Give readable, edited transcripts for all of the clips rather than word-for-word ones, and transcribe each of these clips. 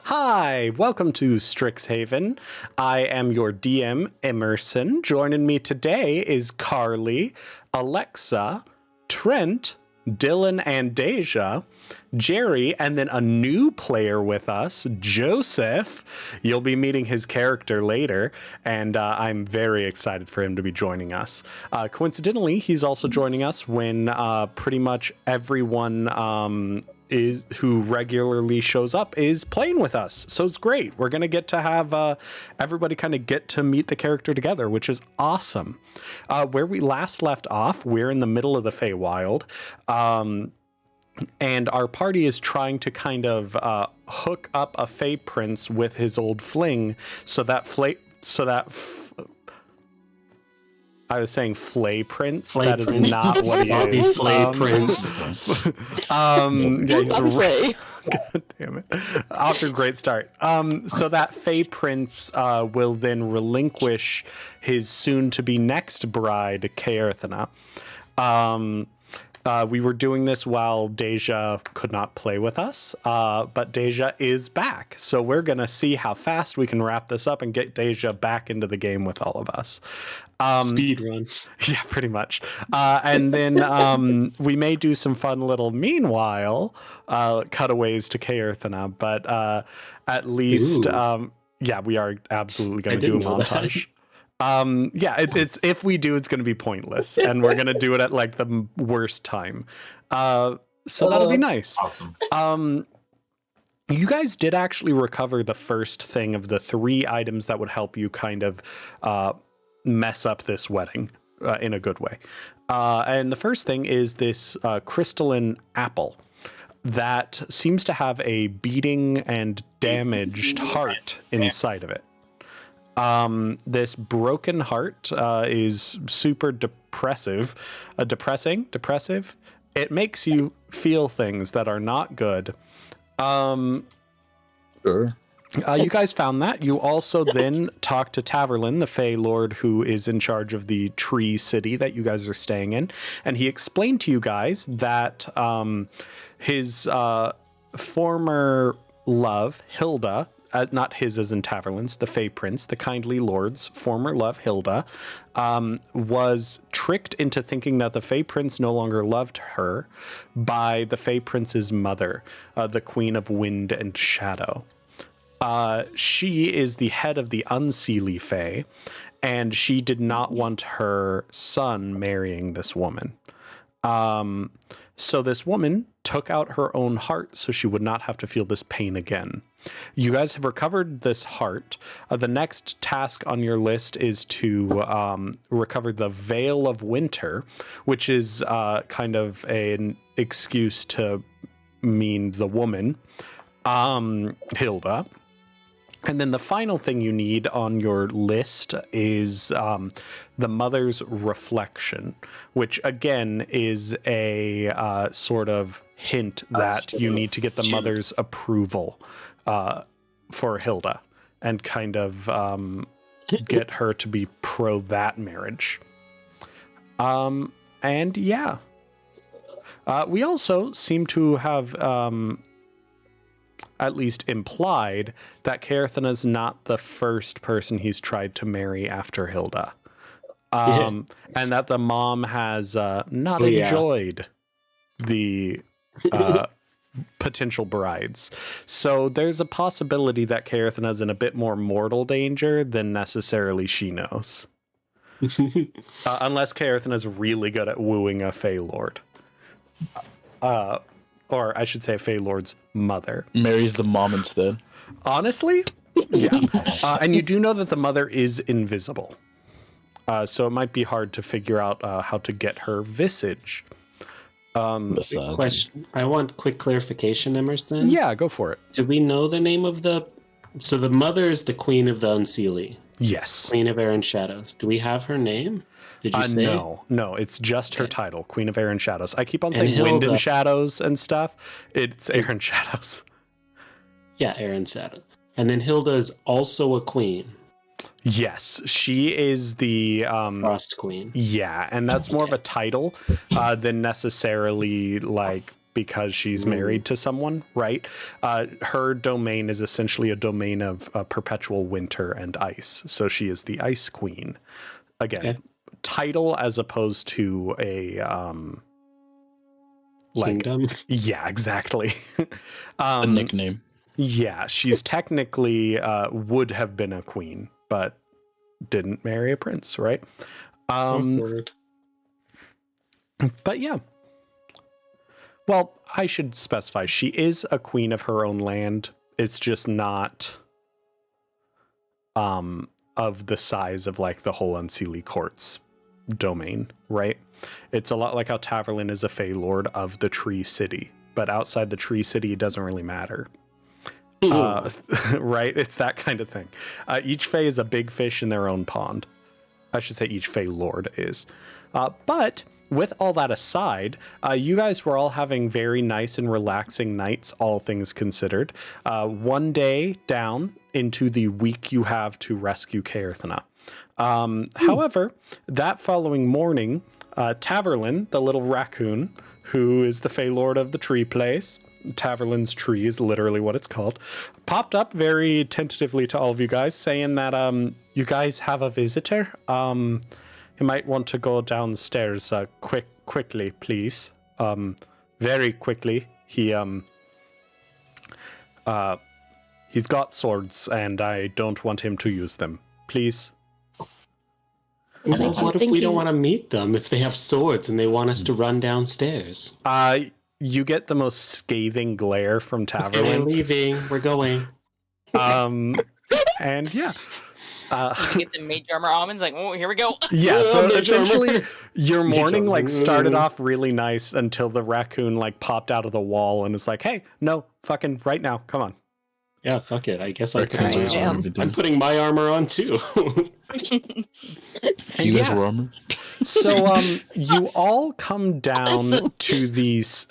Hi, welcome to Strixhaven. I am your DM, Emerson. Joining me today is Carly, Alexa, Trent, Dylan and Deja, Jerry, and then a new player with us, Joseph. You'll be meeting his character later, and I'm very excited for him to be joining us. Coincidentally, he's also joining us when pretty much everyone who regularly shows up is playing with us. So it's great. We're going to get to have everybody kind of get to meet the character together, which is awesome. Where we last left off, we're in the middle of the Feywild. And our party is trying to kind of hook up a Fey prince with his old fling I was saying Flay Prince. That is not what he is. Flay Prince. Yeah, he's God damn it. Off to a great start. So that Fey Prince will then relinquish his soon-to-be next bride, Kaerthana. We were doing this while Deja could not play with us, but Deja is back. So we're going to see how fast we can wrap this up and get Deja back into the game with all of us. Speed run. Yeah, pretty much. And then we may do some fun little meanwhile cutaways to Kaerthana, but at least, yeah, we are absolutely going to do a montage. It's if we do, it's going to be pointless, and we're going to do it at like the worst time. So that'll be nice. Awesome. You guys did actually recover the first thing of the 3 items that would help you kind of mess up this wedding in a good way. And the first thing is this crystalline apple that seems to have a beating and damaged heart inside of it. This broken heart is super depressive. Depressive. It makes you feel things that are not good. Sure. You guys found that. You also then talked to Taverlin, the Fey Lord who is in charge of the tree city that you guys are staying in. And he explained to you guys that his former love, Hilda, not his as in Taverlin's, the Fey Prince, the kindly lord's former love, Hilda, was tricked into thinking that the Fey Prince no longer loved her by the Fey Prince's mother, the Queen of Wind and Shadow. She is the head of the Unseelie Fae, and she did not want her son marrying this woman. So this woman took out her own heart so she would not have to feel this pain again. You guys have recovered this heart. The next task on your list is to recover the Veil of Winter, which is kind of an excuse to mean the woman, Hilda. And then the final thing you need on your list is the Mother's Reflection, which again is a sort of hint that you need to get the Mother's approval for Hilda and kind of get her to be pro that marriage. And yeah, we also seem to have at least implied that Kaerthana is not the first person he's tried to marry after Hilda. And that the mom has not enjoyed the potential brides. So there's a possibility that Kaerthana is in a bit more mortal danger than necessarily she knows. Unless Kaerthana is really good at wooing a Fey Lord. Or I should say a Fey Lord's mother. Marries the mom instead. Honestly? Yeah. And you do know that the mother is invisible. So it might be hard to figure out how to get her visage. Question. I want quick clarification, Emerson. Yeah, go for it. Do we know the name of the... So the mother is the Queen of the Unseelie. Yes. Queen of Air and Shadows. Do we have her name? Did you say? No, it's just her title, Queen of Air and Shadows. I keep on saying Wind and Shadows and stuff. It's Air and Shadows. Yeah, Air and Shadows. And then Hilda is also a queen. Yes, she is the Frost Queen. Yeah, and that's more of a title than necessarily like because she's married to someone, right? Her domain is essentially a domain of perpetual winter and ice. So she is the Ice Queen. Again, title as opposed to a Kingdom. Yeah, exactly. A nickname. Yeah, she's technically would have been a queen, but didn't marry a prince, right? But yeah. Well, I should specify she is a queen of her own land. It's just not of the size of like the whole Unseelie Court's domain, right? It's a lot like how Taverlin is a Fey Lord of the Tree City, but outside the Tree City, it doesn't really matter. Right? It's that kind of thing. Each Fey is a big fish in their own pond. I should say each Fey Lord is. But with all that aside, you guys were all having very nice and relaxing nights, all things considered. One day down into the week you have to rescue Caerthana. However, that following morning, Taverlin, the little raccoon, who is the Fey Lord of the tree place, Taverlin's tree is literally what it's called, popped up very tentatively to all of you guys, saying that you guys have a visitor. You might want to go downstairs quickly, please. Very quickly. He's got swords, and I don't want him to use them. Please. Well, what if we don't want to meet them if they have swords and they want us to run downstairs? You get the most scathing glare from Taverlin. Okay, we're leaving. We're going. And yeah. You get some mage armor almonds, like, oh, here we go. Yeah, so essentially your morning like started off really nice until the raccoon like popped out of the wall and is like, hey, no, fucking right now, come on. Yeah, fuck it. I guess I'm putting my armor on too. You guys were armored? So you all come down to these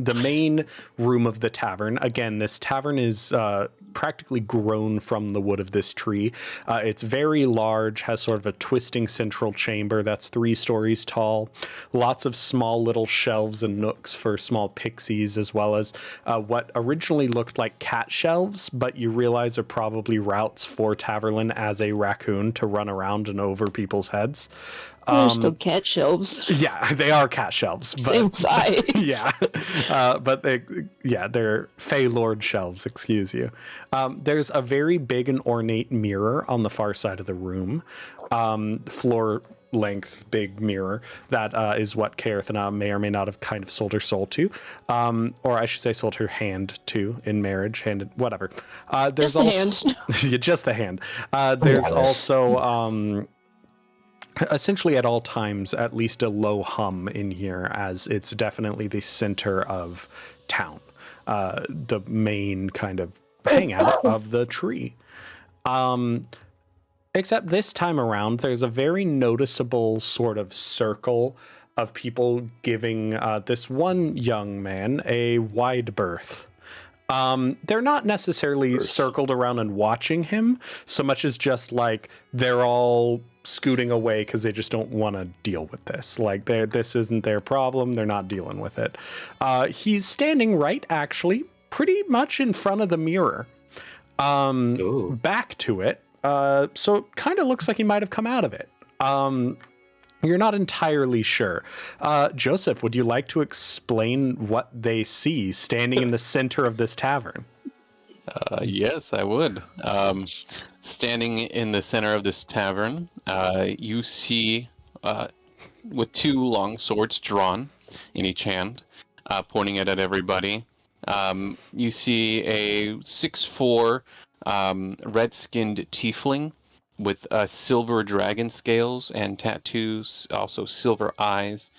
the main room of the tavern. Again, this tavern is practically grown from the wood of this tree. It's very large, has sort of a twisting central chamber that's 3 stories tall. Lots of small little shelves and nooks for small pixies, as well as what originally looked like cat shelves, but you realize are probably routes for Taverlin as a raccoon to run around and over people's heads. They're still cat shelves. Yeah, they are cat shelves. But, Same size. Yeah. But they're Fey Lord shelves, excuse you. There's a very big and ornate mirror on the far side of the room. Floor length big mirror that is what Caerthana may or may not have kind of sold her soul to, or I should say sold her hand to in marriage. Handed whatever. There's just also the hand. just the hand. There's also essentially at all times at least a low hum in here, as it's definitely the center of town, the main kind of hangout of the tree. Except this time around, there's a very noticeable sort of circle of people giving this one young man a wide berth. They're not necessarily circled around and watching him so much as just like they're all scooting away because they just don't want to deal with this. Like this isn't their problem. They're not dealing with it. He's standing right, actually, pretty much in front of the mirror, back to it. So it kind of looks like he might have come out of it. You're not entirely sure. Joseph, would you like to explain what they see standing in the center of this tavern? Yes, I would. Standing in the center of this tavern, you see with 2 long swords drawn in each hand, pointing it at everybody. You see a 6'4" red-skinned tiefling with silver dragon scales and tattoos, also silver eyes.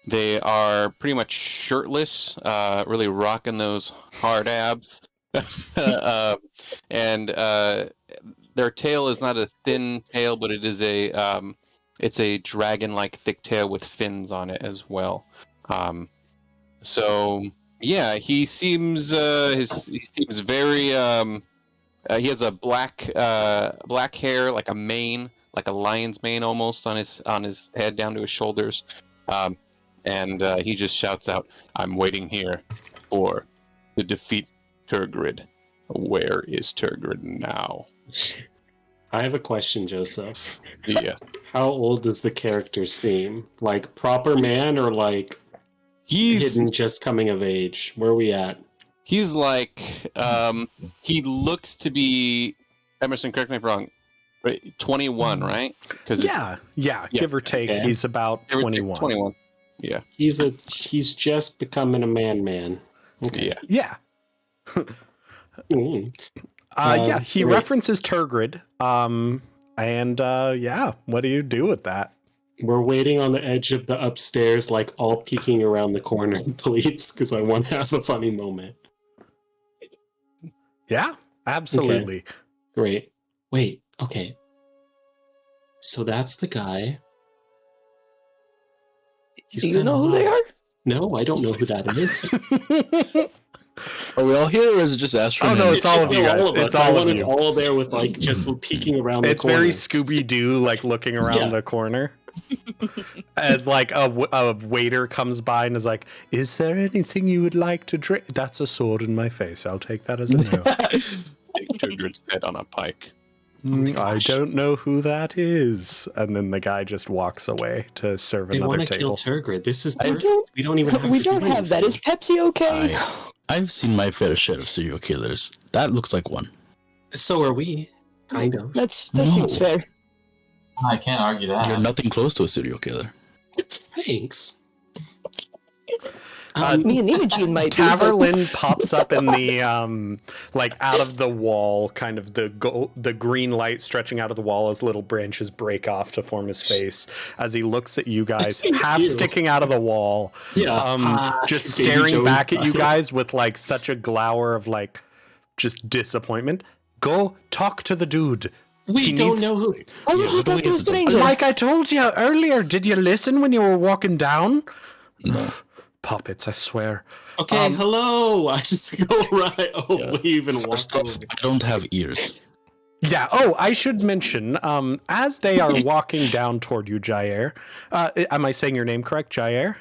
They are pretty much shirtless, really rocking those hard abs. And their tail is not a thin tail, but it is it's a dragon-like thick tail with fins on it as well. So yeah, he seems he seems very he has a black hair, like a mane, like a lion's mane almost on his head down to his shoulders. And and he just shouts out, "I'm waiting here for to defeat Turgrid. Where is Turgrid now?" I have a question, Joseph. Yes. How old does the character seem? Like proper man or like hidden just coming of age? Where are we at? He's like, he looks to be, Emerson, correct me if I'm wrong, but 21, right? Yeah, give or take, okay. he's about 21. 21. Yeah. He's just becoming a man. Okay. Yeah. Yeah. Mm. He great. references Turgrid. What do you do with that? We're waiting on the edge of the upstairs, like all peeking around the corner, please, because I want to have a funny moment. Yeah, absolutely. Okay. Great. Wait, okay. So that's the guy. Do you know who they are? No, I don't know who that is. Are we all here, or is it just Astrid? Oh, no, it's all of you guys. All of us. It's all Everyone of is you. all there with like just peeking around the It's corner. very Scooby-Doo, like looking around the corner. As like a waiter comes by and is like, "Is there anything you would like to drink?" That's a sword in my face. I'll take that as a no. Turgrid's head on a pike. I don't know who that is. And then the guy just walks away to serve They another want to kill table. Turgrid. This is I perfect. don't- We don't even have. We to don't do have that. Is anything. Pepsi okay? I've seen my fair share of serial killers. That looks like one. So are we. Kind of. That No. seems fair. I can't argue that. You're nothing close to a serial killer. Thanks. Me and Imogene might be. but- Taverlin pops up in the like out of the wall, kind of the green light stretching out of the wall as little branches break off to form his face as he looks at you guys, half Ew. sticking out of the wall, just Davy staring Jones back at you style. guys with like such a glower of like just disappointment. Go talk to the dude. We He don't needs- know who. Oh, Yeah, I what do thought we it was have to do? stranger. Like I told you earlier, did you listen when you were walking down? No. Puppets, I swear. Okay, hello. I just go right. Oh, Yeah. leave and walk First off, over. I don't have ears. Yeah. Oh, I should mention, as they are walking down toward you, Jair. Am I saying your name correct, Jair?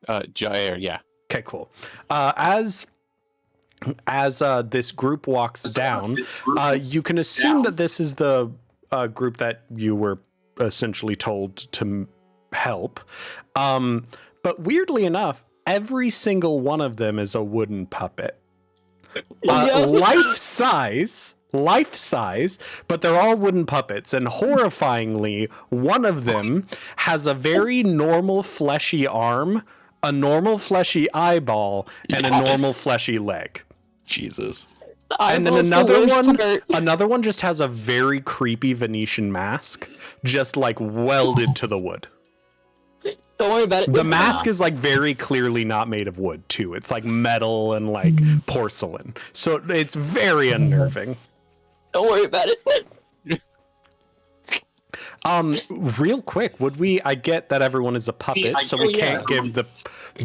Jair, yeah. Okay, cool. As this group walks down, you can assume that this is the group that you were essentially told to help. But weirdly enough, every single one of them is a wooden puppet. Life size, but they're all wooden puppets. And horrifyingly, one of them has a very normal fleshy arm, a normal fleshy eyeball, and a normal fleshy leg. Jesus. And then Eyeball's the worst part. another one just has a very creepy Venetian mask, just like welded to the wood. Don't worry about it. The mask is like very clearly not made of wood too. It's like metal and like porcelain. So it's very unnerving. Don't worry about it. Real quick, I get that everyone is a puppet, so we can't give the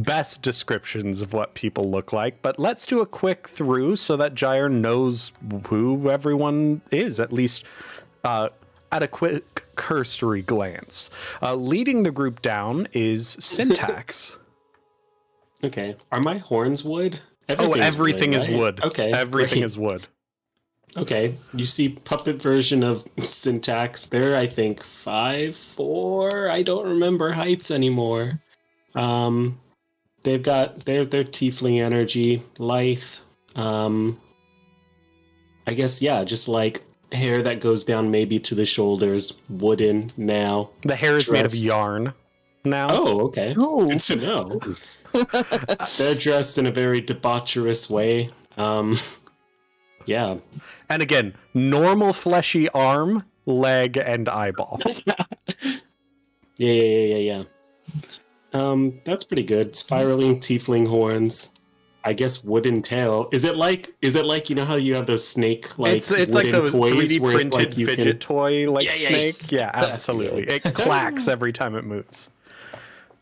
best descriptions of what people look like, but let's do a quick through so that Jair knows who everyone is, at least at a quick cursory glance. Leading the group down is Syntax. Okay. Are my horns wood? Everything is right? wood. Okay. Everything great. is wood. Okay. You see puppet version of Syntax. They're, I think, 5'4". I don't remember heights anymore. They've got their tiefling energy, lithe. I guess, yeah, just like hair that goes down maybe to the shoulders, wooden now. The hair is made of Dressed. yarn now. Oh, okay. Oh. Good to know. They're dressed in a very debaucherous way. Yeah. And again, normal fleshy arm, leg, and eyeball. Yeah. That's pretty good. Spiraling tiefling horns. I guess wooden tail. Is it like you know how you have those snake It's like wooden the toys 3D where it's printed like you fidget can... toy like Yeah. snake. Yeah, absolutely. It clacks every time it moves.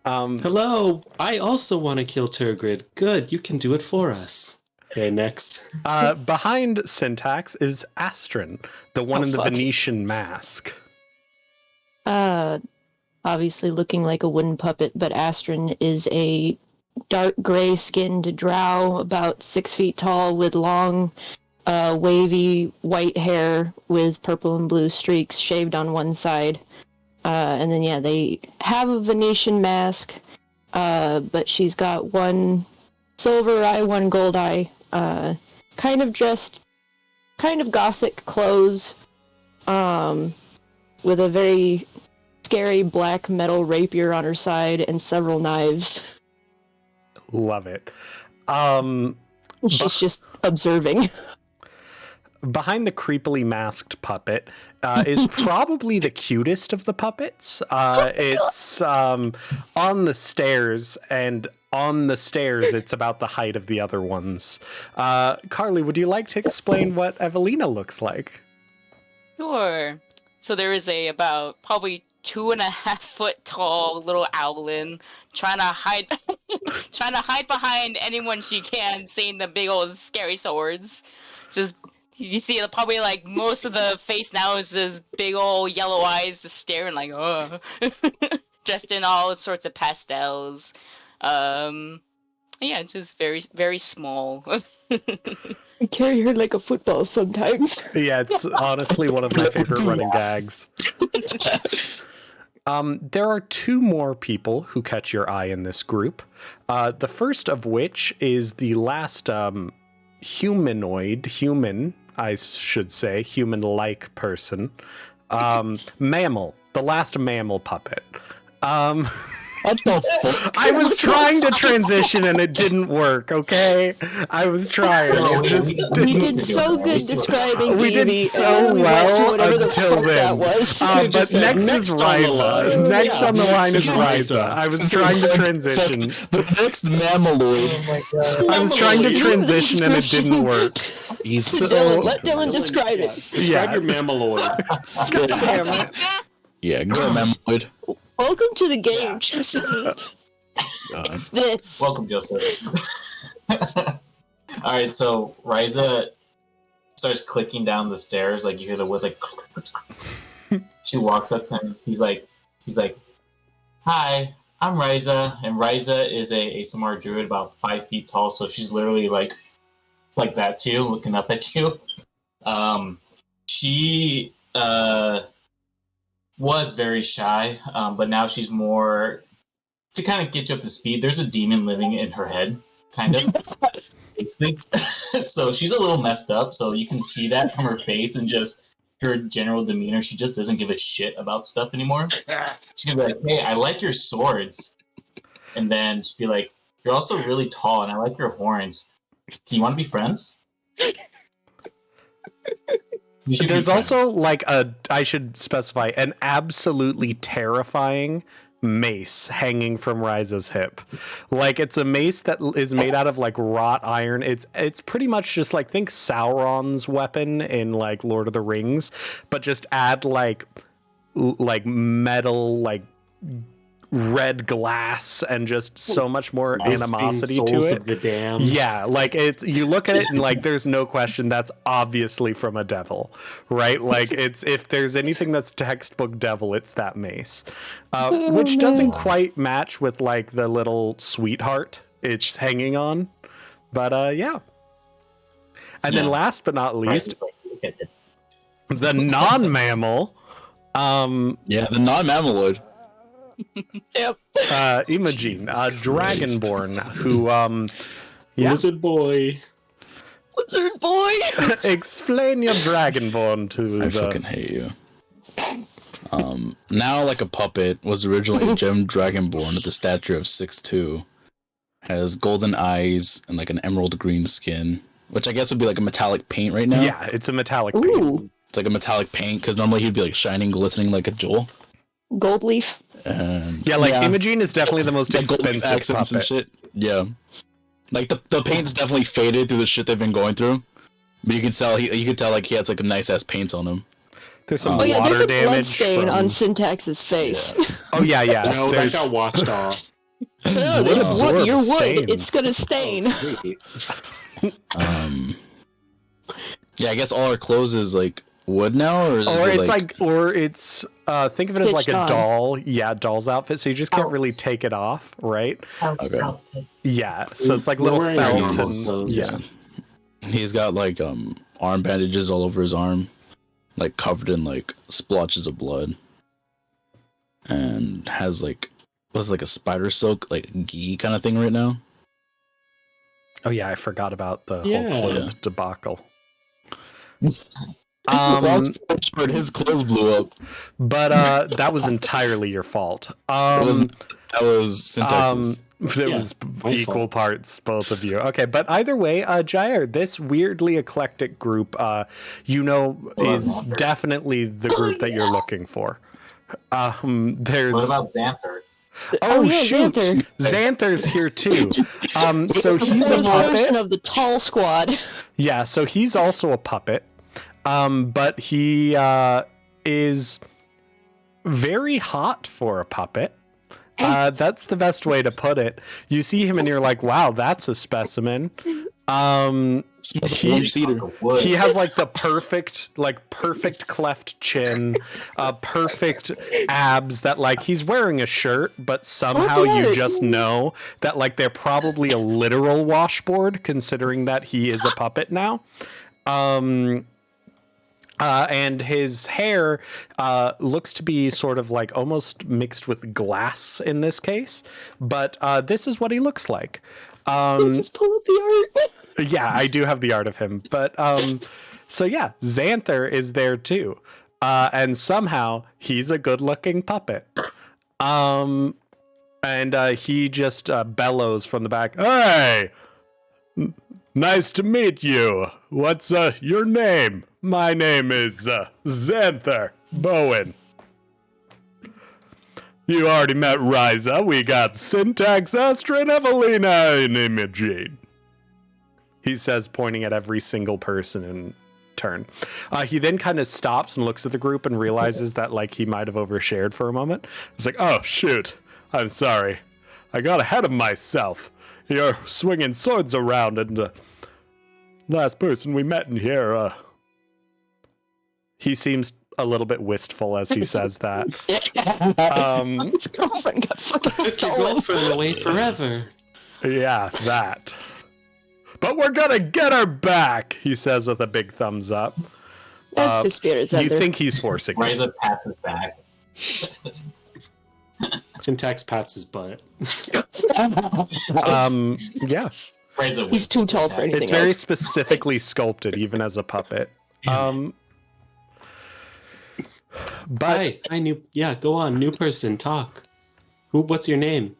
Hello, I also want to kill Turgrid. Good, you can do it for us. Okay, next. Behind Syntax is Astrin, the one in the fuck. Venetian mask. I obviously looking like a wooden puppet, but Astrid is a dark gray-skinned drow, about 6 feet tall, with long, wavy white hair with purple and blue streaks shaved on one side. And then, yeah, they have a Venetian mask, but she's got one silver eye, one gold eye, kind of gothic clothes, with a very scary black metal rapier on her side and several knives. Love it. She's just observing. Behind the creepily masked puppet is probably the cutest of the puppets. It's on the stairs, and on the stairs, it's about the height of the other ones. Carly, would you like to explain what Evelina looks like? Sure. So there is a about probably 2.5 foot tall little owlin trying to hide behind anyone she can, seeing the big old scary swords. Just you see probably like most of the face now is just big old yellow eyes just staring like dressed in all sorts of pastels. Yeah, just very, very small. I carry her like a football sometimes. Yeah, it's honestly one of my favorite running gags. There are 2 more people who catch your eye in this group. The first of which is the last human, I should say, human-like person. Mammal, the last mammal puppet. What the fuck? I was trying to transition and it didn't work, okay? I was trying. It just We didn't. did so good describing We did Evie, so and we well went to whatever the until fuck then. that was. But just said, next is "Next on the Ryza. line." Next Yeah, on the next line is is Ryza. Ryza. I was trying to transition. The next mammaloid. Oh my god. I was trying to transition and it didn't work. Dylan, let Dylan describe it. Describe your mammaloid. Yeah, go mammoid. Welcome to the game, Jessica. It's this. Welcome, Joseph. Alright, so Ryza starts clicking down the stairs, like you hear the woods like she walks up to him, he's like, "Hi, I'm Ryza," and Ryza is a Samar druid about 5 feet tall, so she's literally like that too, looking up at you. She was very shy, but now she's more to kind of get you up to speed. There's a demon living in her head, kind of. Basically. So she's a little messed up, so you can see that from her face and just her general demeanor. She just doesn't give a shit about stuff anymore. She's gonna be like, "Hey, I like your swords," and then just be like, "You're also really tall, and I like your horns. Do you want to be friends?" There's also like I should specify, an absolutely terrifying mace hanging from Ryza's hip. Like, it's a mace that is made out of like wrought iron. It's pretty much just like, think Sauron's weapon in like Lord of the Rings, but just add like metal, like red glass, and just so much more animosity to Souls it. of the damned. Yeah, like it's, you look at it and like there's no question that's obviously from a devil, right? Like, it's, if there's anything that's textbook devil, it's that mace, which doesn't quite match with like the little sweetheart it's hanging on, but yeah. And then last but not least, the non-mammal, Yeah, the non-mammaloid. Yep. Imogen, Dragonborn, who Lizard boy. Wizard boy. explain your Dragonborn to I the... fucking hate you. Now like a puppet, was originally a gem dragonborn with a stature of 6'2", has golden eyes and like an emerald green skin, which I guess would be like a metallic paint right now. Yeah, it's a metallic paint. Ooh, It's like a metallic paint because normally he'd be like shining, glistening like a jewel. gold leaf. Yeah, like Imogen is definitely the most Like golden expensive accents and puppet. shit. Yeah, like the paint's definitely faded through the shit they've been going through. But you could tell you could tell like he has like a nice ass paint on him. There's some Oh yeah, water there's a blood damage stain from... on Syntax's face. Oh yeah, yeah. No, that there's- got washed off. No, Wood it's wood. absorbs Your wood. stains. It's gonna stain. Oh, sweet. Yeah, I guess all our clothes is like wood now, or is Or it it's like or it's think of it as like Stitched a on. doll. Yeah, doll's outfit. So you just can't really take it off, right? Okay. Yeah. So it's like We're little wearing our felt normal and clothes. yeah. he's got like arm bandages all over his arm, like covered in like splotches of blood, and has like what's like a spider silk like gi kind of thing right now. Oh yeah, I forgot about the whole Yeah. clothes debacle. Long story short, his clothes blew up. But that was entirely your fault. That was Syntax's. It was my equal fault. parts, both of you. Okay, but either way, Jair, this weirdly eclectic group, is definitely the group that you're looking for. There's What about Xanther? oh yeah, shoot, Xanther. Xanther's here too. So he's a Third person puppet. of the tall squad. Yeah, so he's also a puppet. But he is very hot for a puppet. That's the best way to put it. You see him and you're like, wow, that's a specimen. Smells like he- warm cedar. The wood. He has like the perfect cleft chin, perfect abs that like he's wearing a shirt, but somehow yeah. you just know that like they're probably a literal washboard considering that he is a puppet now. And his hair looks to be sort of like almost mixed with glass in this case, but this is what he looks like. Just pull up the art. Yeah, I do have the art of him, but so yeah, Xanther is there too, and somehow he's a good-looking puppet. And he just bellows from the back. Hey, nice to meet you. What's your name? My name is Xanther Bowen. You already met Ryza. We got Syntax, Astrid, Evelina, and Imogene. He says, pointing at every single person in turn. He then kind of stops and looks at the group and realizes that like he might have overshared for a moment. He's like, oh shoot, I'm sorry. I got ahead of myself. You're swinging swords around, and last person we met in here, he seems a little bit wistful as he says that. His girlfriend got fucking Took your stolen. girlfriend away forever. Yeah, that. But we're gonna get her back, he says with a big thumbs up. That's the spirit, You Xanther. think he's forcing it. Ryza pats his back. Syntax pats his butt. Yeah. Ryza He's too tall for anything It's very else. specifically sculpted, even as a puppet. But Hi, go on, new person, talk. What's your name?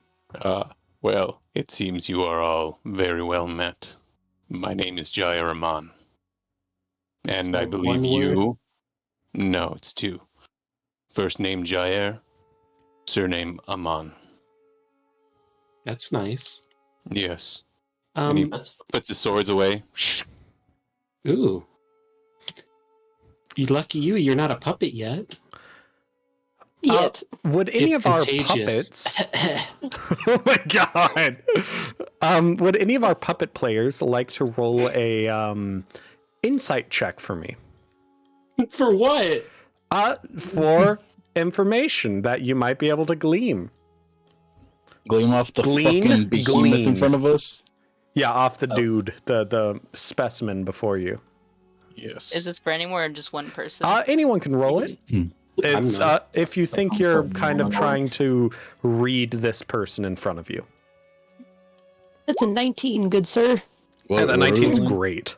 Well, it seems you are all very well met. My name is Jaya Rahman. And I that believe one you... No, it's two. First name Jair, surname Aman. That's nice. Yes. That's Puts his swords away. Ooh. You lucky you're not a puppet yet. Yet. would any It's of our contagious. puppets... Oh my god! Would any of our puppet players like to roll a insight check for me? For what? For information that you might be able to glean. Gleam off the Glean, fucking behemoth in glean. front of us. Yeah, off the dude, the specimen before you. Yes. Is this for anyone or just one person? Anyone can roll it. It's I'm not. if you think you're kind of trying to read this person in front of you. That's a 19, good sir. What, Yeah, that what are we 19's rolling? great.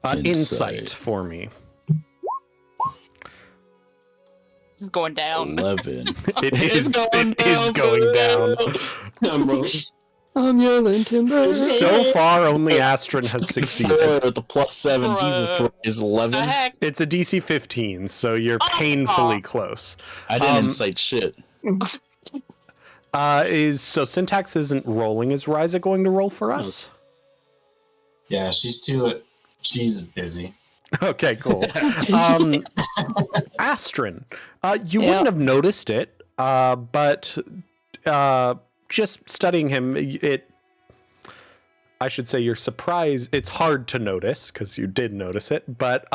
Insight Insight. for me. This is going down. 11. It is going down. I'm rolling. I'm yelling timber. So far, only Astrid has succeeded. 4 with the +7. Jesus Bruh. Christ. Is 11? The heck? It's a DC 15, so you're painfully close. I didn't Um, incite shit. So Syntax isn't rolling. Is Ryza going to roll for us? yeah, she's busy. Okay, cool. Astrid, you Yeah. wouldn't have noticed it, but just studying him, I should say you're surprised. It's hard to notice because you did notice it, but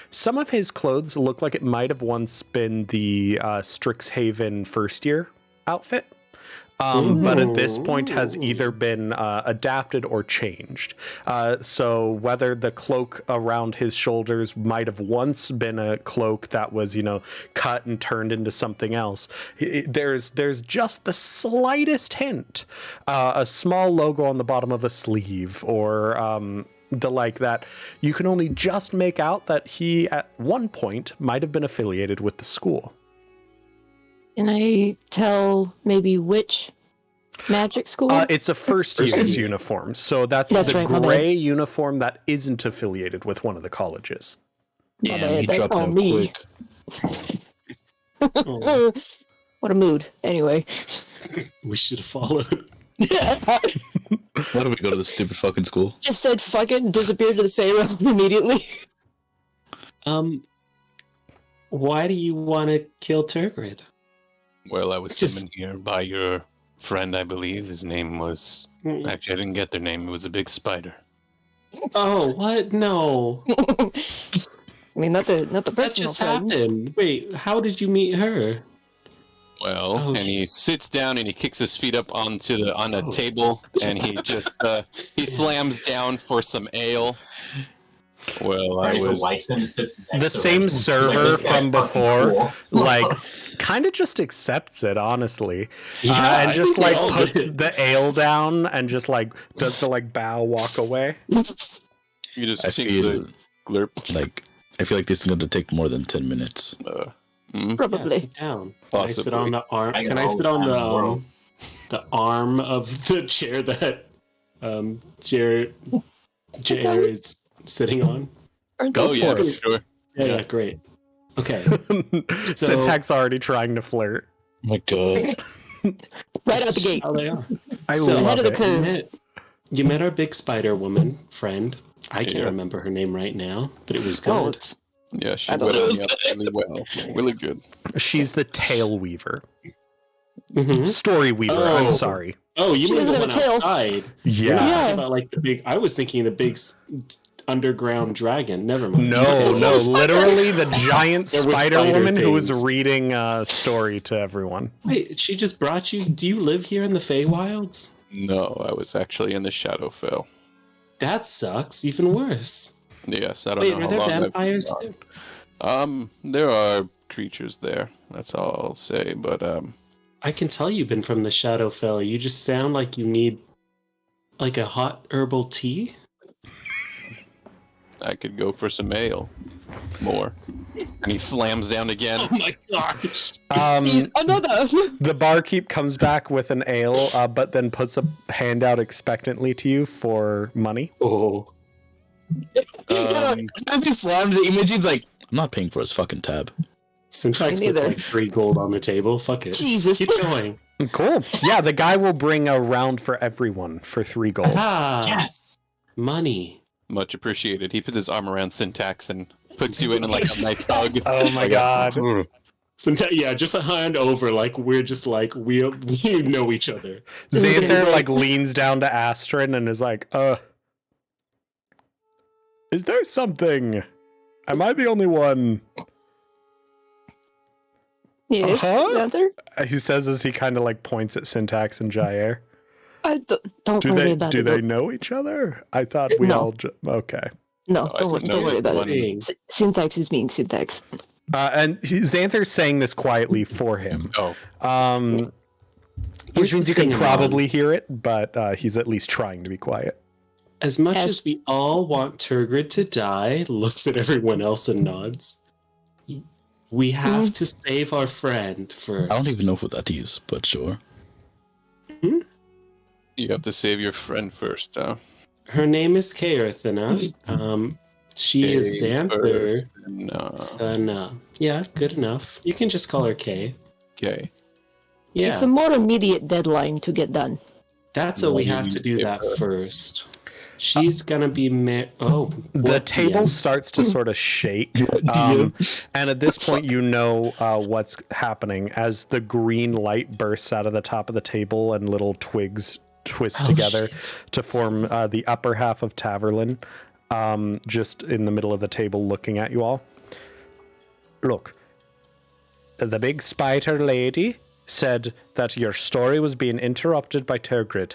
some of his clothes look like it might have once been the Strixhaven first year outfit. But at this point has either been adapted or changed. So whether the cloak around his shoulders might have once been a cloak that was, cut and turned into something else, there's just the slightest hint, a small logo on the bottom of a sleeve or the like that. You can only just make out that he at one point might have been affiliated with the school. Can I tell maybe which magic school? It's a first year's uniform, so that's the right, my bad. gray uniform that isn't affiliated with one of the colleges. My Damn, he bad, dropped that's out on me. quick. What a mood. Anyway. We should have followed. Why do we go to this stupid fucking school? Just said fuck it and disappeared to the Pharaoh immediately. Why do you want to kill Turgrid? Well, I was Just- summoned here by your friend, I believe. His name was... Actually, I didn't get their name. It was a big spider. Oh, what? No. I mean, not the That personal just friend. happened. Wait, how did you meet her? Well, Oh, and he sits down and he kicks his feet up on a table, and he just he slams down for some ale. Well, I Bryson was... likes him and sits next The to same him. server He's like, "This guy's from fucking before, cool." like, kind of just accepts it, honestly, Yeah, and I just think we like all puts did. the ale down and just like does the like bow walk away. You just I take feel the glurp. like this is going to take more than 10 minutes. Yeah, Probably. sit down. Can I sit on Possibly. the arm? I Can I got sit all on the time in the world. the arm of the chair that Jared is sitting on? Go Oh yeah, for for it. sure. Yeah, great. Okay. Syntax already trying to flirt. Oh my god. Right out the gate. How they are. I So- love Ahead of the it. curve. You met our big spider woman friend. I can't Yeah. remember her name right now, but it was Oh, good. it's- Yeah, she I thought went it on was- me up really well. Really good. She's the tail weaver. Mhm. Story weaver, I'm Oh. sorry. Oh, you She mean the doesn't one have a tail. outside? Yeah. You're not Yeah. talking about like the big. I was thinking the big underground dragon. Never mind. No, Okay. no, literally the giant There were spider spider woman who was things. reading a story to everyone. Wait, she just brought you. Do you live here in the Feywilds? No, I was actually in the Shadowfell. That sucks. Even worse. Yes, I don't Wait, know are how there long I've vampires been there? gone. There are creatures there. That's all I'll say. But I can tell you've been from the Shadowfell. You just sound like you need like a hot herbal tea. I could go for some ale. More. And he slams down again. Oh my gosh! Another. The barkeep comes back with an ale, but then puts a hand out expectantly to you for money. Oh, As he slams it, Imogen's like, I'm not paying for his fucking tab. Syntax Me put neither. like 3 gold on the table. Fuck it. Jesus. Keep going. Cool. Yeah, the guy will bring a round for everyone for 3 gold. Ah, Yes. money. Much appreciated. He put his arm around Syntax and puts you in like a nice hug. Oh my god. Syntax, yeah, just a hand over. Like we're just like we know each other. Xanther like leans down to Astrid and is like, is there something? Am I the only one? Yes. Uh-huh. Another? He says as he kind of like points at Syntax and Jair. Don't Do worry they about do it. they know each other? I thought we No. all okay. No, I don't said worry no about is the it. one. Thing. Syntax is being syntax. And Xanther's saying this quietly for him. Oh, Which Here's means the you can thing, probably hear it, but he's at least trying to be quiet. As much As- as we all want Turgrid to die, looks at everyone else and nods. We have to save our friend first. I don't even know who that is, but sure. you have to save your friend first, huh? Her name is Kaerthana. She is Xanther. No. Thana. Yeah, good enough. You can just call her Kay. Okay. Yeah, It's a more immediate deadline to get done. that's what we have to do that first. She's gonna be The what, table DM? starts to sort of shake, and at this point, you know what's happening as the green light bursts out of the top of the table and little twigs twist together to form the upper half of Taverlin, just in the middle of the table looking at you all. Look, the big spider lady said that your story was being interrupted by Tergrid,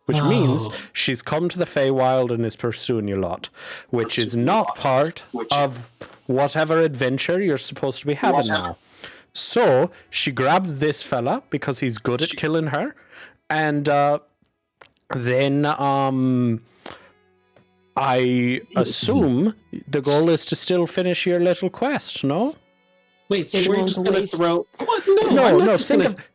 which means she's come to the Feywild and is pursuing you lot, which is not part of whatever adventure you're supposed to be having now. So she grabbed this fella because he's good at killing her, and then I assume the goal is to still finish your little quest, no? Wait, so we're just gonna throw? What? No.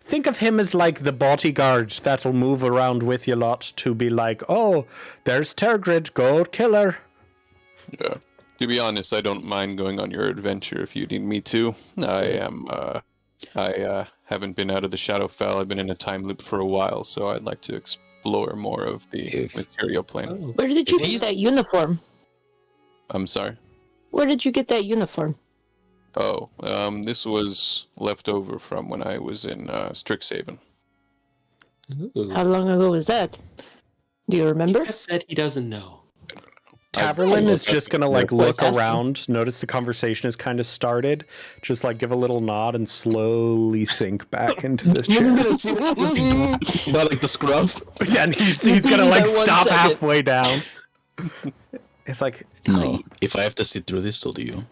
Think of him as like the bodyguard that'll move around with you lot to be like, oh, there's Tergrid, go kill her. Yeah. To be honest, I don't mind going on your adventure if you need me to. I haven't been out of the Shadowfell. I've been in a time loop for a while, so I'd like to explore more of the material plane. Where did you get that uniform? I'm sorry? Where did you get that uniform? Oh, this was left over from when I was in Strixhaven. How long ago was that? Do you remember? He just said he doesn't know. Taverlin is just gonna like look around, notice the conversation has kind of started, just like give a little nod and slowly sink back into the chair. Not like the scrub. Yeah, and he's gonna like stop halfway down. It's like, no, if I have to sit through this, so do you.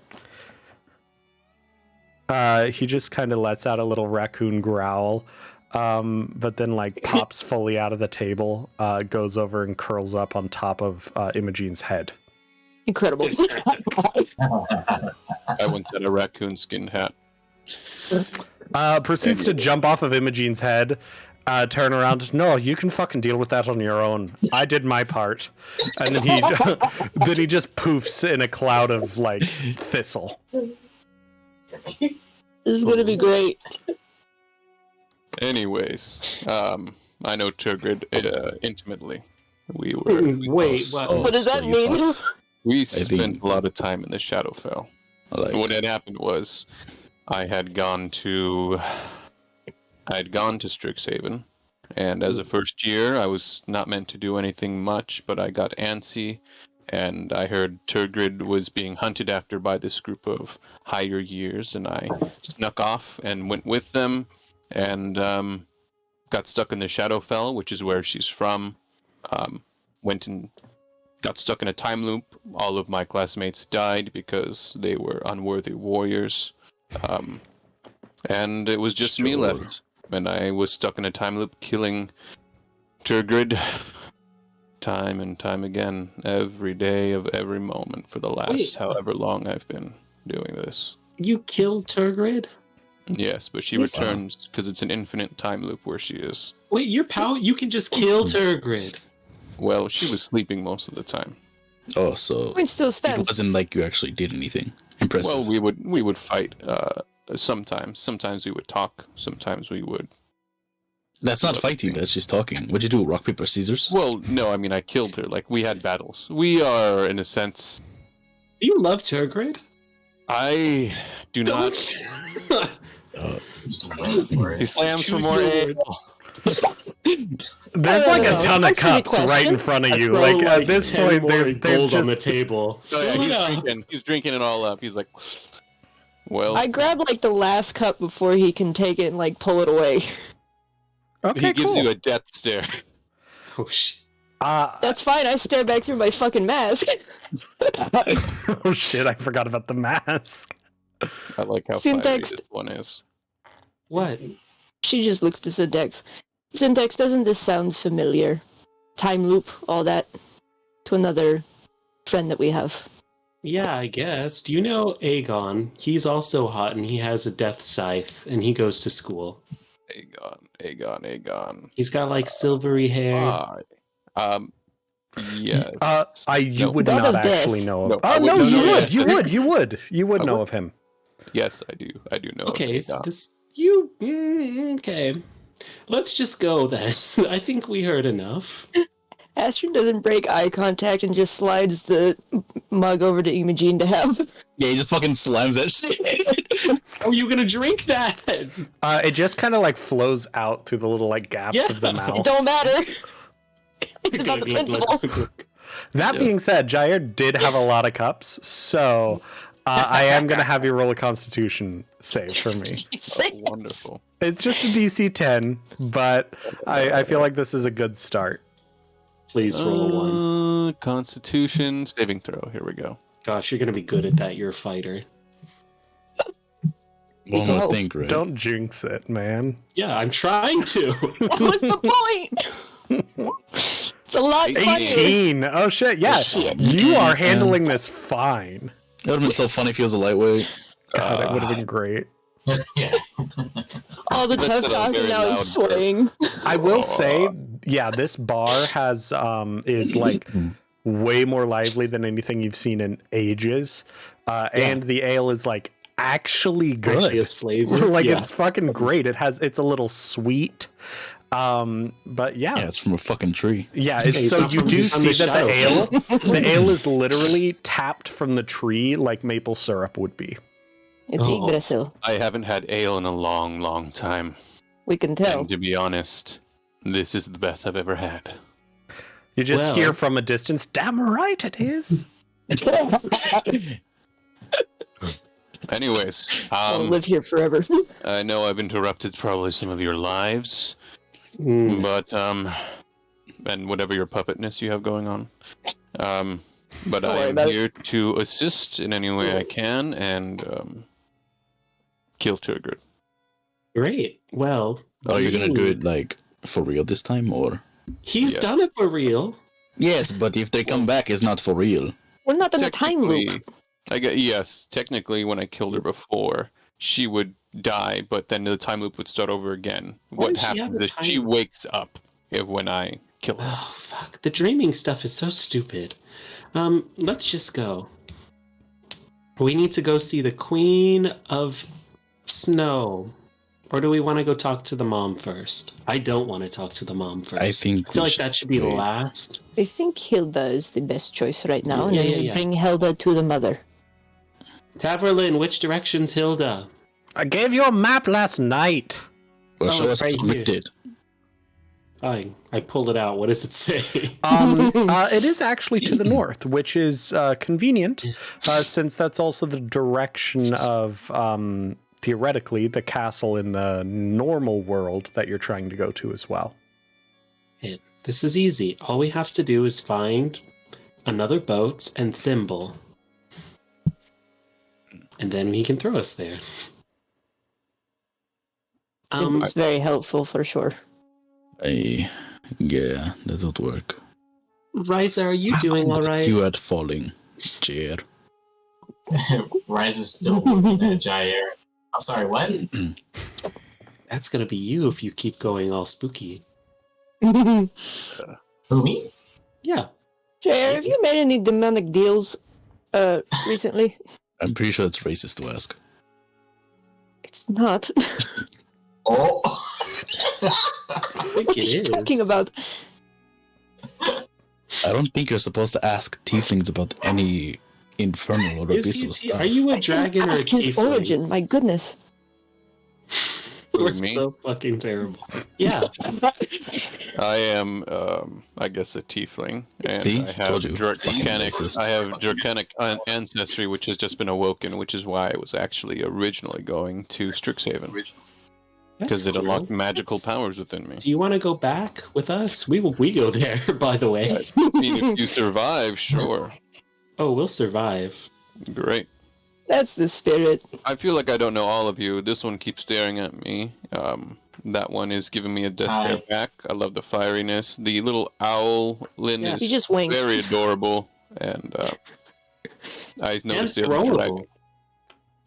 He just kind of lets out a little raccoon growl, but then like pops fully out of the table, goes over and curls up on top of Imogene's head. Incredible. I once had a raccoon skin hat. Proceeds to jump off of Imogene's head, turn around. No, you can fucking deal with that on your own. I did my part. And then he just poofs in a cloud of like thistle. This is gonna be great. Anyways, I know Tergrid intimately. We were. Wait, what does that mean? We spent a lot of time in the Shadowfell. What had happened was, I had gone to Strixhaven, and as a first year, I was not meant to do anything much, but I got antsy, and I heard Tergrid was being hunted after by this group of higher years, and I snuck off and went with them, and got stuck in the Shadowfell, which is where she's from. Went and got stuck in a time loop. All of my classmates died because they were unworthy warriors. And it was just me left. And I was stuck in a time loop killing Tergrid time and time again, every day of every moment for the last however long I've been doing this. You killed Tergrid? Yes, but she returns because it's an infinite time loop where she is. Wait, you can just kill Tergrid. Well, she was sleeping most of the time. Oh, so It still stands. it wasn't like you actually did anything impressive. Well, we would fight sometimes. Sometimes we would talk. Sometimes we would. That's not fighting. That's just talking. What'd you do? Rock, paper, scissors? Well, no. I mean, I killed her. Like, we had battles. We are, in a sense. Do you love Tergrid? I do not. He slams for more ale. There's like a ton of cups right in front of you. Like at this point, there's gold just on the table. Oh yeah, he's drinking it all up. He's like, well. I grab like the last cup before he can take it and like pull it away. Okay, he gives cool. you a death stare. Oh shit. That's fine. I stare back through my fucking mask. Oh shit! I forgot about the mask. I like how Syntax. fiery this one is. What? She just looks to Syntax. Syntax, doesn't this sound familiar? Time loop, all that. To another friend that we have. Yeah, I guess. Do you know Aegon? He's also hot and he has a death scythe and he goes to school. Aegon. He's got like silvery hair. Yes. You would God not of death. actually know No, of. I Oh would- no, no, you no, would. yeah. You would I know would. of him. Yes, I do. I do know. Okay, of so Aegon. this okay. Let's just go then. I think we heard enough. Astrid doesn't break eye contact and just slides the mug over to Imogene to have. Yeah, he just fucking slams that shit. Are you gonna drink that? It just kind of like flows out through the little like gaps of the It mouth. don't matter. It's about the principle. That being said, Jair did have a lot of cups, so I am going to have you roll a Constitution save for me. Oh, wonderful. It's just a DC 10, but I feel like this is a good start. Please roll a 1. Constitution saving throw. Here we go. Gosh, you're gonna be good at that. You're a fighter. One more thing, right? Don't jinx it, man. Yeah, I'm trying to. That was the point. It's a lot funnier. 18. Oh, shit. Yeah. Shit. You are handling this fine. It would have been so funny if he was a lightweight. God, it would have been great. Yeah. All the tough That's a talk very and now loud he's swaying. I will say, yeah, this bar has is like way more lively than anything you've seen in ages. And the ale is like actually good. Actually has flavor. Like Yeah. it's fucking great. It's a little sweet. But Yeah, it's from a fucking tree. yeah, it's so not you from do from see the that the shadow. ale is literally tapped from the tree like maple syrup would be. It's Oh. Yggdrasil. I haven't had ale in a long, long time. We can tell. And to be honest, this is the best I've ever had. You just Well- hear from a distance, damn right it is. Anyways, I'll live here forever. I know I've interrupted probably some of your lives, Mm. but and whatever your puppetness you have going on. But Don't worry I am about it. here to assist in any way I can and kill Turgid. Great. Well, Are you gonna do it like for real this time, or? He's Yeah. done it for real. Yes, but if they come back, it's not for real. We're not in a time loop. Yes, technically, when I killed her before, she would die, but then the time loop would start over again. Why What does she have happens a is she time- wakes up when I kill her. Oh fuck! The dreaming stuff is so stupid. Let's just go. We need to go see the Queen of Snow, or do we want to go talk to the mom first? I don't want to talk to the mom first. I think I feel we like that should be wait. last. I think Hilda is the best choice right now, and Yeah, then yeah, we yeah. bring Hilda to the mother. Taverlin, which direction's Hilda? I gave you a map last night. Or Oh, show it's us right read here. it. I pulled it out. What does it say? It is actually to the north, which is convenient, since that's also the direction of, theoretically, the castle in the normal world that you're trying to go to as well. This is easy. All we have to do is find another boat and Thimble. And then he can throw us there. It's very helpful for sure. Yeah, that would work. Riza, are you doing all right? You had falling, chair. Rise is still looking at Jair. I'm sorry, what? That's gonna be you if you keep going all spooky. Who, me? Yeah. Jair, have you made any demonic deals recently? I'm pretty sure it's racist to ask. It's not. Oh. I What are you talking about? I don't think you're supposed to ask tieflings about any infernal or Is abyssal he, stuff. are you a I didn't dragon or a ask his tiefling? origin. My goodness. We're Me? so fucking terrible. Yeah. I am, I guess, a tiefling, and See? I have Told you. draconic. Racist. I have draconic ancestry, which has just been awoken, which is why I was actually originally going to Strixhaven because it That's unlocked cool. magical powers within me. Do you want to go back with us? We go there, by the way. I mean, if you survive, sure, Oh, we'll survive. great. That's the spirit. I feel like I don't know all of you. This one keeps staring at me. That one is giving me a death stare Hi. back. I love the fieriness. The little owl Lynn Yeah. is He just winks. very adorable, and I And noticed the other dragon.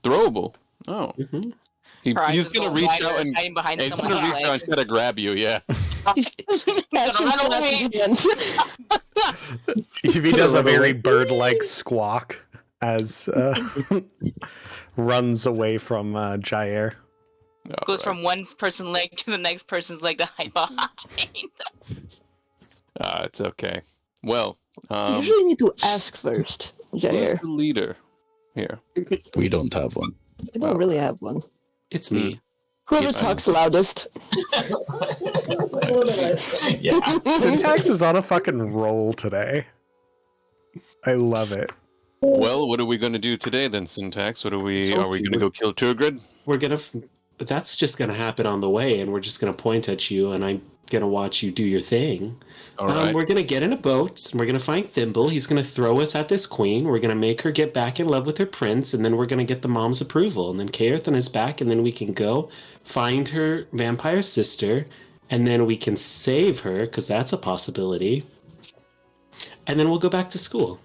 throwable. Throwable. Oh, hmm he's gonna reach out and hiding behind he's someone's gonna reach out leg. and try to grab you. Yeah. He's Gonna Ashton run slaps away. his hands. Evie does a very bird-like squawk as runs away from Jair. Goes from one person's leg to the next person's leg to hide behind. It's okay. Well, You who's usually need to ask first, Jair. the leader here? We don't have one. I don't really have one. It's me. Whoever Yes, talks loudest. Yeah. Syntax is on a fucking roll today. I love it. Well, what are we going to do today then, Syntax? Are we going to go kill Turgrid? We're gonna. That's just gonna happen on the way, and we're just gonna point at you, and I'm gonna watch you do your thing. All right. We're gonna get in a boat, and we're gonna find Thimble. He's gonna throw us at this queen. We're gonna make her get back in love with her prince, and then we're gonna get the mom's approval. And then Kaerthan is back, and then we can go find her vampire sister, and then we can save her because that's a possibility. And then we'll go back to school.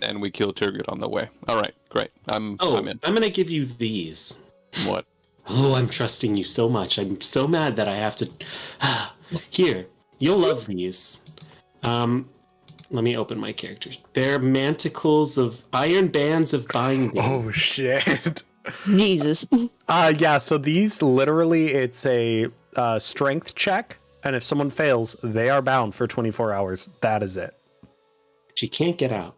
And we kill Turgid on the way. All right, great. I'm in. I'm gonna give you these. What? Oh, I'm trusting you so much. I'm so mad that I have to. Here, you'll love these. Let me open my characters. They're manticles of iron bands of binding. Oh shit. Jesus. Yeah, so these literally, it's a strength check, and if someone fails, they are bound for 24 hours. That is it. She can't get out.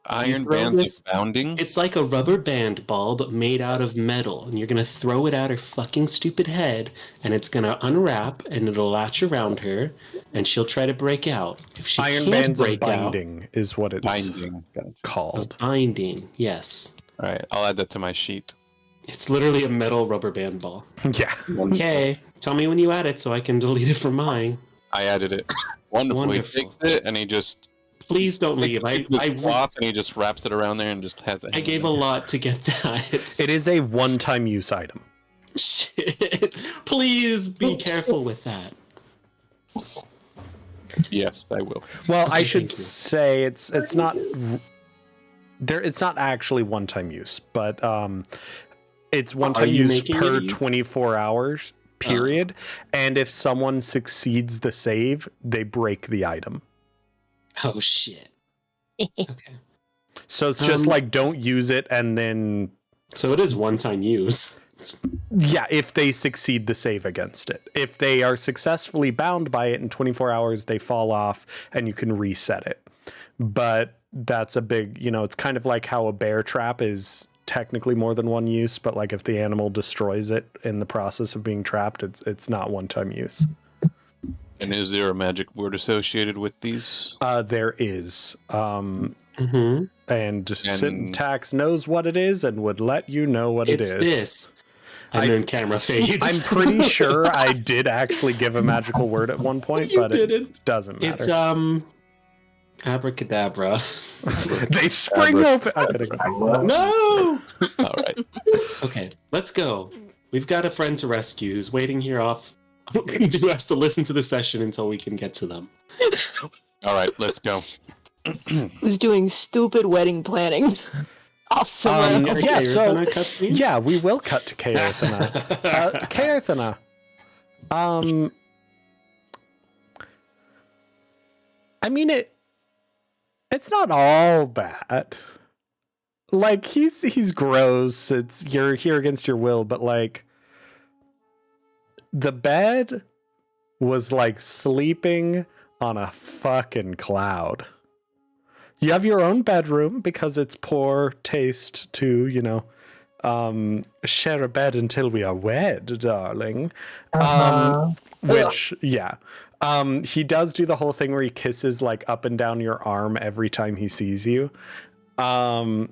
Iron throw bands this- of bounding? It's like a rubber band ball, but made out of metal. And you're gonna throw it at her fucking stupid head, and it's gonna unwrap, and it'll latch around her, and she'll try to break out. If she Iron can't bands of break out, binding is what it's Binding. Gotcha. called. binding, yes. All right, I'll add that to my sheet. It's literally a metal rubber band ball. Yeah. Okay, tell me when you add it so I can delete it from mine. I added it. Wonderful. Wonderful. He takes it and he just Please don't leave. cloth and he just wraps it around there and just has it. I gave a lot to get that. It is a one-time use item. Shit. Please be careful with that. Yes, I will. Well, I Okay, should thank you. say it's not there. It's not actually one-time use, but it's one-time you use making per it? 24 hours period. And if someone succeeds the save, they break the item. Oh shit. Okay. So it's just Um, like don't use it, and then So it is one-time use. yeah, if they succeed the save against it. If they are successfully bound by it in 24 hours, they fall off and you can reset it. But that's a big, it's kind of like how a bear trap is technically more than one use, but like if the animal destroys it in the process of being trapped, it's not one-time use. And is there a magic word associated with these? There is. Mm-hmm. And Syntax knows what it is and would let you know what It's it is. this. And then camera fades. I'm pretty sure I did actually give a magical word at one point, You but didn't. it doesn't matter. It's abracadabra. They spring open. I'm gonna go. No. All right. Okay, let's go. We've got a friend to rescue who's waiting here off. Who has to listen to the session until we can get to them. All right, let's go. Who's doing stupid wedding planning off somewhere. Okay, Yeah, you're so gonna cut me? yeah, we will cut to Kaerthana. Kaerthana. I mean it's not all bad. Like he's gross. You're here against your will, but like the bed was like sleeping on a fucking cloud. You have your own bedroom because it's poor taste to, share a bed until we are wed, darling. Which, yeah. He does do the whole thing where he kisses like up and down your arm every time he sees you.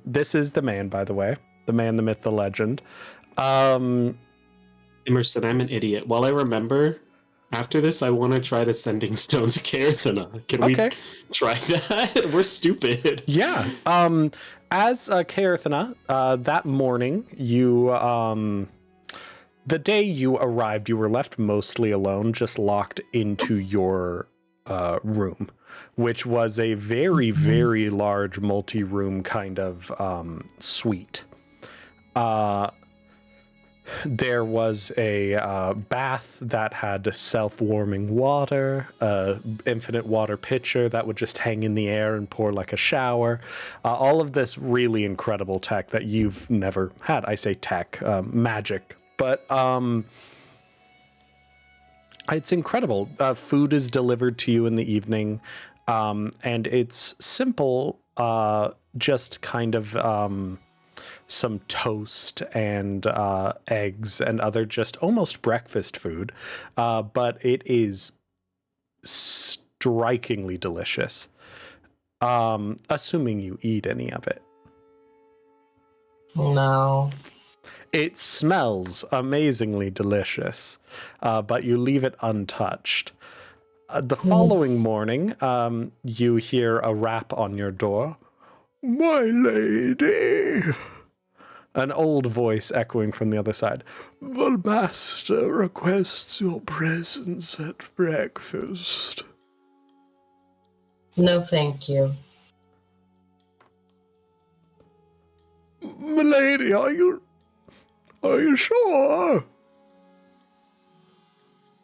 This is the man, by the way. The man, the myth, the legend. Emerson, I'm an idiot. While I remember, after this, I want to try to sending stone to Kaerthana. Can Okay. we try that? We're stupid. Yeah. As Kaerthana, that morning, you the day you arrived, you were left mostly alone, just locked into your room, which was a very, very large multi-room kind of suite. There was a bath that had self-warming water, infinite water pitcher that would just hang in the air and pour like a shower. All of this really incredible tech that you've never had. I say tech, magic, but it's incredible. Food is delivered to you in the evening, and it's simple, just kind of some toast and eggs and other just almost breakfast food, but it is strikingly delicious. Assuming you eat any of it. No. It smells amazingly delicious, but you leave it untouched. The following morning, you hear a rap on your door. My lady! An old voice echoing from the other side. The master requests your presence at breakfast. No, thank you. Milady, are you sure?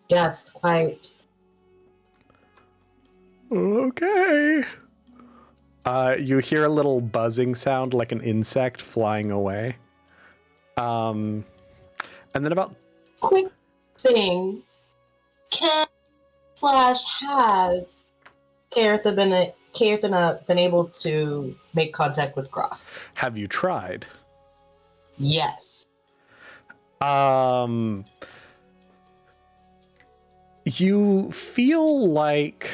Yes, quite. Okay. You hear a little buzzing sound like an insect flying away. And then about... Quick thing. Has Keirthana been able to make contact with Gross? Have you tried? Yes. You feel like...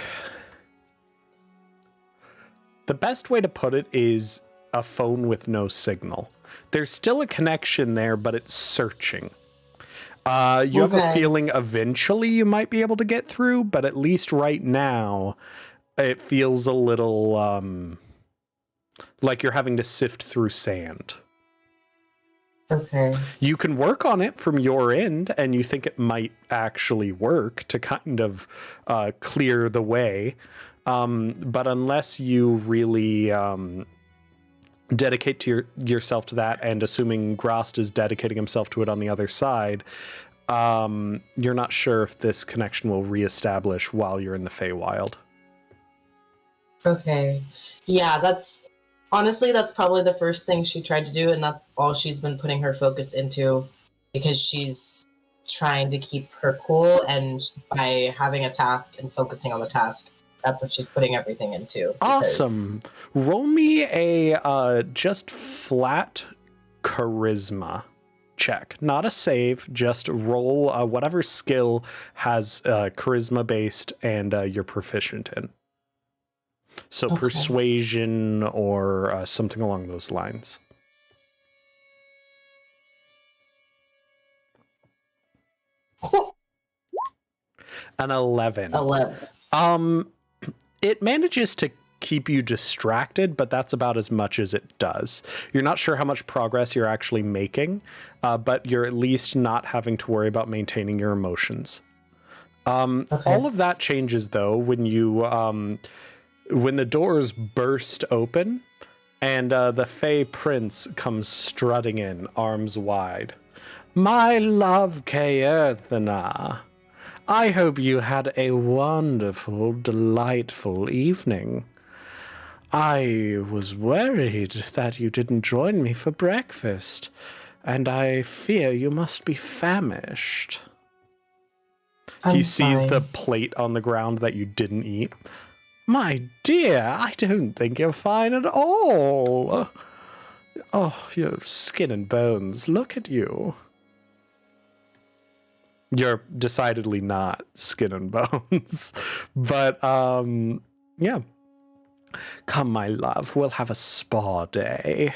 The best way to put it is a phone with no signal. There's still a connection there, but it's searching. You have a feeling eventually you might be able to get through, but at least right now, it feels a little like you're having to sift through sand. Okay. You can work on it from your end, and you think it might actually work to kind of clear the way. But unless you really dedicate yourself to that, and assuming Grost is dedicating himself to it on the other side, you're not sure if this connection will reestablish while you're in the Feywild. Okay. Yeah, that's probably the first thing she tried to do, and that's all she's been putting her focus into, because she's trying to keep her cool, and by having a task and focusing on the task, that's what she's putting everything into. Awesome. Roll me a just flat charisma check. Not a save, just roll whatever skill has charisma based and you're proficient in. So persuasion or something along those lines. An 11. 11. It manages to keep you distracted, but that's about as much as it does. You're not sure how much progress you're actually making, but you're at least not having to worry about maintaining your emotions. All of that changes, though, when you when the doors burst open and the Fey Prince comes strutting in, arms wide. My love, Keirthana. I hope you had a wonderful, delightful evening. I was worried that you didn't join me for breakfast, and I fear you must be famished. He sees the plate on the ground that you didn't eat. My dear, I don't think you're fine at all. Oh, your skin and bones, look at you. You're decidedly not skin and bones. But, yeah. Come, my love, we'll have a spa day.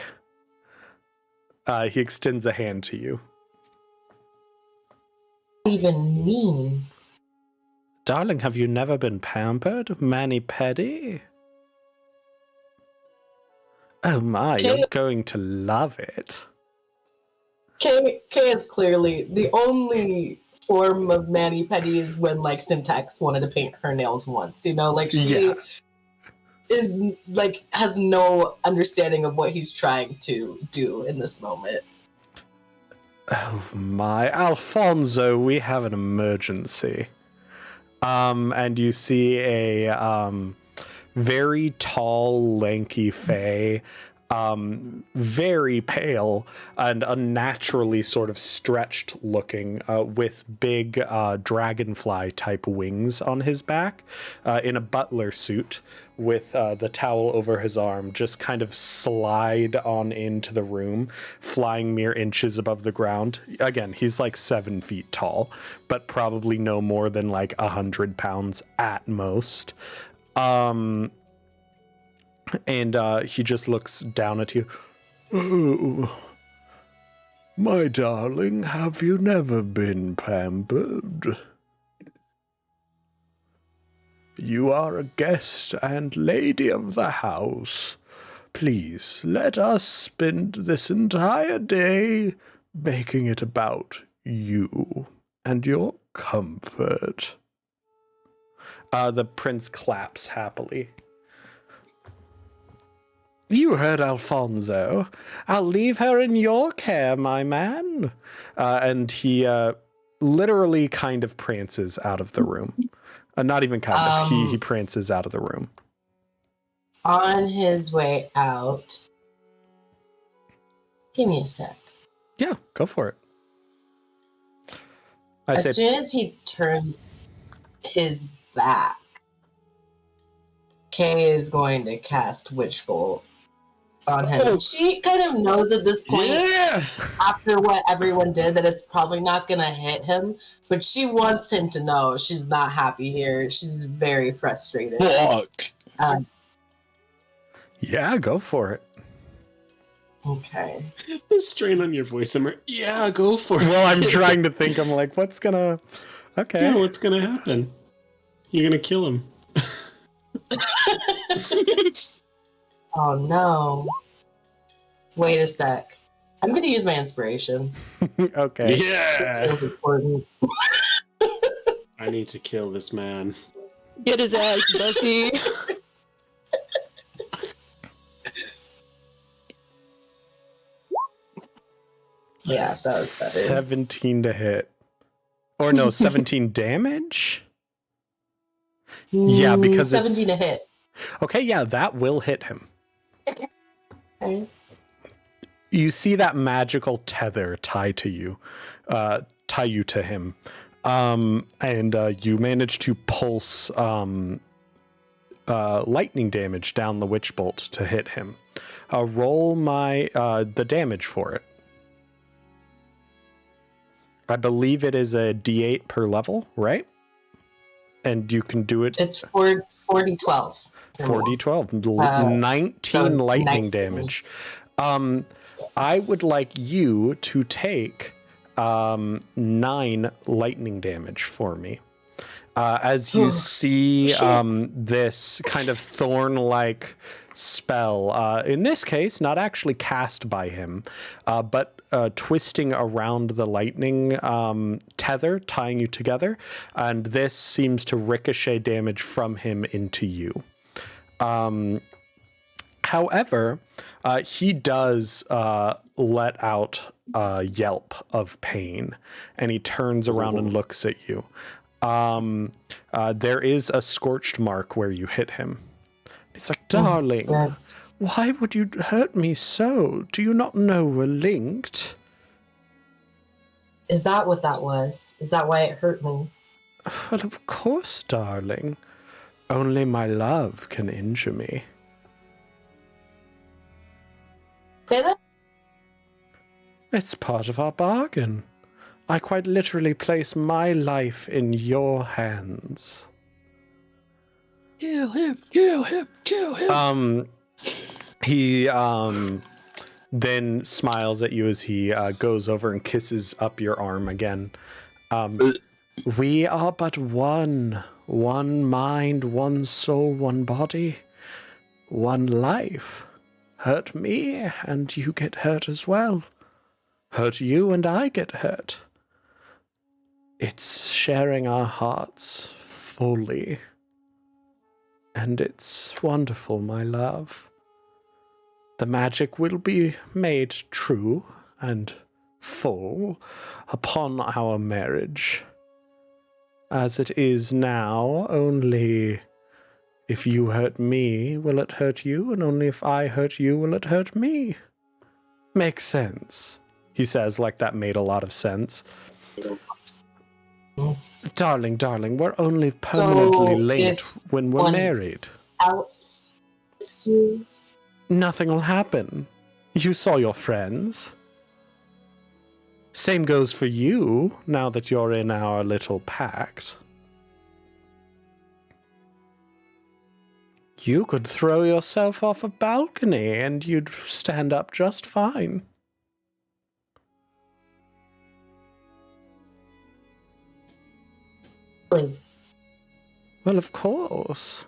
He extends a hand to you. What does that even mean? Darling, have you never been pampered, mani-pedi? Oh my, you're going to love it. Kay is clearly the only form of mani-pedi is when, like, Syntax wanted to paint her nails once, you know? Like, she is, like, has no understanding of what he's trying to do in this moment. Oh my, Alfonso, we have an emergency. And you see a very tall, lanky fae very pale and unnaturally sort of stretched looking, with big dragonfly type wings on his back, in a butler suit with the towel over his arm, just kind of slide on into the room, flying mere inches above the ground. Again, he's like 7 feet tall, but probably no more than like 100 pounds at most. And he just looks down at you. Oh, my darling, have you never been pampered? You are a guest and lady of the house. Please, let us spend this entire day making it about you and your comfort. The prince claps happily. You heard Alfonso. I'll leave her in your care, my man. And he literally kind of prances out of the room. Not even kind of. He prances out of the room. On his way out. Give me a sec. Yeah, go for it. As soon as he turns his back, Kay is going to cast Witch Bolt on him. Oh. She kind of knows at this point, Yeah. after what everyone did, that it's probably not going to hit him, but she wants him to know she's not happy here. She's very frustrated. Fuck. Yeah, go for it. Okay. The strain on your voice, Emmer. Yeah, go for it. Well, I'm trying to think. I'm like, what's gonna... Okay. Yeah, what's gonna happen? You're gonna kill him. Oh no. Wait a sec. I'm going to use my inspiration. Okay. This Yeah. feels important. I need to kill this man. Get his ass, Dusty. Yeah, that was better. 17 to hit. Or no, 17 damage? Yeah, because 17 to hit. Okay, yeah, that will hit him. Okay. You see that magical tether tie to you, tie you to him, and you manage to pulse lightning damage down the witch bolt to hit him. Roll the damage for it. I believe it is a D8 per level, right? And you can do it. It's 4d12. 4d12, 19 lightning 19. damage. I would like you to take 9 lightning damage for me. As you see this kind of thorn-like spell, in this case, not actually cast by him, but twisting around the lightning tether, tying you together, and this seems to ricochet damage from him into you. However, he does let out a yelp of pain, and he turns around and looks at you. There is a scorched mark where you hit him. He's like, darling, why would you hurt me so? Do you not know we're linked? Is that what that was? Is that why it hurt me? Well, of course, darling. Only my love can injure me. Say that? It's part of our bargain. I quite literally place my life in your hands. Kill him, kill him, kill him. He then smiles at you as he goes over and kisses up your arm again. We are but one mind, one soul, one body, one life. Hurt me and you get hurt as well. Hurt you and I get hurt. It's sharing our hearts fully. And it's wonderful, my love. The magic will be made true and full upon our marriage. As it is now, only If you hurt me, will it hurt you? And only if I hurt you, will it hurt me? Makes sense, he says, like that made a lot of sense. Darling, we're only permanently late when we're married. Alex, you. Nothing will happen. You saw your friends. Same goes for you, now that you're in our little pact. You could throw yourself off a balcony and you'd stand up just fine. Really? Well, of course.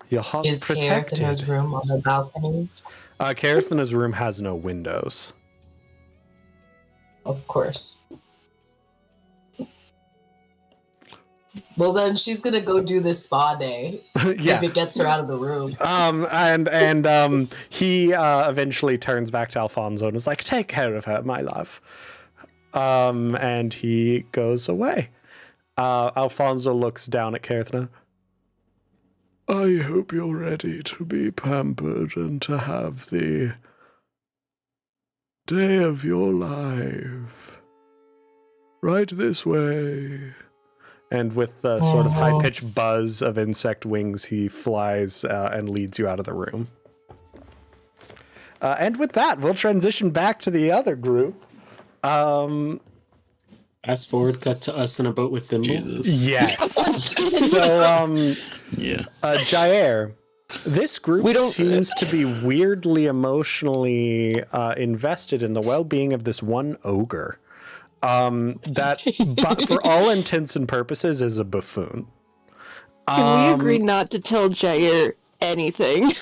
Your heart's Is protected. Karathina's room on the balcony? Karathina's room has no windows. Of course. Well, then she's gonna go do this spa day Yeah. if it gets her out of the room. He eventually turns back to Alfonso and is like, "Take care of her, my love." And he goes away. Alfonso looks down at Karathina. I hope you're ready to be pampered and to have the day of your life. Right this way. And with the sort of high-pitched buzz of insect wings, he flies and leads you out of the room. And with that, we'll transition back to the other group. Fast forward, cut to us in a boat with Thimble. Jesus. Yes. So, Yeah. Jair, this group We don't- seems to be weirdly emotionally invested in the well-being of this one ogre. That, but for all intents and purposes, is a buffoon. Can we agree not to tell Jair anything?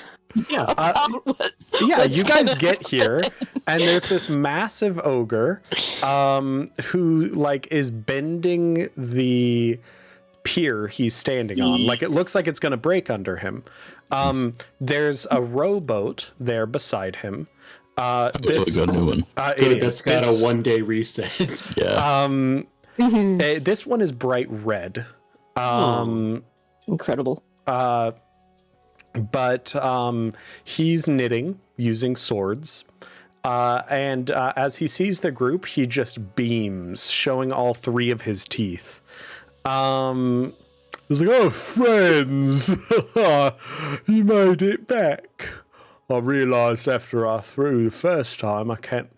Yeah. about what- Yeah, what's you guys gonna get here, and there's this massive ogre who, like, is bending the pier he's standing on. Like, it looks like it's going to break under him. There's a rowboat there beside him. This got a new one. it That's is. got This, a 1 day reset. Yeah. this one is bright red. Incredible. But he's knitting using swords. And as he sees the group, he just beams, showing all 3 of his teeth. He's like, "Oh, friends, you made it back. I realized after I threw the first time, I can't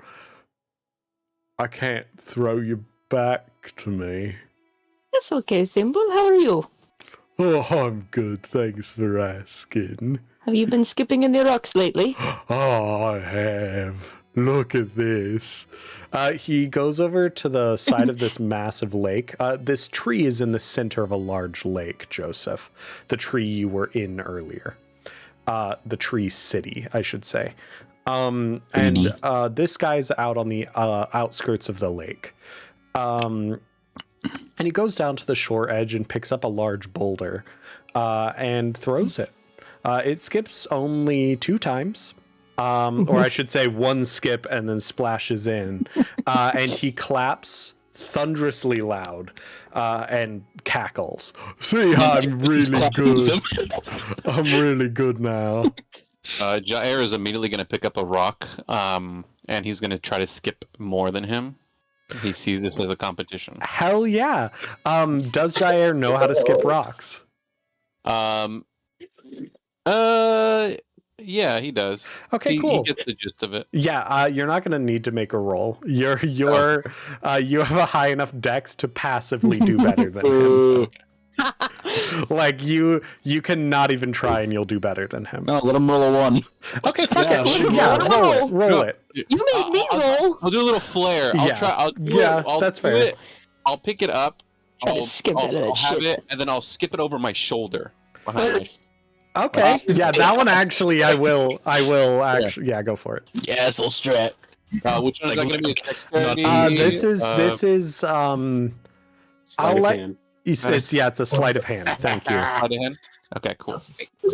throw you back to me." That's okay, Thimble. How are you? "Oh, I'm good, thanks for asking." Have you been skipping in the rocks lately? "Oh, I have. Look at this." He goes over to the side of this massive lake. This tree is in the center of a large lake, Joseph. The tree you were in earlier. The tree city, I should say. And this guy's out on the outskirts of the lake. And he goes down to the shore edge and picks up a large boulder and throws it. It skips only 2 times. Or I should say 1 skip and then splashes in. And he claps thunderously loud and cackles. "See, I'm really good. I'm really good now." Jair is immediately going to pick up a rock, and he's going to try to skip more than him. He sees this as a competition. Hell yeah. Does Jair know how to skip rocks? Yeah, he does. Okay, He cool. gets the gist of it. Yeah, you're not going to need to make a roll. You have a high enough dex to passively do better than him. Like you cannot even try and you'll do better than him. No, let him roll a 1. Okay, fuck Yeah, it. sure. Yeah, roll it. You made me roll. I'll do a little flare. I'll Yeah. try. I'll That's do fair. it. I'll pick it up. Try to skip out of that I'll have shit. it, and then I'll skip it over my shoulder. Behind me. Okay. Yeah, that one actually I will actually go for it. Yeah, so strat. Which one is that going to be? Dexterity? This is Sleight I'll of let- hand. it's a sleight of hand. Thank you. Sleight of hand? Okay, cool.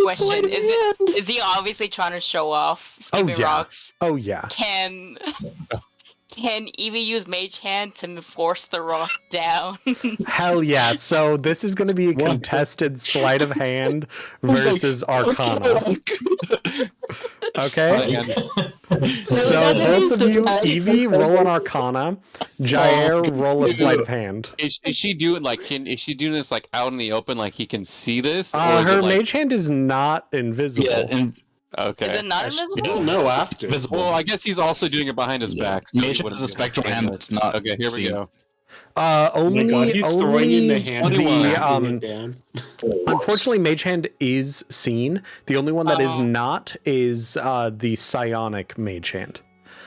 Question: Is he obviously trying to show off skipping yeah. rocks? Oh yeah. Can Can Evie use Mage Hand to force the rock down? Hell yeah. So this is going to be a What? contested sleight of hand versus Arcana. Okay? And So Really got to both use of this you, guy. Evie, roll an Arcana. Jair, roll a sleight of hand. is she doing is she doing this like out in the open, like he can see this? Or is Her it, like, mage hand is not invisible. Yeah, and okay. Is it not You invisible? don't know after. visible. Well, I guess he's also doing it behind his back. So he Mage wouldn't has a be able to spectral see hand it. that's not. Okay, here we seen. go. Only, Oh my God, he's throwing in the only hand. the, down. unfortunately, mage hand is seen. The only one that is Oh. not is the psionic mage hand.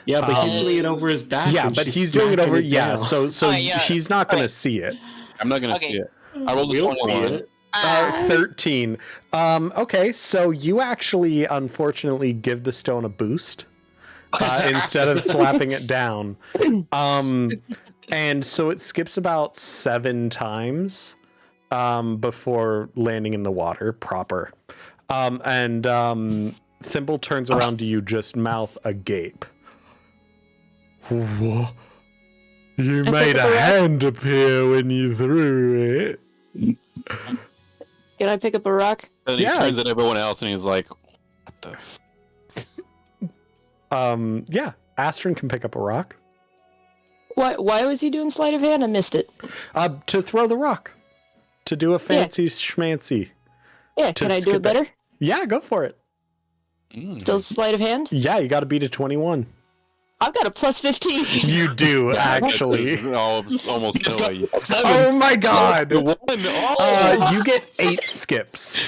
Yeah, but he's Um, doing it over his back. Yeah, and but she's he's doing it smacking over. down. So Oh, yeah. she's not going to Okay. see it. I'm not gonna Okay. see it. I rolled a We'll see 21. it. 13. Okay, so you actually, unfortunately, give the stone a boost instead of slapping it down. And so it skips about 7 times before landing in the water proper. Thimble turns around to you, just mouth agape. What? You made a hand appear when you threw it. Can I pick up a rock? And he Yeah. turns at everyone else and he's like, "What the?" Yeah, Astron can pick up a rock. Why was he doing sleight of hand? I missed it. To throw the rock. To do a fancy schmancy. Yeah, To can I do skip it better? Yeah, go for it. Still sleight of hand? Yeah, you got to beat a 21. I've got a plus 15. You do, actually. There's almost no way. Oh my god! One. Oh. You get 8 skips.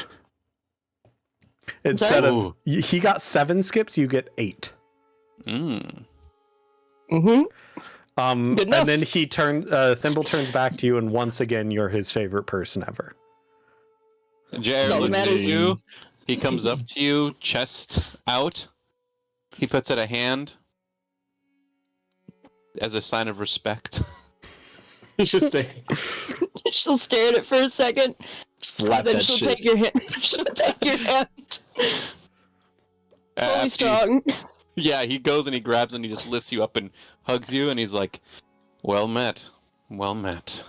Instead of Ooh. he got 7 skips, you get 8. Mm. Mm-hmm. Good enough. And then Thimble turns back to you, and once again, you're his favorite person ever. Jared That's all that looks at matters. you. He comes up to you, chest out. He puts out a hand as a sign of respect. It's just a. She'll stare at it for a second. Slap Then that she'll shit. take your hand. She'll take your hand. Fully After- strong. Yeah, he goes and he grabs and he just lifts you up and hugs you, and he's like, "Well met, well met."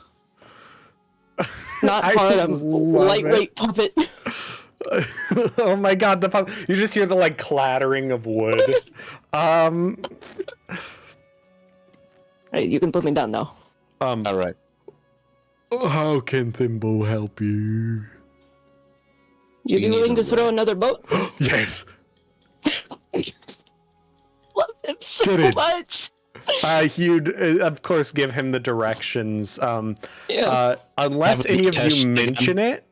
Not I hard. I'm love lightweight puppet. Oh my god, you just hear the clattering of wood. Right, you can put me down though. All right. How can Thimble help you? You'd You be need willing to to throw another boat? Yes. Love him so Get it. much. You'd of course give him the directions. Yeah. Unless Have a any of test you again. mention it,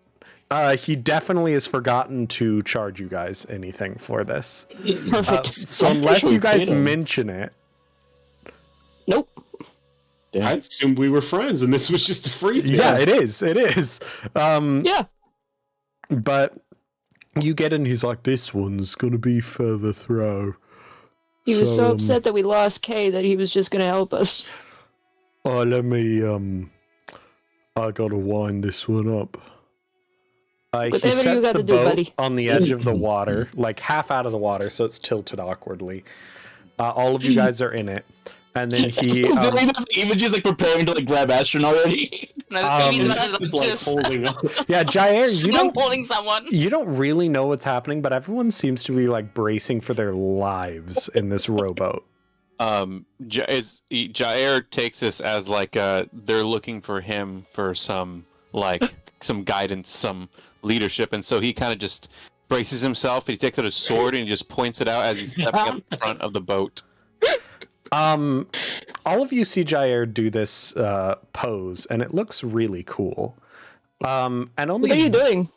he definitely has forgotten to charge you guys anything for this. Perfect. So I'm unless pretty you sure we guys paid him. mention it, Nope. I assumed we were friends, and this was just a free thing. yeah, it is. It is. Yeah. But you get in, he's like, this one's gonna be further throw. He was so So, upset that we lost Kay that he was just going to help us. Oh, let me, I gotta wind this one up. He Whatever you sets gotta the do, boat buddy. on the edge of the water, like half out of the water, so it's tilted awkwardly. All of you guys are in it. And then he, Even just preparing to grab Astron already. No, Evie's not It's like just holding up. yeah, Jair, you I'm don't holding someone. you don't really know what's happening, but everyone seems to be bracing for their lives in this rowboat. Jair takes this as they're looking for him for some some guidance, some leadership, and so he kind of just braces himself. He takes out his sword and he just points it out as he's stepping up in front of the boat. All of you see Jair do this pose, and it looks really cool. And only What are you doing?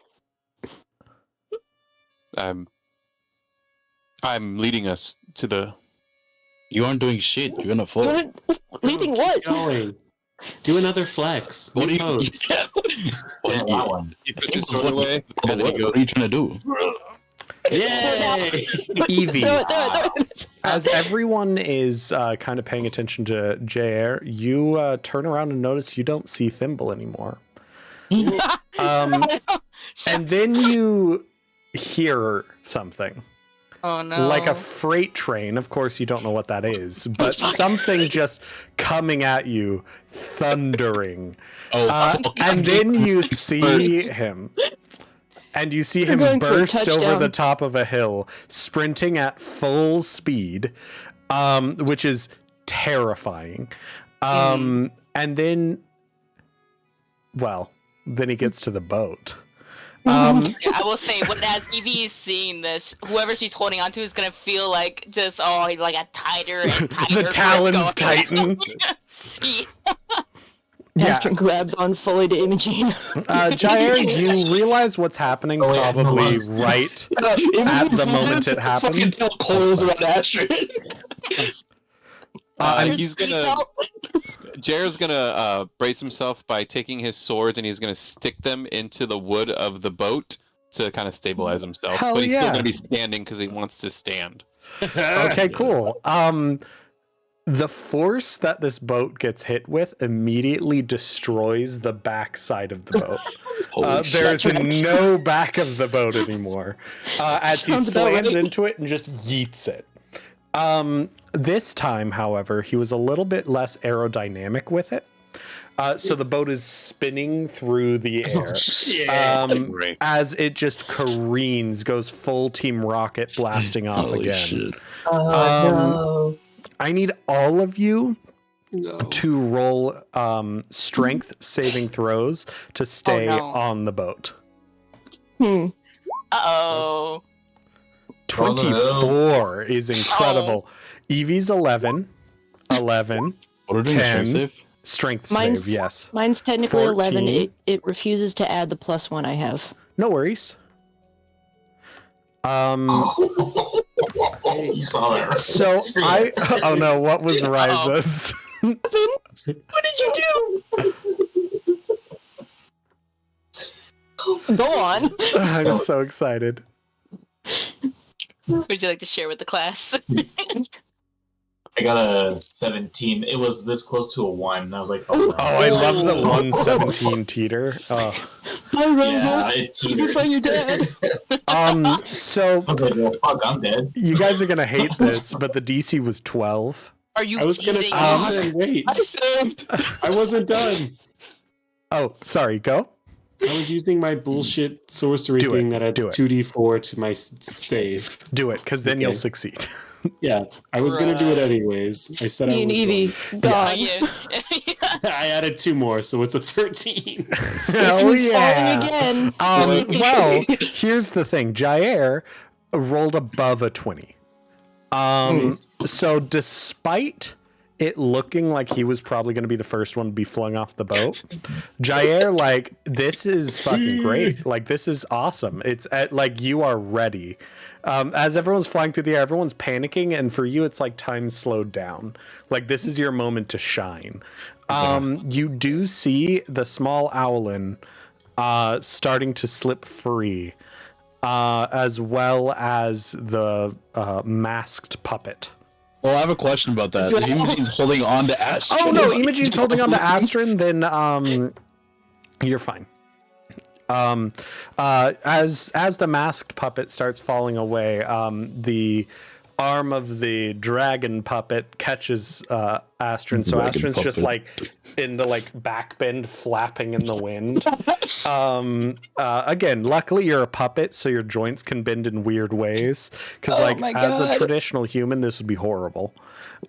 I'm leading us to the. You aren't doing shit. You're gonna fall. Leading Keep what? Going. Do another flex. What are you? Pose. He puts his sword away, and then he goes. What are you trying to do? Yay! Evie. Throw it. As everyone is kind of paying attention to Jair, you turn around and notice you don't see Thimble anymore. And then you hear something. Oh no. like a freight train. Of course, you don't know what that is, but something just coming at you, thundering. And then you see him. And you see him going for a burst over touchdown. the top of a hill, sprinting at full speed, which is terrifying. And then, well, then he gets to the boat. Yeah, I will say, when as Evie is seeing this, whoever she's holding onto is gonna feel like just like a tighter and tighter. The grip talons going. tighten. Yeah. Astrid grabs on fully to Imogene. Jair, you realize what's happening Oh, yeah, probably no, right at the moment it happens. Coils around Astrid. He's gonna. Jared's gonna brace himself by taking his swords and he's gonna stick them into the wood of the boat to kind of stabilize himself. Hell but he's still yeah. gonna be standing because he wants to stand. Okay, cool. The force that this boat gets hit with immediately destroys the backside of the boat. There's no back of the boat anymore. As he Sounds about slams right. into it and just yeets it. This time, however, he was a little bit less aerodynamic with it. So the boat is spinning through the air. Great. As it just careens, goes full Team Rocket blasting off Holy again. shit. No. I need all of you to roll strength saving throws to stay no. on the boat. Uh-oh. 24 is incredible. Evie's 11. 11. What are we doing? 10. Strength save? Strength Mine's- save, yes. Mine's technically 11. 14. It refuses to add the +1 I have. No worries. You saw that, right? So I oh no, what was Riza's? What did you do? Go on. I'm so excited. Would you like to share with the class? I got a 17. It was this close to a 1. I was like, oh, no. Oh, I love the 117 teeter. Oh. Hi, Rosa. Yeah, it Did you teetered. find your dad? So I was like, well, fuck, I'm dead. you guys are gonna hate this, but the DC was 12. Are you I was gonna kidding? say, wait. I saved. I wasn't done. Oh, sorry, go. I was using my bullshit sorcery Do it, thing that had do it. 2d4 to my save. Do it, because then you'll Okay. succeed. Yeah, I was gonna do it anyways. I said I Me and was Evie, going. God. Yeah. I added 2 more, so it's a 13. Hell He's yeah. falling again. Well, here's the thing. Jair rolled above a 20. So despite it looking like he was probably going to be the first one to be flung off the boat, Jair, like, this is fucking great. Like, this is awesome. It's like, you are ready. As everyone's flying through the air, everyone's panicking, and for you, it's like time slowed down. Like, this is your moment to shine. You do see the small owlin starting to slip free, as well as the masked puppet. Well, I have a question about that. If Imogene's holding on to Astrid. Oh no, is- Imogene's holding on to Astrid, then you're fine. As the masked puppet starts falling away, the arm of the dragon puppet catches Astrid, so Dragon Astrid's just puppet. like in the like back bend, flapping in the wind. Again, luckily you're a puppet, so your joints can bend in weird ways. Because Oh like my as a God. traditional human, this would be horrible.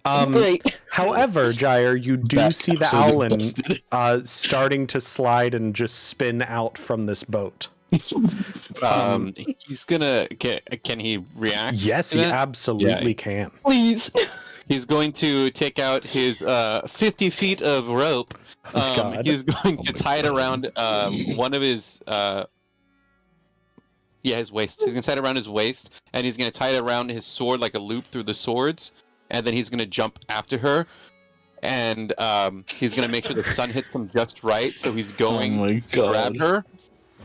Great. However, Jair, you do Back see the absolutely owlin busted. starting to slide and just spin out from this boat. He's gonna. Can he react? Yes, to he that? absolutely can. Please. He's going to take out his 50 feet of rope. God. He's going to tie it around one of his. His waist. He's going to tie it around his waist, and he's going to tie it around his sword like a loop through the swords, and then he's going to jump after her, and he's going to make sure the sun hits him just right, so he's going Oh my to grab God. her,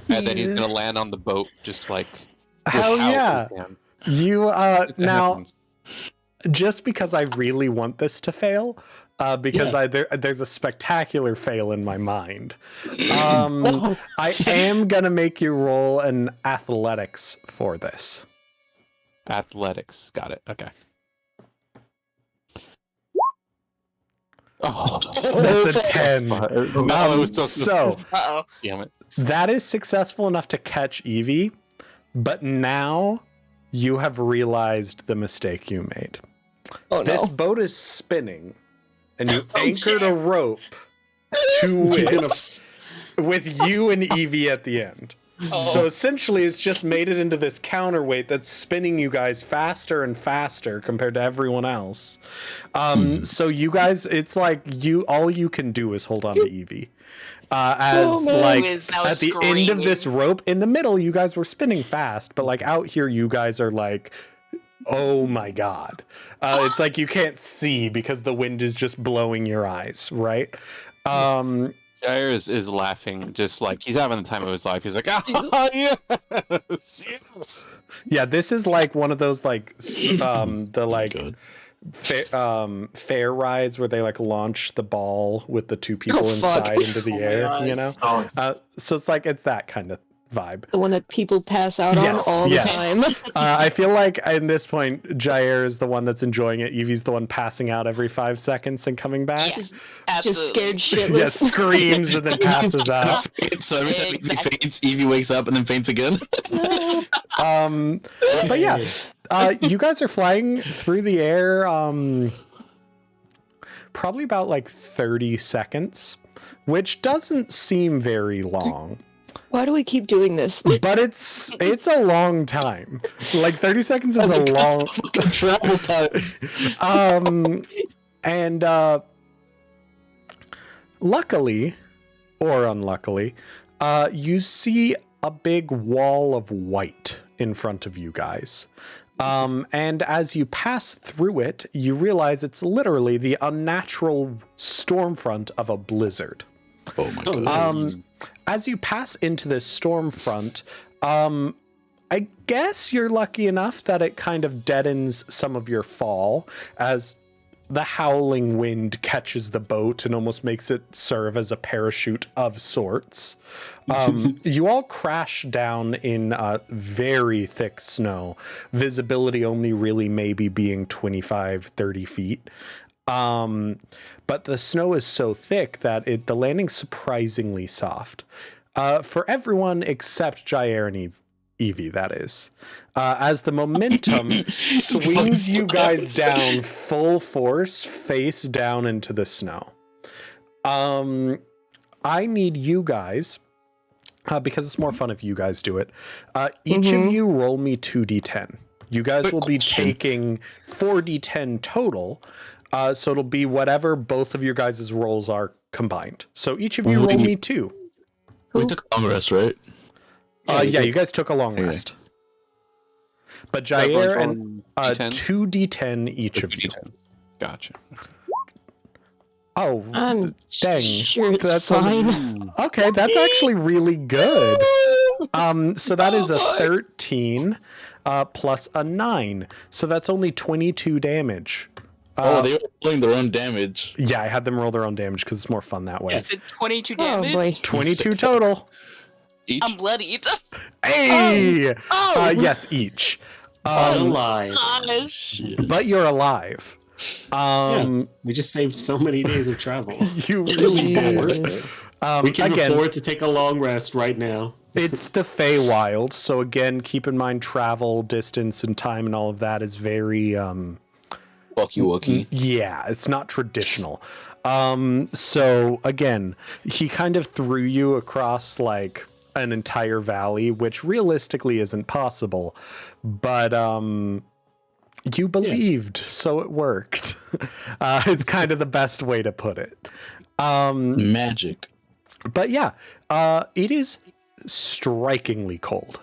and then he's going to land on the boat just like. Hell without yeah. his hand. You It now happens. just because I really want this to fail, because there's a spectacular fail in my mind. I am gonna make you roll an athletics for this. Athletics. Got it. Okay. Oh, That's a 10. No, it was So Uh-oh. damn it. that is successful enough to catch Evie, but now you have realized the mistake you made. Oh This no. boat is spinning, and you Oh, anchored shit. a rope to it with you and Evie at the end. Oh. So essentially, it's just made it into this counterweight that's spinning you guys faster and faster compared to everyone else. So you guys, it's like all you can do is hold on to Evie. As man. like Who is now at the end of this screaming. rope, in the middle, you guys were spinning fast, but like out here, you guys are like, oh my god! It's like you can't see because the wind is just blowing your eyes, right? Jair is laughing, just like he's having the time of his life. He's like, ah, yes, yes. Yeah, this is like one of those like the like Good. fair rides where they like launch the ball with the two people Oh, fuck. inside into the Oh my air, gosh. you know? Oh, So it's that kind of vibe. The one that people pass out Yes, on all yes. the time. I feel like at this point, Jair is the one that's enjoying it. Evie's the one passing out every 5 seconds and coming back. Yeah, Just absolutely. scared shitless. Yeah, screams and then passes out. So every time Exactly. Evie faints, Evie wakes up and then faints again. But yeah, you guys are flying through the air probably about like 30 seconds, which doesn't seem very long. Why do we keep doing this? But it's a long time. Like 30 seconds is a long travel times. And luckily or unluckily, you see a big wall of white in front of you guys. And as you pass through it, you realize it's literally the unnatural storm front of a blizzard. Oh my god. As you pass into this storm front, I guess you're lucky enough that it kind of deadens some of your fall as the howling wind catches the boat and almost makes it serve as a parachute of sorts. You all crash down in very thick snow, visibility only really maybe being 25, 30 feet. But the snow is so thick that the landing's surprisingly soft. For everyone except Jair and Evie, that is. As the momentum swings you guys down full force, face down into the snow. I need you guys, because it's more fun if you guys do it. Each of you roll me 2d10. You guys will be taking 4d10 total. So it'll be whatever both of your guys' rolls are combined. So each of you roll me 2. We took a long rest, right? Yeah, you guys took a long rest. But Jair and 2d10 each of you. Gotcha. Oh, I'm dang. sure it's That's fine. Okay, that's actually really good. So that is a 13 plus a 9. So that's only 22 damage. They were rolling their own damage. Yeah, I had them roll their own damage because it's more fun that way. Is it 22 Oh damage? boy. 22 total. Each. I'm bloodied. Hey! Oh! Yes, each. Alive. Gosh. But you're alive. We just saved so many days of travel. You really did. Jesus. We can Again, afford to take a long rest right now. it's the Feywild, so again, keep in mind travel, distance, and time, and all of that is very Walkie. yeah, it's not traditional. So again, he kind of threw you across like an entire valley, which realistically isn't possible, but you believed, so it worked. Is kind of the best way to put it. Magic. But yeah, it is strikingly cold.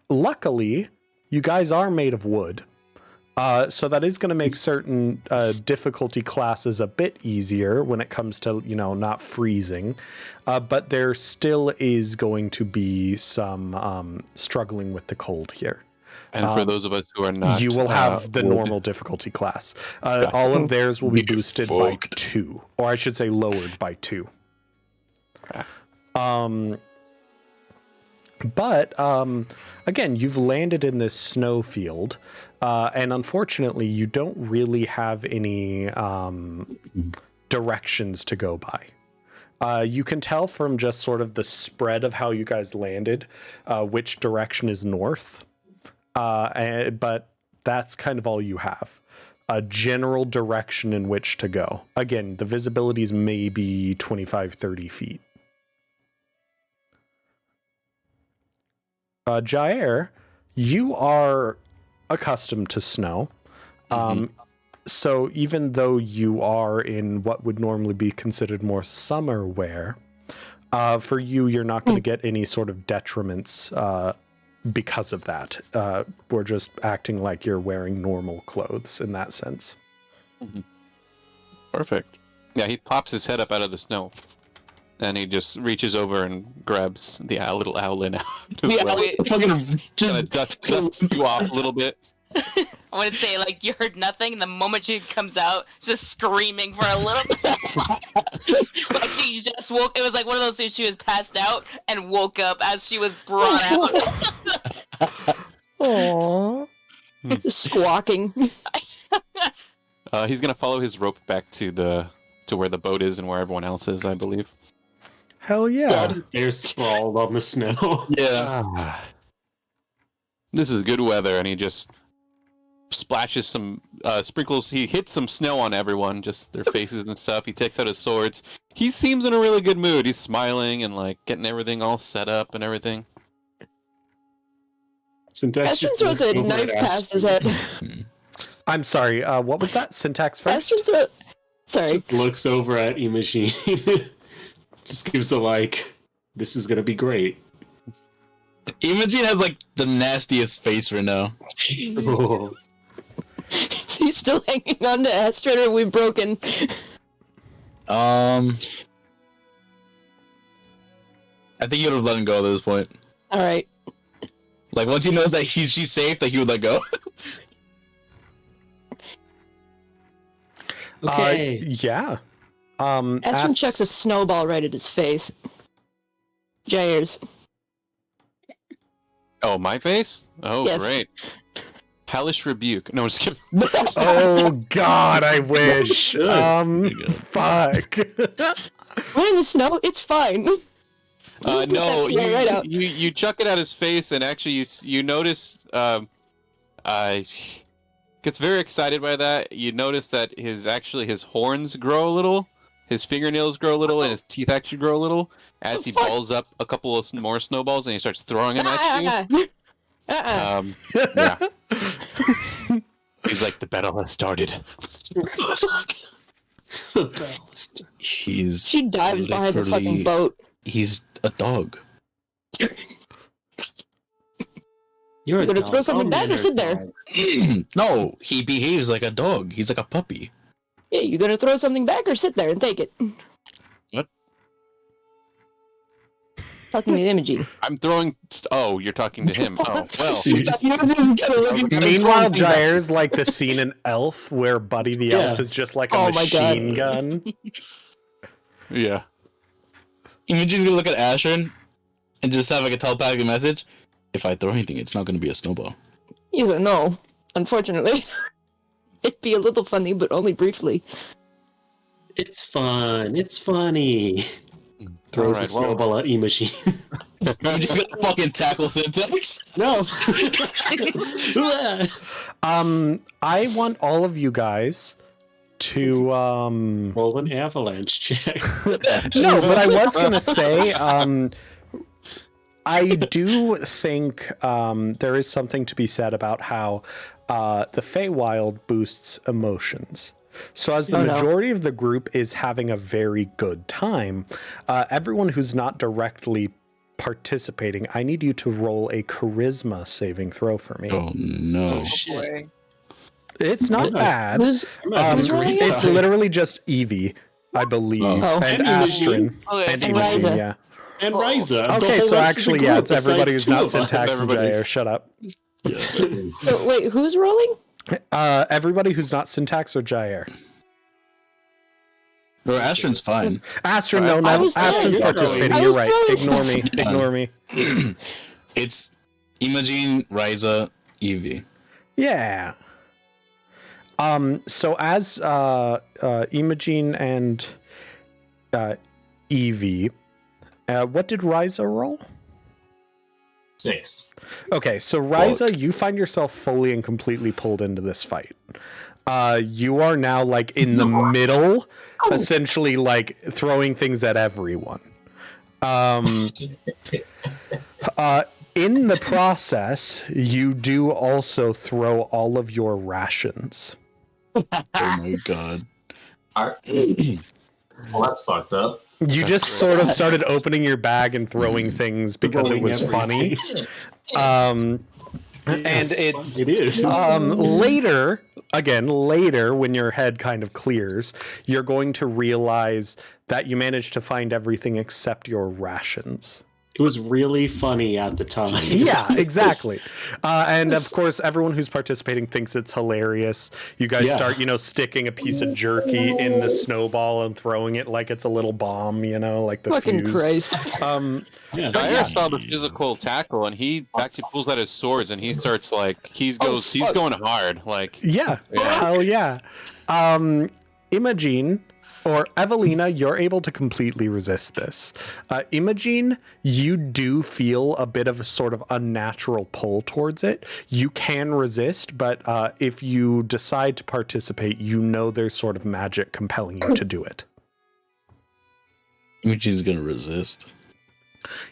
Luckily, you guys are made of wood. So that is going to make certain difficulty classes a bit easier when it comes to, not freezing. But there still is going to be some struggling with the cold here. And for those of us who are not, You will have the wood- normal difficulty class. All of theirs will be Get boosted by fucked. 2, or I should say lowered by 2. Okay. But again, you've landed in this snow field, and unfortunately, you don't really have any directions to go by. You can tell from just sort of the spread of how you guys landed which direction is north, but that's kind of all you have. A general direction in which to go. Again, the visibility is maybe 25, 30 feet. Jair, you are accustomed to snow. So even though you are in what would normally be considered more summer wear, for you, you're not going to get any sort of detriments because of that. We're just acting like you're wearing normal clothes in that sense. Perfect. Yeah, he pops his head up out of the snow. And he just reaches over and grabs the little owlin out. Fucking Kind of dusts you off a little bit. I want to say, like, you heard nothing, and the moment she comes out, just screaming for a little bit. Like, she just woke. It was like one of those things, she was passed out and woke up as she was brought out. Aww. Squawking. He's gonna follow his rope back to where the boat is and where everyone else is, I believe. Hell yeah. They're sprawled on the snow. yeah. This is good weather, and he just splashes some sprinkles. He hits some snow on everyone, just their faces and stuff. He takes out his swords. He seems in a really good mood. He's smiling and like getting everything all set up and everything. Syntax Ashton just throws looks a over knife at past his Astrid. head. I'm sorry, what was that? Syntax first? Ashton throws... Sorry. Looks over at Imogene. Just gives a like, this is gonna be great. Imogen has like the nastiest face right now. Oh. He's still hanging on to Astrid, or we've broken. I think he would have let him go at this point. Alright. Like once he knows that she's safe, that he would let go. Okay. Yeah. Ashton chucks a snowball right at his face. Jair's. Oh, my face? Oh, Yes. great. Hellish rebuke. No, I'm just kidding. Oh God, I wish. Fuck. We're in the snow, it's fine. No, Put that feeler right out. you chuck it at his face, and actually you notice. Gets very excited by that. You notice that his horns grow a little, his fingernails grow a little, and his teeth actually grow a little as he balls up a couple of more snowballs and he starts throwing them at you. Yeah. He's like, the battle has started. He's She dives behind the fucking literally- boat. He's a dog. You're You gonna throw something back or sit there? No, he behaves like a dog. He's like a puppy. Yeah, you gonna throw something back or sit there and take it? What? Talking to Imogen. I'm throwing. Oh, you're talking to him. Oh, well. Meanwhile, Jair's like the scene in Elf where Buddy the Elf is just like a Oh my God. machine gun. Yeah. Imagine you look at Asher and just have like a telepathic message. If I throw anything, it's not going to be a snowball. He's like, no, unfortunately. It'd be a little funny, but only briefly. It's fun. It's funny. Throws a Alright, well- snowball at Imogene. You just gonna fucking tackle Syntax? No. I want all of you guys to Roll an avalanche check. no, but I was gonna say I do think there is something to be said about how the Feywild boosts emotions. So as the majority of the group is having a very good time, everyone who's not directly participating, I need you to roll a charisma saving throw for me. Oh no. Boy. It's not bad. Who's rolling it? It's literally just Evie, I believe, Oh. and And Astrid. Okay. And And Imogen, Ryza. yeah. And Ryza. the Okay, whole so rest of the actually, yeah, group it's everybody besides who's not two of us. Syntax and Everybody. Jair. Shut up. So, wait, who's rolling? Everybody who's not Syntax or Jair. Or Astron's fine. Astron, I no, was Astron's throwing- participating. I You're was right. throwing Ignore me. It's Imogen, Ryza, Evie. Yeah. So as Imogen and Evie, what did Ryza roll? 6. Okay, so Ryza, you find yourself fully and completely pulled into this fight. You are now like in the middle, essentially like throwing things at everyone. In the process, you do also throw all of your rations. Oh my god. Well, that's fucked up. You just sort of started opening your bag and throwing things because it Throwing was funny. everything. And it's It is. later, when your head kind of clears, you're going to realize that you managed to find everything except your rations. It was really funny at the time. Yeah, exactly. And of course, everyone who's participating thinks it's hilarious. You guys start, sticking a piece of jerky in the snowball and throwing it like it's a little bomb, like the Fucking fuse. Christ. Jair saw the physical tackle, and he actually pulls out his swords, and he starts like he's going hard. Like Yeah, hell yeah. Imogen or Evelina, you're able to completely resist this. Imogen, you do feel a bit of a sort of unnatural pull towards it. You can resist, but if you decide to participate, there's sort of magic compelling you to do it. Imogen's gonna resist.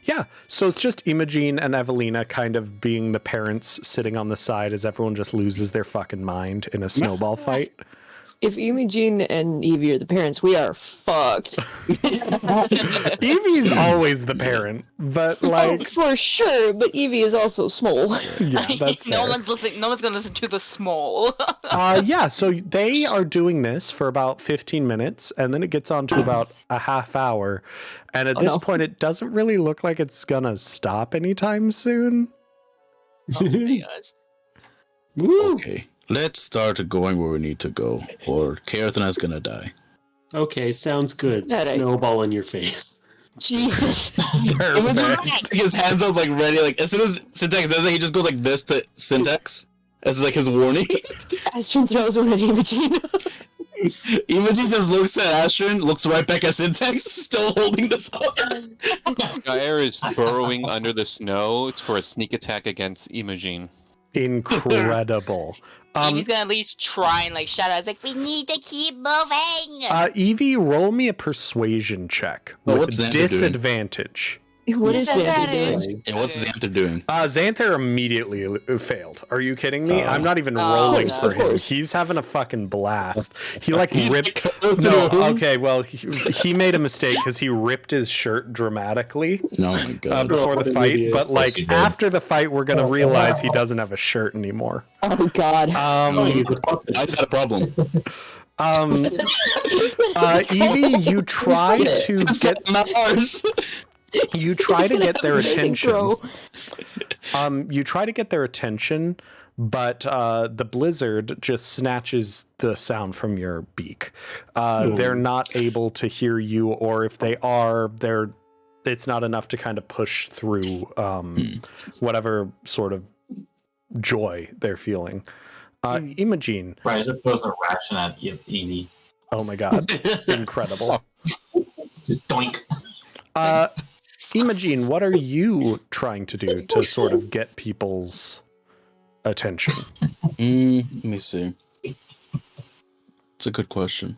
Yeah, so it's just Imogen and Evelina kind of being the parents sitting on the side as everyone just loses their fucking mind in a snowball fight. If Imogen and Evie are the parents, we are fucked. Evie's always the parent, but like for sure, but Evie is also small. yeah, that's no fair. one's listening. No one's gonna listen to the small. Yeah, so they are doing this for about 15 minutes, and then it gets on to about a half hour. And at this point, it doesn't really look like it's gonna stop anytime soon. Oh my gosh. Okay. Let's start going where we need to go, or Karathana's gonna die. Okay, sounds good. Alright. Snowball in your face. Jesus. Perfect. His hands up like ready, like as soon as Syntax does it, he just goes like this to Syntax as like his warning. Astron throws one at Imogen. Imogen just looks at Astron, looks right back at Syntax, still holding the sword. Jair is burrowing under the snow for a sneak attack against Imogen. Incredible. Evie's gonna at least try and like shout out. It's like, we need to keep moving. Evie, roll me a persuasion check Oh, with what's Xanther doing? disadvantage. What is Xanther Xanther doing? doing? And what's Xanther doing? Xanther immediately failed. Are you kidding me? Oh. I'm not even Oh, rolling no. for Of him. course. He's having a fucking blast. He like He's ripped. like, No, "No." okay, well, he made a mistake because he ripped his shirt dramatically Oh my god. before the What an fight. idiot. But like he did. after the fight, we're gonna realize he doesn't have a shirt anymore. Oh God. He's had a problem. Evie, you try to get Mars. you try He's to gonna get have their a saving attention. throw. You try to get their attention, but the blizzard just snatches the sound from your beak. They're not able to hear you, or if they are, it's not enough to kind of push through whatever sort of joy they're feeling. Imogen, Ryza throws a ration at Evie. oh my god, incredible. Just doink. Imogen, what are you trying to do to sort of get people's attention? Let me see. It's a good question.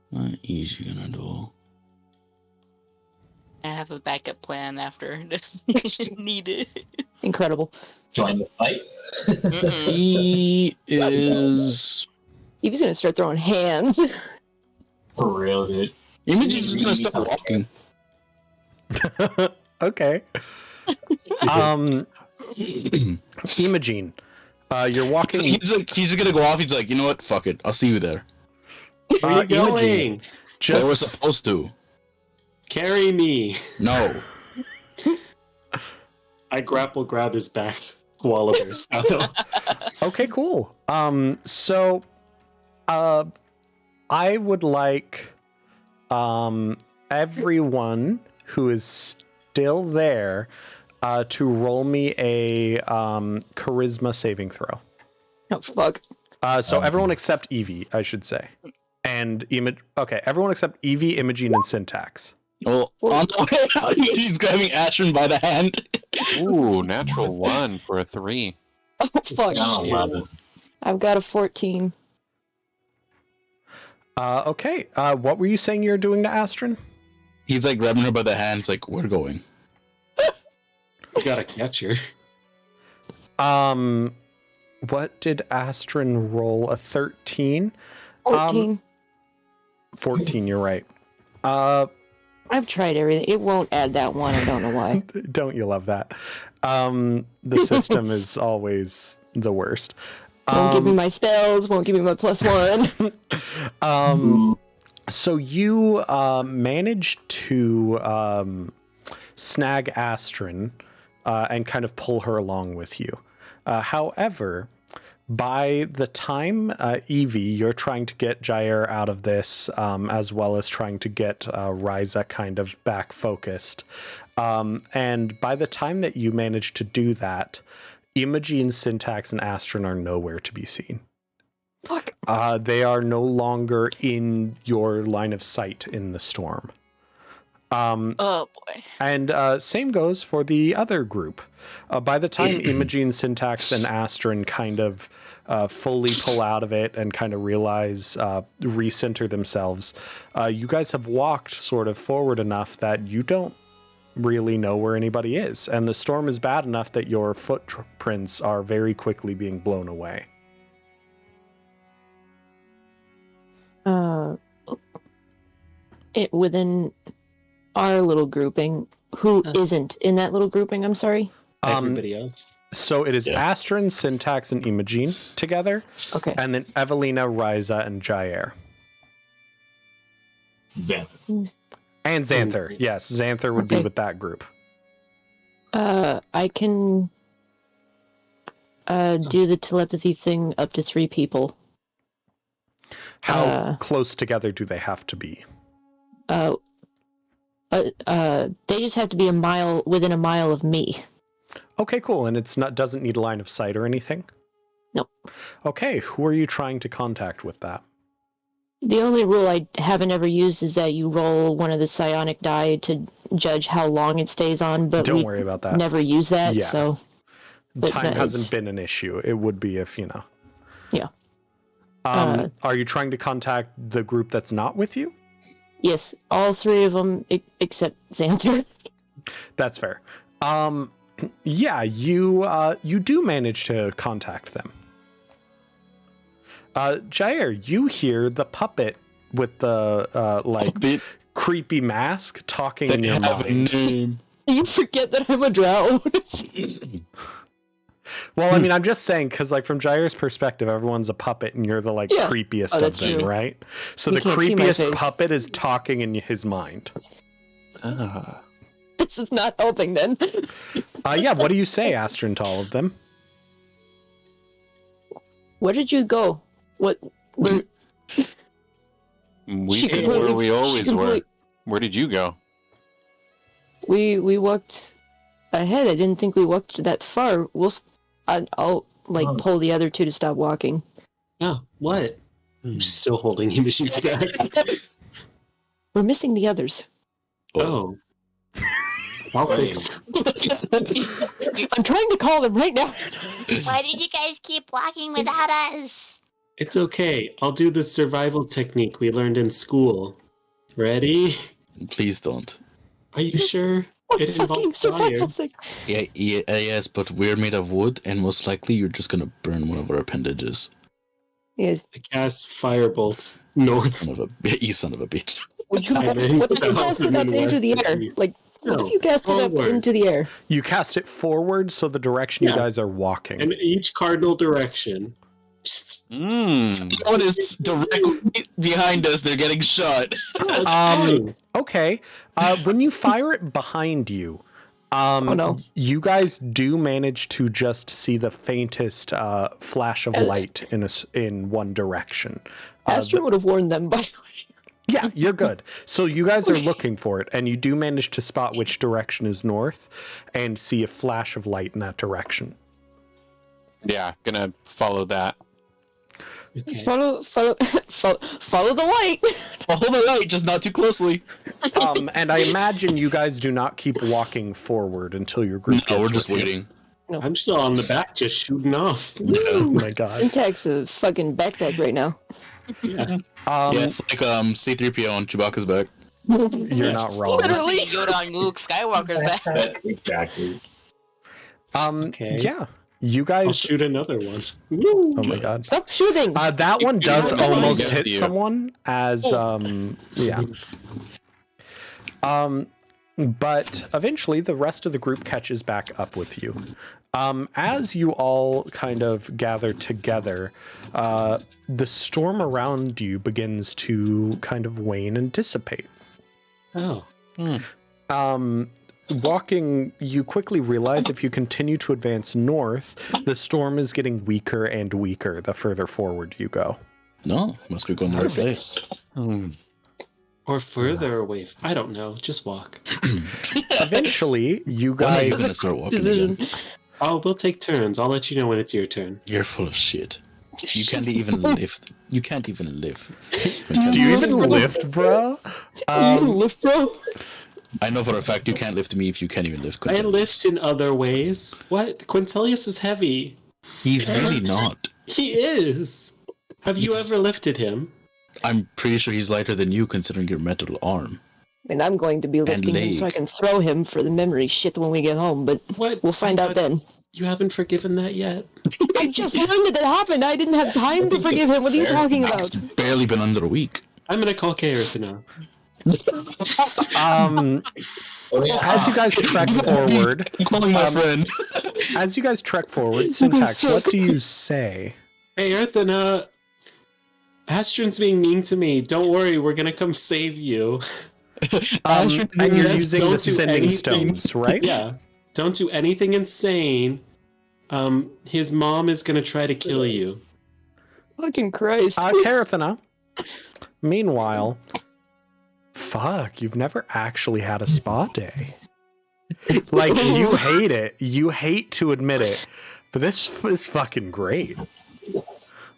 What is you gonna do? I have a backup plan after needed. Incredible. Join the fight. Mm-mm. He is. Evie's gonna start throwing hands. For real, dude. Imogen's just gonna start walking. Okay. Imogen, you're walking. He's just gonna go off. He's like, you know what? Fuck it. I'll see you there. Where are you Imogen, going? They were just supposed to. Carry me. No. I grab his back. Koala bear style. okay. Cool. So, I would like everyone who is still there to roll me a charisma saving throw. Oh, fuck. So everyone except Evie, I should say. And everyone except Evie, Imogene, and Syntax. Well, on the way out, he's grabbing Ashton by the hand. Ooh, natural 1 for a 3. Oh, fuck. Got an 11. I've got a 14. Okay, what were you saying you're doing to Astrid? He's like grabbing her by the hand. It's like, we're going. You gotta catch her. What did Astrid roll? A 13? 14. 14, you're right. I've tried everything. It won't add that one. I don't know why. Don't you love that? The system is always the worst. Won't give me my spells. Won't give me my +1. So you managed to snag Astrid and kind of pull her along with you. However, by the time, Evie, you're trying to get Jair out of this, as well as trying to get Ryza kind of back focused. And by the time that you manage to do that, Imogen, Syntax, and Astrid are nowhere to be seen. Fuck. They are no longer in your line of sight in the storm. Oh boy. And same goes for the other group. By the time Imogen, Syntax, and Astrid kind of fully pull out of it and kind of realize, recenter themselves, you guys have walked sort of forward enough that you don't really know where anybody is. And the storm is bad enough that your footprints are very quickly being blown away. Within our little grouping, who isn't in that little grouping? I'm sorry. Everybody else. So it is Astrid, Syntax, and Imogen together. Okay. And then Evelina, Ryza, and Jair. Xanthan. And Xanther. Yes, Xanther would be with that group. I can do the telepathy thing up to 3 people. How close together do they have to be? They just have to be within a mile of me. Okay, cool. And doesn't need a line of sight or anything? Nope. Okay, who are you trying to contact with that? The only rule I haven't ever used is that you roll one of the psionic die to judge how long it stays on, but Don't worry about that. Never use that, Yeah. so... Time hasn't been an issue. It would be if, Yeah. Are you trying to contact the group that's not with you? Yes, all 3 of them except Xanther. That's fair. Yeah, you do manage to contact them. Jair, you hear the puppet with the creepy mask talking in your mind. You forget that I'm a drow. Well, I mean, I'm just saying because, from Jair's perspective, everyone's a puppet, and you're the creepiest of them, true. right? So You the can't see my creepiest face. puppet is talking in his mind. This is not helping then. Yeah. What do you say, Astrid, to all of them? Where did you go? Where We She did completely- where we she always were. complete- Where did you go? we walked ahead. I didn't think we walked that far. I'll pull the other 2 to stop walking. Oh, what? I'm still holding Imogen together. We're missing the others. Oh. I'll fix. I'm trying to call them right now. Why did you guys keep walking without us? It's okay. I'll do the survival technique we learned in school. Ready? Please don't. Are you sure? What It fucking involves survival fire. thing? Yes, but we're made of wood, and most likely you're just gonna burn one of our appendages. Yes. I cast firebolt north. You son of a bitch. What if you meant cast it up into the air? What if you cast it up forward. into the air? You cast it forward, so the direction you Yeah. guys are walking. In each cardinal direction. One is directly behind us. They're getting shot. Okay. When you fire it behind you, no. you guys do manage to just see the faintest flash of light in one direction. Astrid would have warned them, by the way. Yeah, you're good. So you guys are looking for it, and you do manage to spot which direction is north and see a flash of light in that direction. Yeah, gonna follow that. Okay. Follow the light. Follow the light, just not too closely. And I imagine you guys do not keep walking forward until your group No, gets we're just with you. waiting. I'm still on the back, just shooting off. Oh my god. Syntax a fucking backpack right now. Yeah. Yeah, it's like C-3PO on Chewbacca's back. You're not wrong. Literally. Yoda on Luke Skywalker's back. That's exactly. Okay. Yeah. You I'll guys. shoot another one. Oh my god. Stop shooting. That one does Yeah, almost yeah. hit someone as yeah. But eventually the rest of the group catches back up with you. As you all kind of gather together, the storm around you begins to kind of wane and dissipate. Oh. Walking, you quickly realize if you continue to advance north, the storm is getting weaker and weaker the further forward you go. No, must be going to the right place. Or further away. I don't know. Just walk. Eventually, you When are you guys... gonna start walking Decision. again? Oh, we'll take turns. I'll let you know when it's your turn. You're full of shit. You can't even lift. You can't even live. Do you even lift, bro? You lift, bro. I know for a fact you can't lift me if you can't even lift. I Quintilius. lift in other ways. What? Quintilius is heavy. He's really not. He is. Have you He's- ever lifted him? I'm pretty sure he's lighter than you, considering your metal arm. And I'm going to be lifting him so I leg. can throw him for the memory shit when we get home, but What? we'll find I out thought then. You haven't forgiven that yet. I just learned that happened. I didn't have time to forgive him. What are you talking It's about? barely been under a week. I'm gonna call Kaerith now. Oh yeah. As you guys trek forward, I'm calling my friend. as you guys trek forward, Syntax, what do you say? Hey, Earthen, Astron's being mean to me. Don't worry, we're gonna come save you. And you're Yes, using don't the do sending anything. stones, right? Yeah. Don't do anything insane. His mom is gonna try to kill you. Fucking Christ. Karathana. Meanwhile, fuck, you've never actually had a spa day. Like, you hate it. You hate to admit it. But this is fucking great.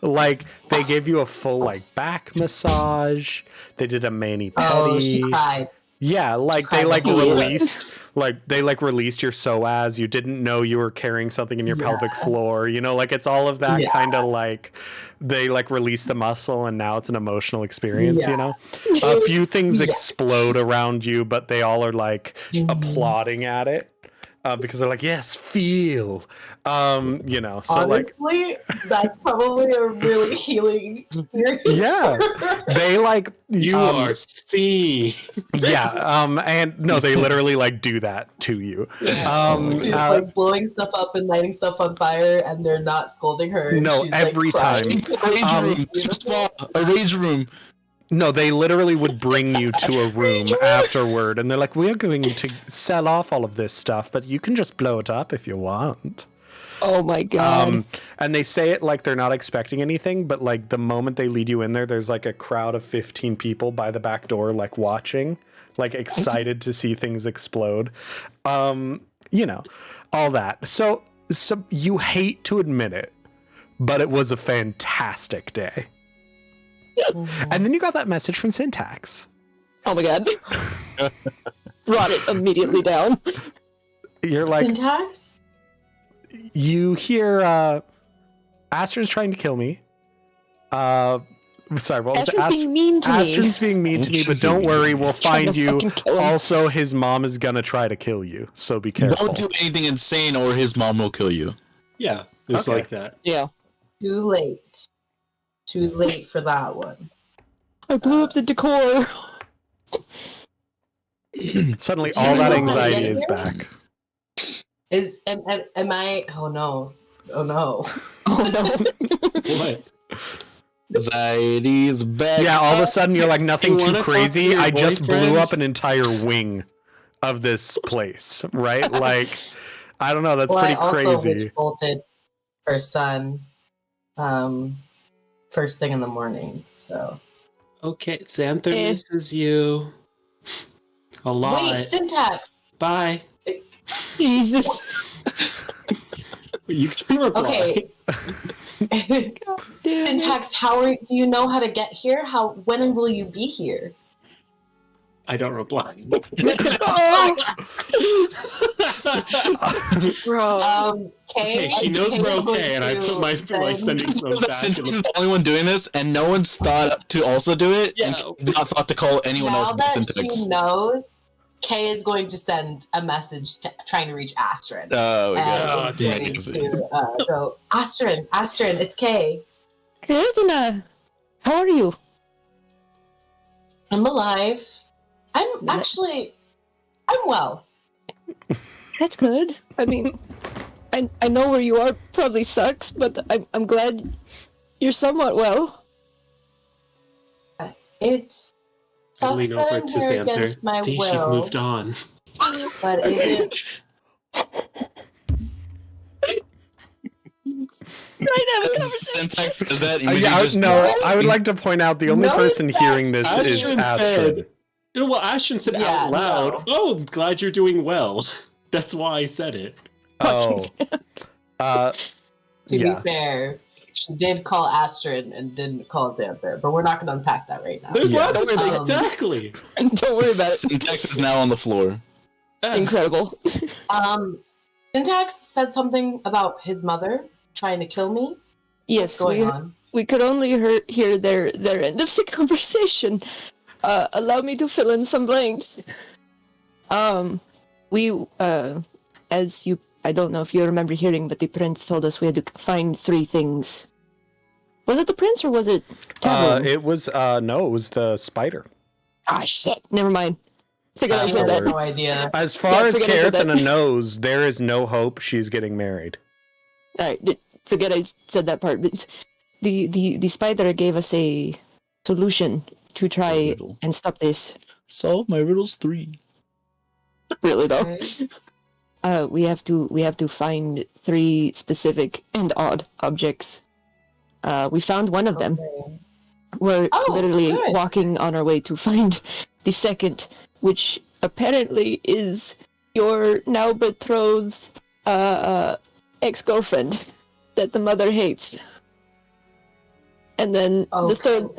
Like, they gave you a full, like, back massage. They did a mani-pedi. Oh, she cried. Yeah, like they like Yeah. released your psoas. You didn't know you were carrying something in your Yeah. pelvic floor. You know, like it's all of that Yeah. kind of like they like release the muscle and now it's an emotional experience. You Yeah. know, a few things Yeah. explode around you, but they all are like Mhm. applauding at it because they're like, yes, feel. You know, so like. Honestly, that's probably a really healing experience. Yeah, they like You are seen. yeah, and no, they literally like do that to you. She's like blowing stuff up and lighting stuff on fire, and they're not scolding her. and No, she's, every like, time. crying. Rage room. Just a rage room. No, they literally would bring you to a room afterward, and they're like, "We're going to sell off all of this stuff, but you can just blow it up if you want." Oh my god. And they say it like they're not expecting anything, but like the moment they lead you in there, there's like a crowd of 15 people by the back door, like watching, like excited to see things explode. You know, all that. So you hate to admit it, but it was a fantastic day. And then you got that message from Syntax. Oh my god. Brought it immediately down. You're like, Syntax? you hear Astron's trying to kill me. Sorry, what was it? Astron's being mean to me. Astron's being mean to me, but don't worry, we'll Trying find to you. fucking kill him. Also, his mom is gonna try to kill you, so be careful. Don't do anything insane, or his mom will kill you. Yeah, just Okay. like that. Yeah. Too late. Too late for that one. I blew up the decor. Suddenly, Do all you that know anxiety how to is get there? back. Am I? Oh no! Oh no! Oh no. What? Anxiety is back. Yeah, all of a sudden you're like nothing You too wanna talk to crazy. your I just blew boyfriend? up an entire wing of this place, right? Like, I don't know. That's Well, I pretty also crazy. witch bolted her son, first thing in the morning. So Okay, Xanther Eh. misses you a lot. Wait, Syntax. Bye. Jesus. You can reply. Okay. Damn it. Syntax, do you know how to get here? When will you be here? I don't reply. Bro. Kay. Okay, she knows Kay we're is going okay, and I put my to sending send- stuff back. Since in he's the- the only one doing this, and no one's thought to also do it, Yeah. and not thought to call anyone else Now but that Syntax. she knows, Kay is going to send a message trying to reach Astrid. Oh, my And God. is going to go, Astrid, it's Kay. Kathina, how are you? I'm alive. I'm well. That's good. I mean, I know where you are probably sucks, but I'm glad you're somewhat well. It I sucks lean that over I'm to here Xanther. against my See, will. she's moved on. But is it? Right, have a conversation. Syntax says that Yeah, immediately just I would like to point out the only No, person it's hearing this Astrid. is Astrid Astrid. said- Well, Ashton said Yeah, out loud, no. "Oh, glad you're doing well." That's why I said it. Oh. To Yeah. be fair, she did call Astrid and didn't call Xanther, but we're not going to unpack that right now. There's Yeah. lots of Um, exactly. Don't worry about it. Syntax is now on the floor. Incredible. Syntax said something about his mother trying to kill me. Yes, What's going on? we could only hear their end of the conversation. Allow me to fill in some blanks. As you, I don't know if you remember hearing, but the prince told us we had to find 3 things. Was it the prince or was it Tavern? It was no, it was the spider. Ah, shit. Never mind. Figured I She said has that. no idea. As far as forget I said that. Karathana knows, there is no hope she's getting married. Alright, forget I said that part. But the spider gave us a solution to try riddle. and stop this. Solve my riddles 3. Really though. Okay. We have to find 3 specific and odd objects. We found one of them. Okay. We're Oh, literally good. walking on our way to find the second, which apparently is your now betrothed's ex-girlfriend that the mother hates. And then the third,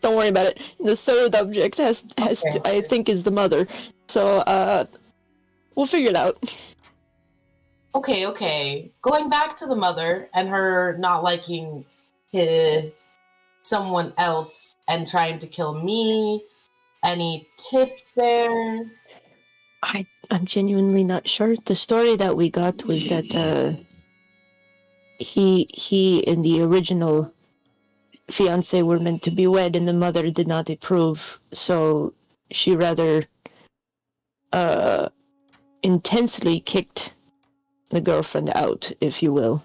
don't worry about it. The third object has Okay. I think is the mother. So we'll figure it out. Okay. Going back to the mother and her not liking someone else and trying to kill me. Any tips there? I'm genuinely not sure. The story that we got was that he and the original fiance were meant to be wed, and the mother did not approve. So she rather intensely kicked the girlfriend out, if you will.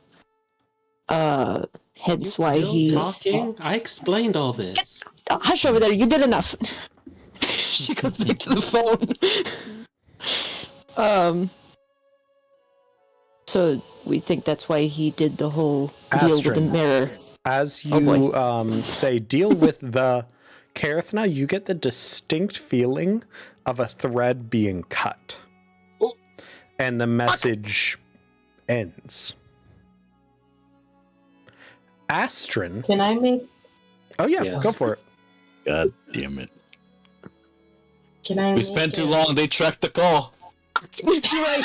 Hence You why still he's talking. I explained all this. Oh, hush over there. You did enough. She goes back to the phone. So we think that's why he did the whole deal with the Astrid. mirror. As Oh, boy. you say, deal with the Karathana, you get the distinct feeling of a thread being cut. Oh. And the message ends. Astrid. Can I make? Oh, yeah, Yes. go for it. God damn it. Can I? We make spent too it- long. They tracked the call. You're right.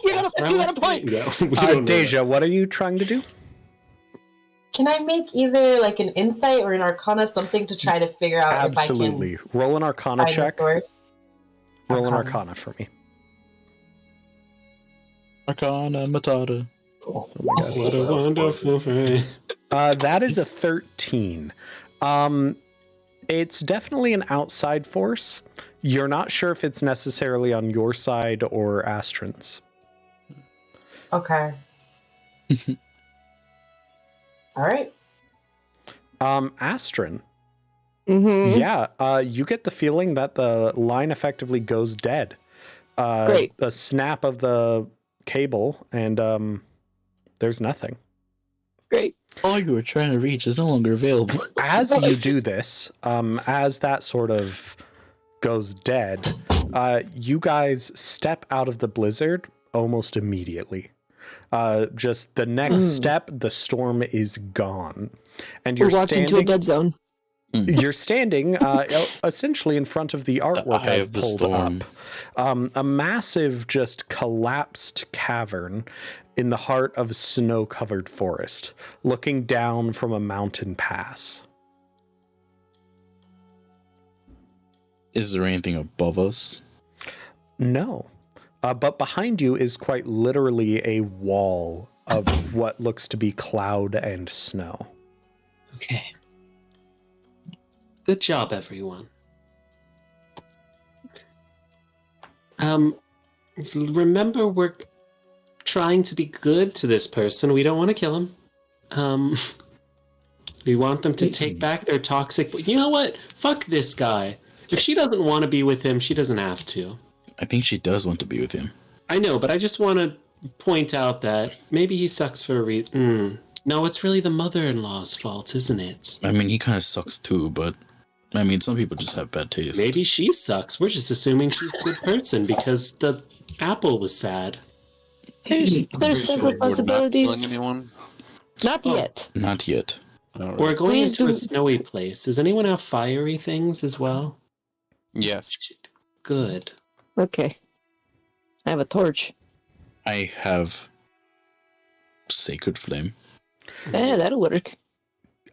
you got a point. Yeah, we don't know Deja, what are you trying to do? Can I make either like an insight or an arcana, something to try to figure out Absolutely. Roll an if I Arcana can find check. the source? Roll an Arcana. Arcana for me. Arcana Matata. Oh my god. What a wonderful friend. That is a 13. It's definitely an outside force. You're not sure if it's necessarily on your side or Astron's. Okay. All right. Astron, Mm-hmm. yeah, you get the feeling that the line effectively goes dead. Great. A snap of the cable, and there's nothing. Great. All you were trying to reach is no longer available. As you do this, as that sort of goes dead, you guys step out of the blizzard almost immediately. Just the next step, the storm is gone, and you're We walked into a standing. dead zone. You're standing essentially in front of the artwork eye I've of the pulled storm. up. A massive, just collapsed cavern in the heart of snow-covered forest, looking down from a mountain pass. Is there anything above us? No. But behind you is quite literally a wall of what looks to be cloud and snow. Okay. Good job, everyone. Remember, we're trying to be good to this person. We don't want to kill him. We want them to take back their toxic. You know what? Fuck this guy. If she doesn't want to be with him, she doesn't have to. I think she does want to be with him. I know, but I just want to point out that maybe he sucks for a reason. No, it's really the mother-in-law's fault, isn't it? I mean, he kind of sucks too, but I mean, some people just have bad taste. Maybe she sucks. We're just assuming she's a good person because the apple was sad. There's several Killing possibilities. anyone? Not yet. Not yet. Alright. We're going Please into a do- snowy place. Does anyone have fiery things as well? Yes. Good. Okay. I have a torch. I have Sacred Flame. Yeah, that'll work.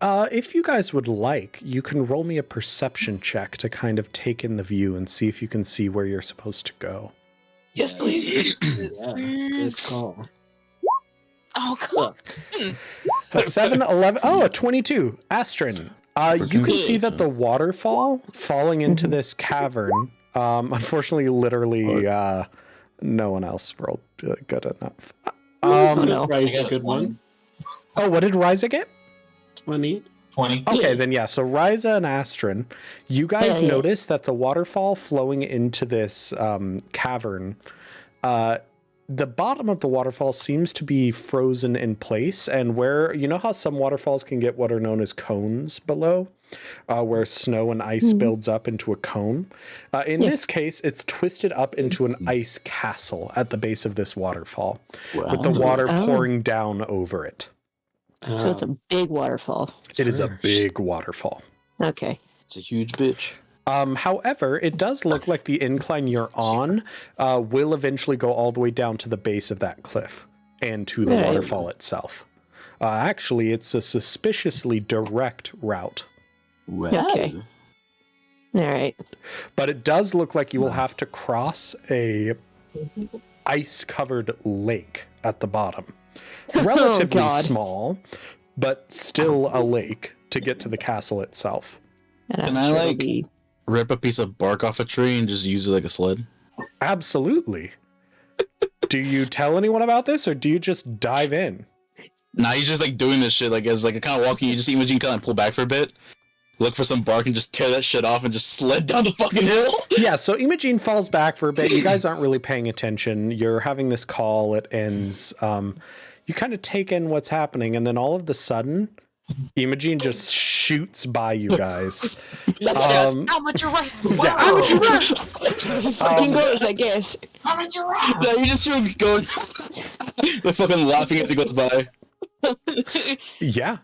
If you guys would like, you can roll me a perception check to kind of take in the view and see if you can see where you're supposed to go. Yes, please. Yeah, good call. Oh god. A 7, 11, a 22. Astrid, you can see that the waterfall falling into this cavern, unfortunately, literally, no one else rolled good enough. no. Rise a good one. Oh, what did Ryza get? 20. 20. Okay, then yeah. So Ryza and Astrid, you guys Yeah. notice that the waterfall flowing into this cavern, the bottom of the waterfall seems to be frozen in place, and where you know how some waterfalls can get what are known as cones below, where snow and ice builds up into a cone. In Yeah. this case, it's twisted up into an ice castle at the base of this waterfall, with the Wow. water Oh. pouring down over it. So it's a big waterfall. It is a harsh. big waterfall. Okay. It's a huge bitch. However, it does look like the incline you're on will eventually go all the way down to the base of that cliff and to the Right. waterfall itself. Actually, it's a suspiciously direct route, Well, Okay. All right. but it does look like you will have to cross a ice-covered lake at the bottom. Relatively God. small, but still a lake to get to the castle itself. And Can I'm I, sure it'll like- be- rip a piece of bark off a tree and just use it like a sled. Absolutely. Do you tell anyone about this, or do you just dive in? Nah, he's just like doing this shit like as like a kind of walking. You just Imogene kind of pull back for a bit, look for some bark, and just tear that shit off and just sled down the fucking hill. Yeah, so Imogene falls back for a bit. You guys aren't really paying attention. You're having this call. It ends. You kind of take in what's happening, and then all of a sudden, Imogene just shoots by you guys. Um, How much you right? yeah, I'm a giraffe. He fucking goes, I guess. I'm a giraffe. No, you just feel going. They're fucking laughing as he goes by. Yeah.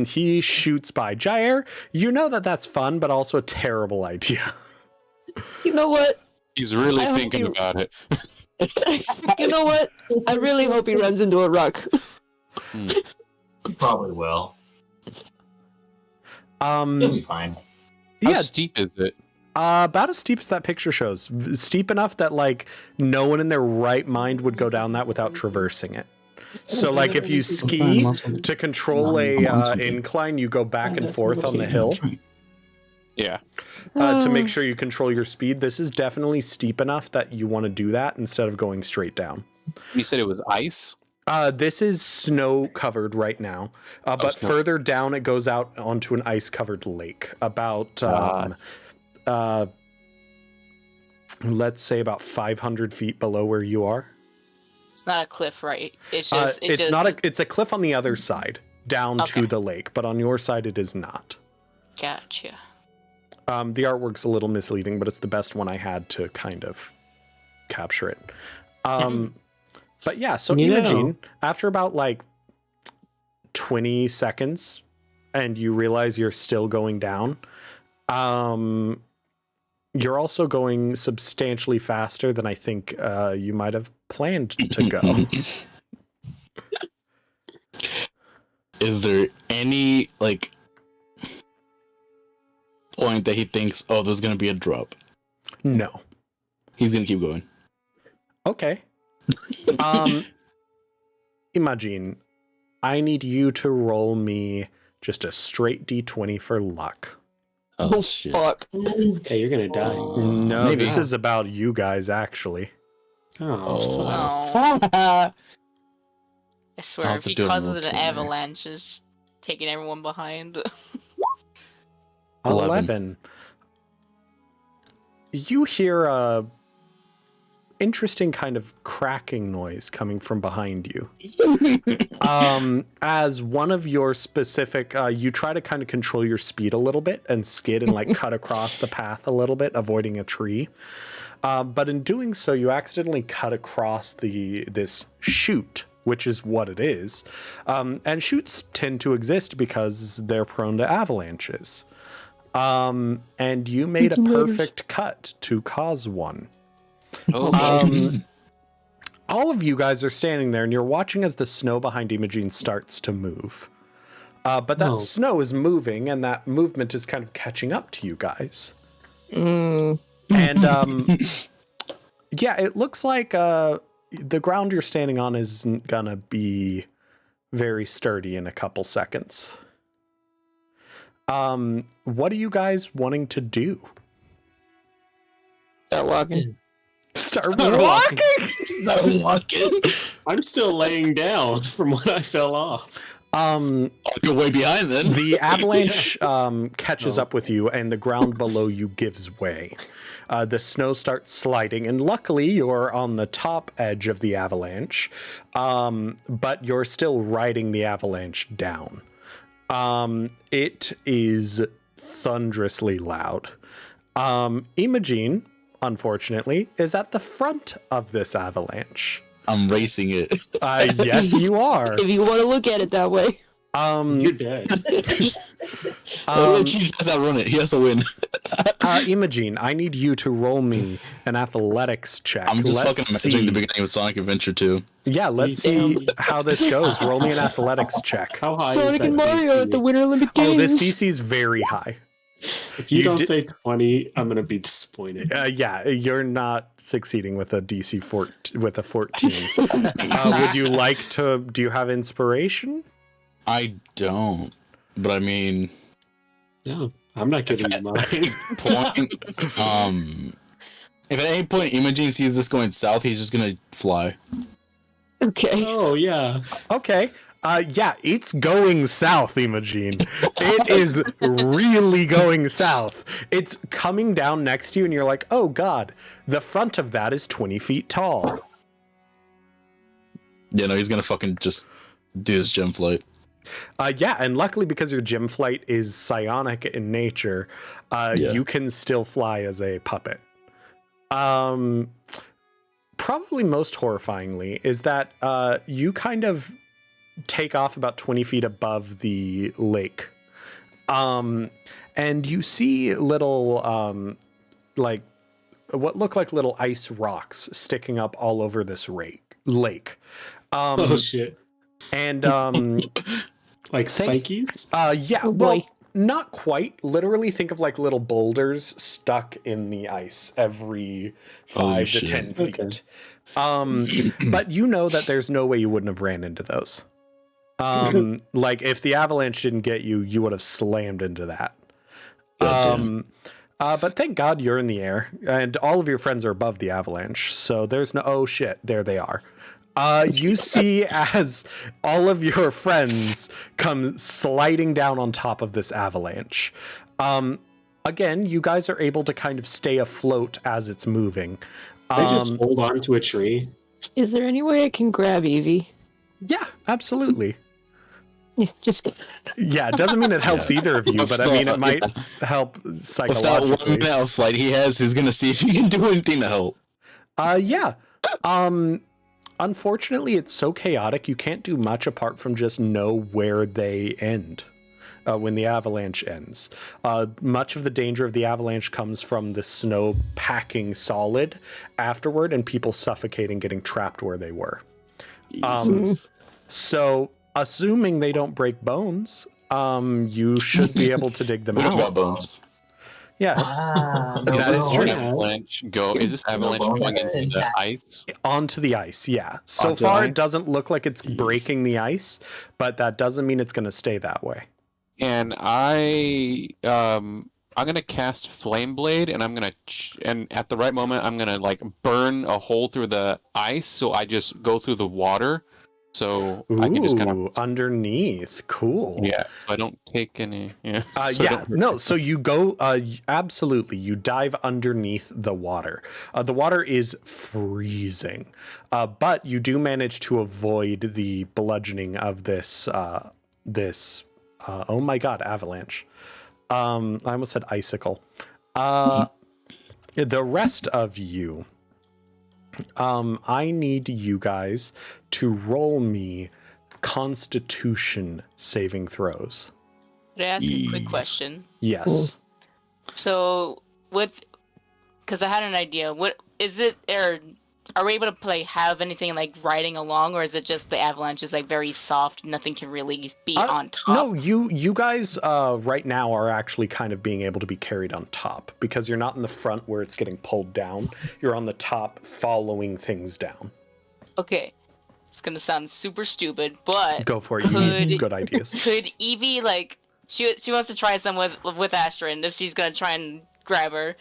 He shoots by. Jair, you know that that's fun, but also a terrible idea. You know what? He's really I hope thinking you- about it. You know what? I really hope he runs into a rock. Probably will. He'll be fine. How Yeah, steep is it? about as steep as that picture shows. Steep enough that like no one in their right mind would go down that without traversing it. So like if you ski to control a incline, you go back and forth on the hill Yeah. to make sure you control your speed. This is definitely steep enough that you want to do that instead of going straight down. You said it was ice? This is snow covered right now, but snow. further down it goes out onto an ice covered lake. About let's say about 500 feet below where you are. It's not a cliff, right? It's just. It's not a. It's a cliff on the other side. down to Okay. the lake, but on your side it is not. Gotcha. The artwork's a little misleading, but it's the best one I had to kind of capture it. But yeah, so You know. Imogene, after about like 20 seconds, and you realize you're still going down, you're also going substantially faster than I think you might have planned to go. Is there any like point that he thinks, oh, there's gonna be a drop? No. He's gonna keep going. Okay. Imagine, I need you to roll me just a straight d20 for luck. Oh, shit. Fuck. Yeah, you're gonna die. No, maybe. this is about you guys, actually. Oh, Oh, I swear, I'll if have to he do it in causes roll an 20. avalanche, is taking everyone behind. 11. You hear a interesting kind of cracking noise coming from behind you. As one of your specific, you try to kind of control your speed a little bit and skid and like cut across the path a little bit, avoiding a tree. But in doing so, you accidentally cut across this chute, which is what it is. And chutes tend to exist because they're prone to avalanches. And you made a perfect cut to cause one. Oh, All of you guys are standing there and you're watching as the snow behind Imogene starts to move. But that snow is moving and that movement is kind of catching up to you guys. And yeah, it looks like the ground you're standing on isn't gonna be very sturdy in a couple seconds. What are you guys wanting to do? Start walking. Start walking. Start walking. I'm still laying down from when I fell off. You're way behind then. The avalanche catches up with you, and the ground below you gives way. The snow starts sliding, and luckily you're on the top edge of the avalanche, but you're still riding the avalanche down. It is thunderously loud. Imogene, unfortunately, is at the front of this avalanche. I'm racing it. Yes, you are. If you want to look at it that way. You're dead. He just outrun it. He has to win. Imogene, I need you to roll me an athletics check. I'm just Let's fucking imagining see. the beginning of Sonic Adventure 2. Yeah, let's see how this goes. Roll me an athletics check. How high Sonic is and that Mario at the DC? Winter Olympic Oh, Games. this DC is very high. If you don't did- say 20, I'm gonna be disappointed. Yeah, you're not succeeding with a DC with a 14. Would you like to? Do you have inspiration? I don't. But I mean, No, I'm not giving you mine. point. If at any point Imogene sees this going south, he's just gonna fly. Okay. Oh yeah. Okay. Yeah, it's going south, Imogene. It is really going south. It's coming down next to you, and you're like, oh god, the front of that is 20 feet tall. Yeah, no, he's gonna fucking just do his gem flight. Yeah, and luckily because your gym flight is psionic in nature, you can still fly as a puppet. Probably most horrifyingly is that you kind of take off about 20 feet above the lake. And you see little, like, what look like little ice rocks sticking up all over this lake. Oh shit. And Like Thank- spikies? yeah, Oh, well, boy. not quite. Literally, think of like little boulders stuck in the ice every 5 to shit. 10 feet. Okay. But you know that there's no way you wouldn't have ran into those. Like if the avalanche didn't get you, you would have slammed into that. But thank God you're in the air, and all of your friends are above the avalanche. So there's no. Oh shit! There they are. You see as all of your friends come sliding down on top of this avalanche. Again, you guys are able to kind of stay afloat as it's moving. They just hold on to a tree. Is there any way I can grab Evie? Yeah, absolutely. Yeah, just Yeah, it doesn't mean it helps either of you, but I mean, it might help With that 1 psychologically. minute of flight he has, he's gonna see if he can do anything to help. Yeah. Unfortunately, it's so chaotic, you can't do much apart from just know where they end. When the avalanche ends. Much of the danger of the avalanche comes from the snow packing solid afterward and people suffocating, getting trapped where they were. So, assuming they don't break bones, you should be able to dig them We don't out. got bones. Yeah, No Is this bones. avalanche Is this avalanche bones. going into the Syntax. ice? onto the ice, yeah. So Onto far, ice? it doesn't look like it's Jeez. breaking the ice, but that doesn't mean it's going to stay that way. And I'm gonna cast Flame Blade, and and at the right moment, I'm gonna like burn a hole through the ice, so I just go through the water, so I can just kind of underneath. Cool. so I don't take any. Yeah. So I Yeah, don't hurt no, so you go, absolutely, you dive underneath the water. The water is freezing, but you do manage to avoid the bludgeoning of this, oh my god, avalanche. I almost said icicle. The rest of you, I need you guys to roll me Constitution saving throws. Could I ask a quick Yes. question? Yes. So, because I had an idea, what is it? Are we able to have anything like riding along, or is it just the avalanche is like very soft, nothing can really be on top? No, you guys right now are actually kind of being able to be carried on top because you're not in the front where it's getting pulled down. You're on the top following things down. Okay, it's gonna sound super stupid, but Go for it. You need good ideas. could Evie like she wants to try some with Astrid if she's gonna try and grab her.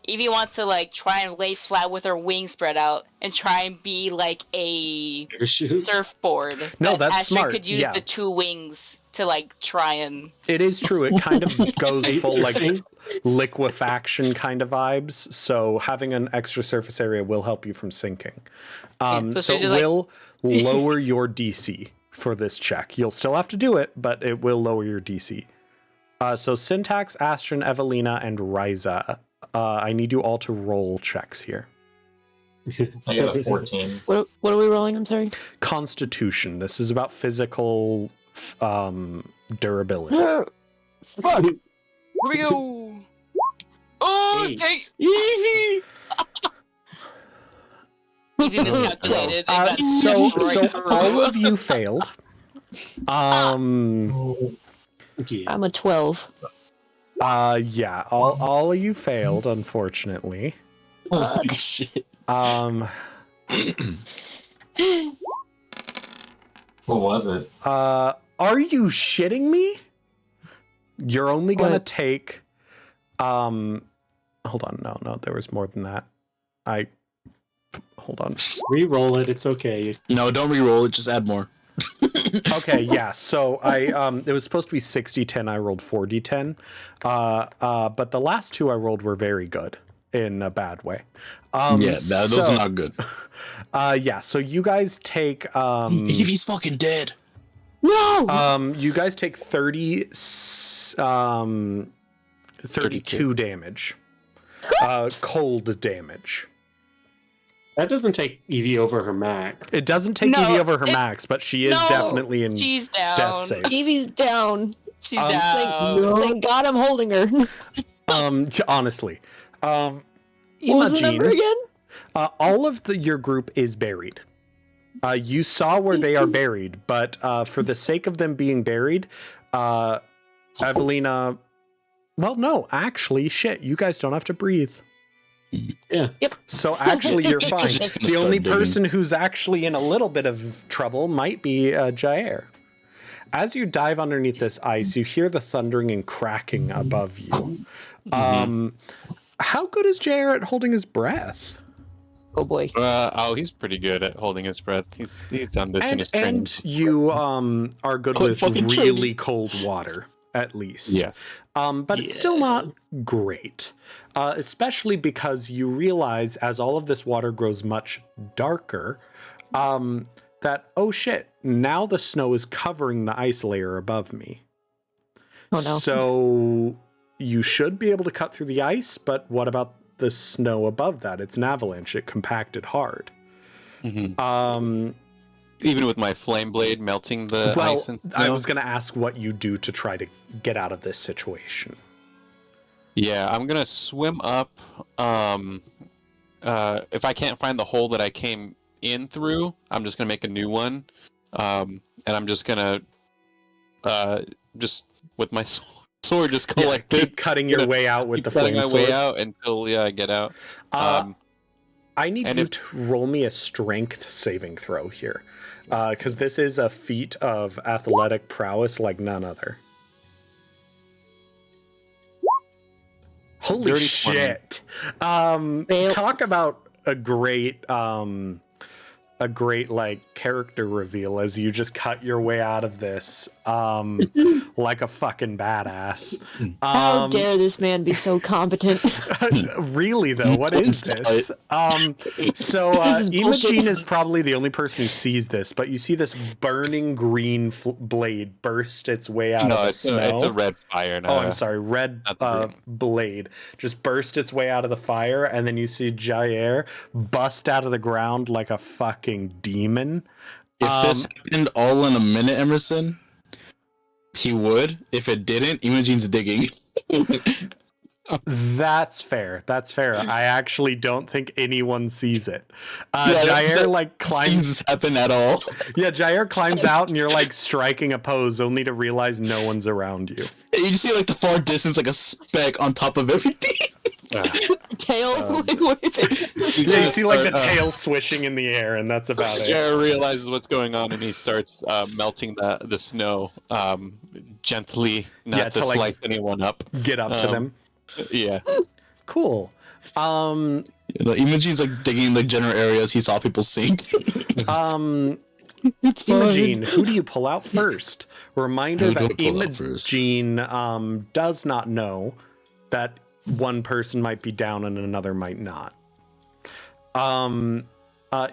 Evie wants to like try and lay flat with her wings spread out and try and be like a Parachute. surfboard. No, but that's Astrid smart, could use yeah. the 2 wings to like try and. It is true. It kind of goes Eight full like surfing. liquefaction kind of vibes. So having an extra surface area will help you from sinking. so So it she's like- will lower your DC for this check. You'll still have to do it, but it will lower your DC. So Syntax, Astrid, Evelina, and Ryza. I need you all to roll checks here. I got a 14. what are we rolling? I'm sorry. Constitution. This is about physical durability. Fuck. Here we go. Oh, Eight. okay. Evie! Evie miscalculated. and got So right through. all of you failed. Yeah. I'm a 12. Yeah, all of you failed, unfortunately. Holy shit. Um, What was it? are you shitting me? You're only gonna What? take, hold on, no, there was more than that. Hold on. Re-roll it. It's okay. No, don't re-roll it. Just add more. Okay, yeah. So it was supposed to be 6d10. I rolled 4d10. But the last 2 I rolled were very good in a bad way. Those are not good. Yeah. So you guys take Evie's fucking dead. No! you guys take 32 damage. Cold damage. That doesn't take Evie over her max. It doesn't take No, Evie over her it- max, but she is No, definitely in She's down. death saves. Evie's down. She's Um, down. Thank God I'm holding her. Honestly. What was the number Imagine again? all of your group is buried. You saw where they are buried, but for the sake of them being buried, Evelina. Well, no, actually, shit, you guys don't have to breathe. Yeah. So actually, you're fine. Just gonna The start only digging. person who's actually in a little bit of trouble might be Jair. As you dive underneath this ice, you hear the thundering and cracking above you. How good is Jair at holding his breath? Oh boy. He's pretty good at holding his breath. He's done this in his training. And you are good Oh, with fucking really cold water, at least. Yeah. But it's still not great. Especially because you realize as all of this water grows much darker, the that, oh shit, now the snow is covering the ice layer above me. Oh no. So you should be able to cut through the ice, but what about the snow above that? It's an avalanche. It compacted hard. Even with my flame blade melting the ice and snow? I was going to ask what you do to try to get out of this situation. Yeah, I'm gonna swim up. If I can't find the hole that I came in through, I'm just gonna make a new one, and I'm just gonna just with my sword just go like this, keep cutting your way out with the flame sword. Way out until I get out. I need you to roll me a strength saving throw here, because this is a feat of athletic prowess like none other. Holy shit! Talk about a great like character reveal as you just cut your way out of this like a fucking badass. How dare this man be so competent? Really though, what is this? So Imogen is probably the only person who sees this, but you see this burning green blade burst its way out of the snow. It's a red fire now. Oh, I'm sorry, red blade just burst its way out of the fire, and then you see Jair bust out of the ground like a fucking demon. If this happened all in a minute, Emerson, he would. If it didn't, Imogen's digging. That's fair. I actually don't think anyone sees it. Jair like climbs. This happen at all? Yeah, Jair climbs out, and you're like striking a pose, only to realize no one's around you. You just see like the far distance, like a speck on top of everything. Tail like waving. You see like the tail swishing in the air, and that's about it. Jared realizes what's going on, and he starts melting the snow gently, not to slice like, anyone up. Get up to them. Yeah. Cool. Imogen's like digging in the general areas he saw people sink. Imogen, who do you pull out first? Reminder that Imogen does not know that one person might be down and another might not.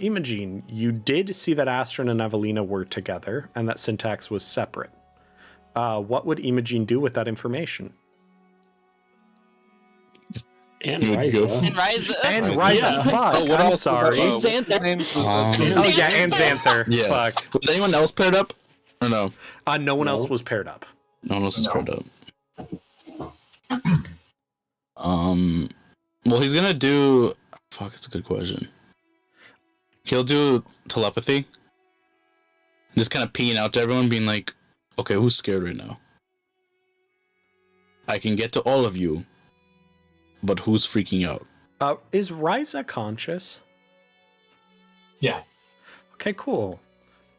Imogen, you did see that Astrid and Evelina were together and that Syntax was separate. What would Imogen do with that information? And Ryza. Fuck, I'm sorry. Xanther. And Xanther. Yeah. Fuck. Was anyone else paired up? Or no? No one else was paired up. No one else was paired up. Well, he's gonna do... Fuck, it's a good question. He'll do telepathy. Just kind of peeing out to everyone, being like, okay, who's scared right now? I can get to all of you, but who's freaking out? Is Ryza conscious? Yeah. Okay, cool.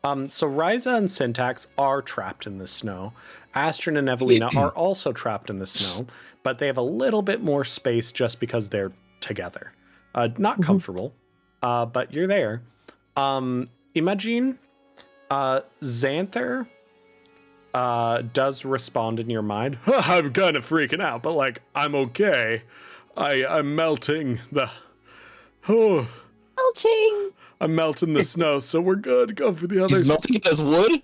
So Ryza and Syntax are trapped in the snow. Astrid and Evelina are also trapped in the snow, but they have a little bit more space just because they're together. Not comfortable, but you're there. Imogen, Xanther does respond in your mind. I'm kind of freaking out, but like, I'm okay. I'm melting the... Oh. Melting! I'm melting the snow, so we're good. Go for the others. He's melting it as wood?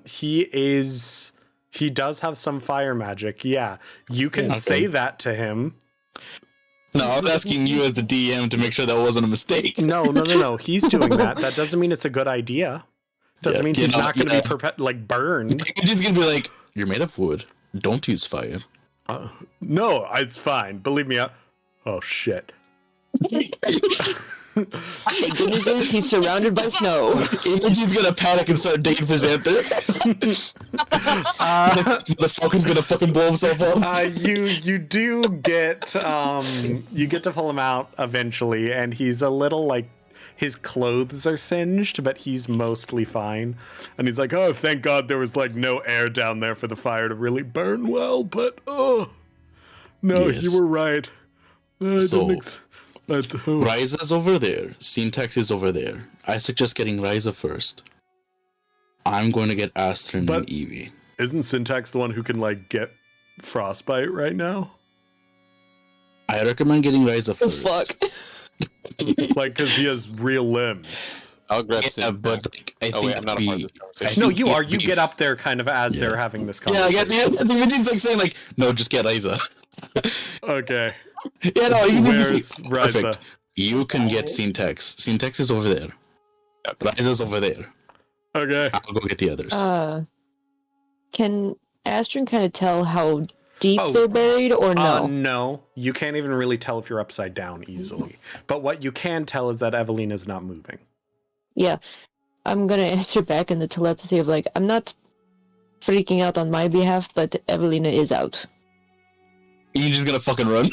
He does have some fire magic. Yeah, you can say that to him. No, I was asking you as the DM to make sure that wasn't a mistake. No. He's doing that. That doesn't mean it's a good idea. Doesn't mean he's not going to be burned. He's going to be like, you're made of wood. Don't use fire. No, it's fine. Believe me. Oh, shit. The good news is he's surrounded by snow. Imogen's gonna panic and start digging for Xanther. The Falcon's gonna fucking blow himself up. You do get you get to pull him out eventually, and he's a little like his clothes are singed, but he's mostly fine. And he's like, "Oh, thank God there was like no air down there for the fire to really burn well." But no, yes. You were right. Ryza's over there. Syntax is over there. I suggest getting Ryza first. I'm going to get Astrid and Evie. Isn't Syntax the one who can like get frostbite right now? I recommend getting Ryza first. Fuck. Like, because he has real limbs. I'll grab Yeah, Syntax. but like, I Oh think wait, I'm not a part of this I conversation. No, think you it are. would You be get up there kind of as they're Yeah. having this Yeah, I conversation. guess Imogen's like saying like, no, just get Isa. Okay. Yeah, no, you can Where's just Riza? perfect. You can get Syntax. Syntax is over there. Riza's over there. Okay. I'll go get the others. Can Astrid kind of tell how deep Oh, they're buried, or no? No, you can't even really tell if you're upside down easily. But what you can tell is that Evelina's not moving. Yeah, I'm gonna answer back in the telepathy of like, I'm not freaking out on my behalf, but Evelina is out. You're just gonna fucking run.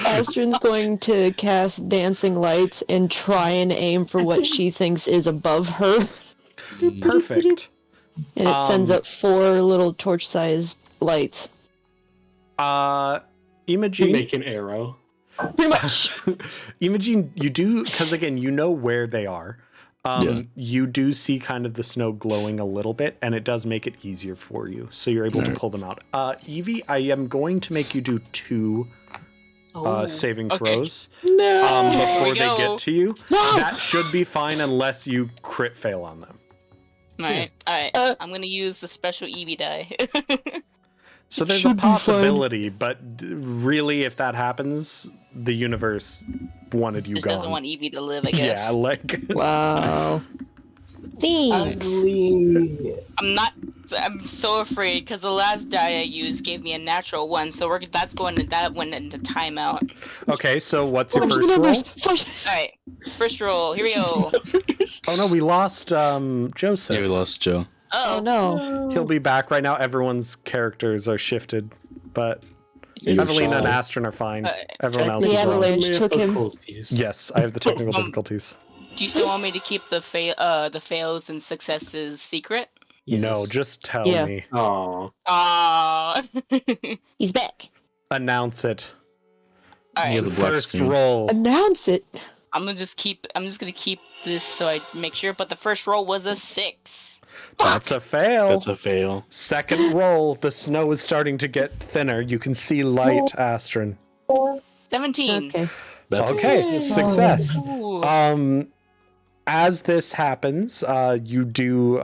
Astrid's going to cast Dancing Lights and try and aim for what she thinks is above her, Perfect. and it sends Um, up 4 little torch-sized lights. Imogen. Make an arrow. Pretty much. Imogen, you do, because again, you know where they are. Yeah. You do see kind of the snow glowing a little bit, and it does make it easier for you. So you're able to pull them out. Evie, I am going to make you do 2 saving okay. throws No. before we they go. get to you. No! That should be fine unless you crit fail on them. Alright, I'm gonna use the special Eevee die. So there's Should a be fine. possibility, but really, if that happens, the universe wanted you Just gone. doesn't want Eevee to live, I guess. Yeah, like Wow. Thanks. Ugly. I'm so afraid because the last die I used gave me a natural 1, so that went into timeout. okay. So what's your First first roll? numbers. First. Alright, first roll, here we go. Oh no, we lost Joseph. Yeah, we lost Joe. Oh Oh, no. He'll be back right now. Everyone's characters are shifted, but You Evelina and shifted. Astrid are fine. Uh, Everyone else The is wrong. avalanche took him. Difficulties. Yes, I have the technical Um, difficulties. do you still want me to keep the fails and successes secret? No, Yes. just tell Yeah. me. Aw. He's back. Announce it. He has Alright, a black First screen. roll. Announce it. I'm just gonna keep this so I make sure, but the first roll was a 6. That's a fail. That's a fail. Second roll. The snow is starting to get thinner. You can see light, Astrid. 17. Okay. That's Okay, a success. success. Ooh. As this happens, you do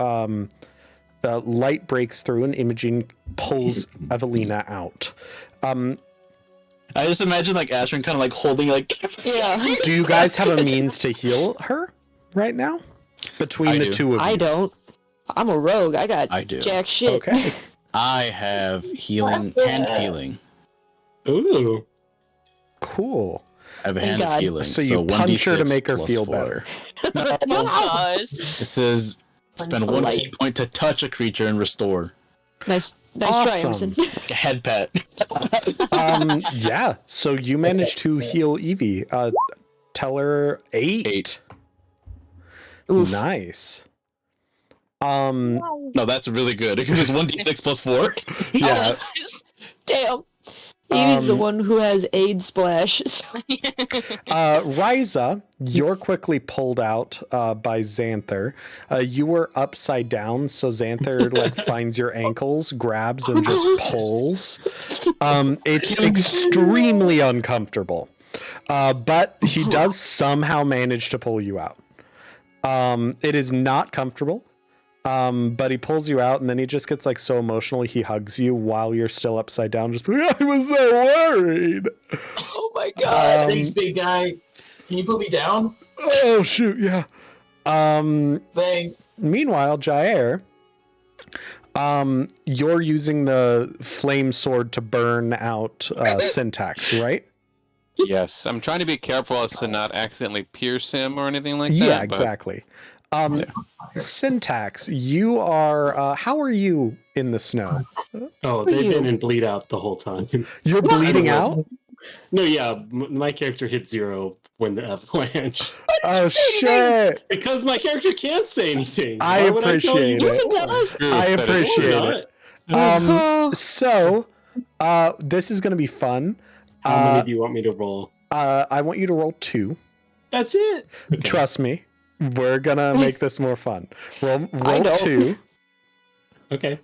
the light breaks through and Imogen pulls Evelina out. I just imagine like Astrid kind of like holding like. Yeah. Do you guys have a means to heal her right now? Between I the do. two of you. I don't. I'm a rogue. I got I do. jack shit. Okay. I have healing and healing. Ooh. Cool. I have a Thank hand God. of healing. So you punch her to 1d6 make her plus feel 4. better. Oh gosh. It says spend 1 Light. key point to touch a creature and restore. Nice try, Awesome. Emerson. Like a head pat. Yeah. So you managed to heal Evie. Tell her 8. 8. Oof. Nice. No, that's really good because it's 1d6 plus 4. Yeah. Damn. Evie's the Um, one who has aid splash. So Riza, you're quickly pulled out by Xanther. You were upside down, so Xanther like finds your ankles, grabs, and just pulls. It's extremely uncomfortable, but he does somehow manage to pull you out. It is not comfortable. But he pulls you out and then he just gets like so emotional he hugs you while you're still upside down, just I was so worried. oh my god. Thanks, big guy. Can you put me down? Oh shoot, yeah. Thanks. Meanwhile, Jair, you're using the flame sword to burn out Syntax, right? Yes, I'm trying to be careful as to not accidentally pierce him or anything like that. Yeah, but- exactly. Syntax, you are how are you in the snow? Oh, Who are they've you? been in bleed out the whole time. You're bleeding out? No, yeah, my character hit 0 when the avalanche. Oh shit. Because my character can't say anything. I Why would I tell appreciate you? it. You can tell us. True, I that is appreciate true. it. Not. So this is gonna be fun. How many do you want me to roll? I want you to roll 2. That's it. Okay. Trust me, we're gonna make this more fun. Roll know. 2. Okay.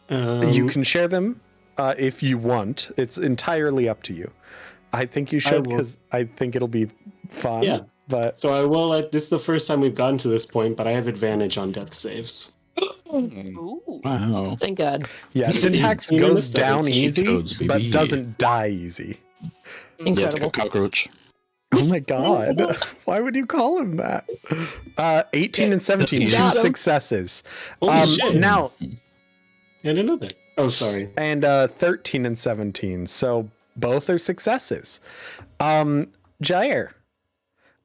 You can share them if you want. It's entirely up to you. I think you should will. because I think it'll be fun. Yeah. But So I will let this is the first time we've gotten to this point, but I have advantage on death saves. Ooh. Wow. Thank God. yeah, Syntax 18 and a goes down 17 easy, codes, but baby. doesn't die easy. Yeah, it's like a Incredible. cockroach. Oh my god. Why would you call him that? 18 and 17, That's two got him. successes. Holy shit. Now, And another. Oh, sorry. and 13 and 17, so both are successes. Jair,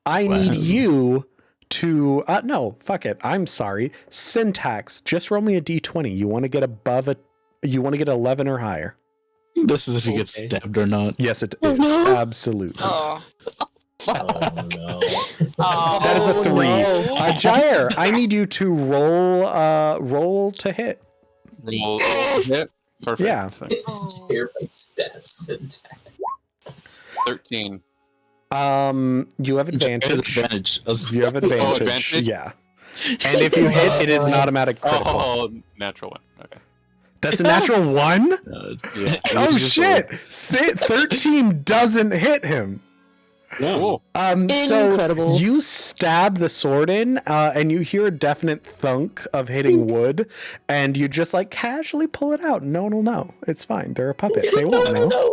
I need you to no, fuck it. I'm sorry. Syntax, just roll me a d20. You want to get above a you want to get 11 or higher. This is if he gets Okay. stabbed or not. Yes, it Oh, is. no. Absolutely. Oh. Oh no. Oh. That is a 3. no. Jair, I need you to roll to hit. Roll hit. Perfect. Yeah. So, Terrified stats and 13. You have advantage. Advantage. You have advantage. advantage? Yeah. And if you hit, it is an automatic critical. Oh, natural one. Okay. That's a natural 1? Yeah. Oh shit! 13 doesn't hit him. No. Cool. So Incredible. you stab the sword in, and you hear a definite thunk of hitting wood, and you just like casually pull it out. No one will know. It's fine. They're a puppet. They won't know. No.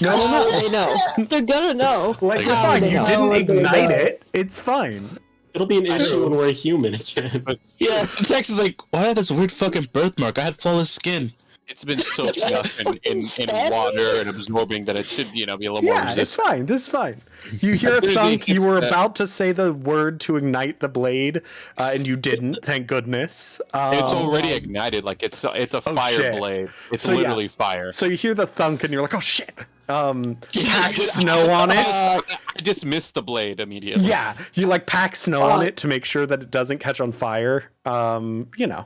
No one will know. They know. They're gonna know. Like you're How fine. they You know. didn't How would they ignite know? it. It's fine. It'll be an issue when we're human again. Yeah, Syntax is like, why this weird fucking birthmark? I had flawless skin. It's been soaking up in Stab water and absorbing that it should, be a little more Yeah, it's resistant. fine. This is fine. You hear a Really thunk. You were that- about to say the word to ignite the blade, and you didn't. Thank goodness. It's already ignited. Like it's a fire shit. blade. It's So, yeah. literally fire. So you hear the thunk, and you're like, "Oh shit!" Pack snow on it. I just missed the blade immediately. Yeah, you like pack snow on it to make sure that it doesn't catch on fire. Yeah.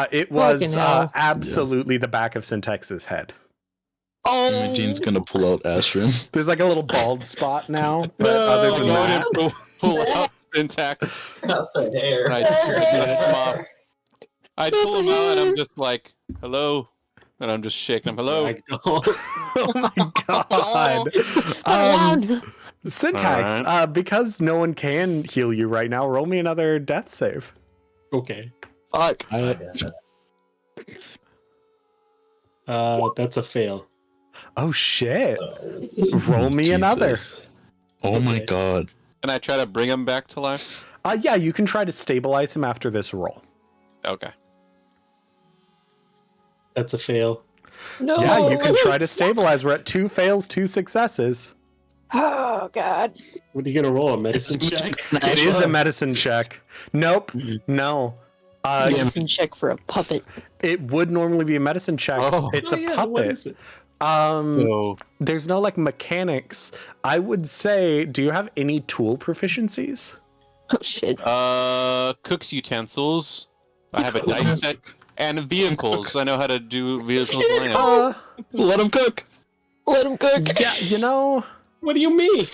It was Fucking hell. absolutely the back of Syntax's head. Imogene's gonna pull out Astrid. There's like a little bald spot now, but No, other than Go that, ahead and pull out Syntax. not the hair. And I hit him off. I pull him out and I'm just like, hello. And I'm just shaking him. Hello. oh my god. loud. Syntax, Alright. because no one can heal you right now, roll me another death save. Okay. Fuck. That's a fail. Oh shit. Roll me another. Jesus. Oh my Okay. god. Can I try to bring him back to life? Yeah, you can try to stabilize him after this roll. Okay. That's a fail. No. Yeah, you can try to stabilize. We're at 2 fails, 2 successes. Oh God. What are you gonna roll? A medicine check? It is a medicine check. Nope. No. Medicine check for a puppet. It would normally be a medicine check. Oh. It's Oh, a yeah, what puppet. is it? So There's no like mechanics. I would say, do you have any tool proficiencies? Oh shit. cooks utensils. I have a dice set and vehicles. I know how to do vehicles land. Let him cook. Let him cook. Yeah, you know, What do you mean?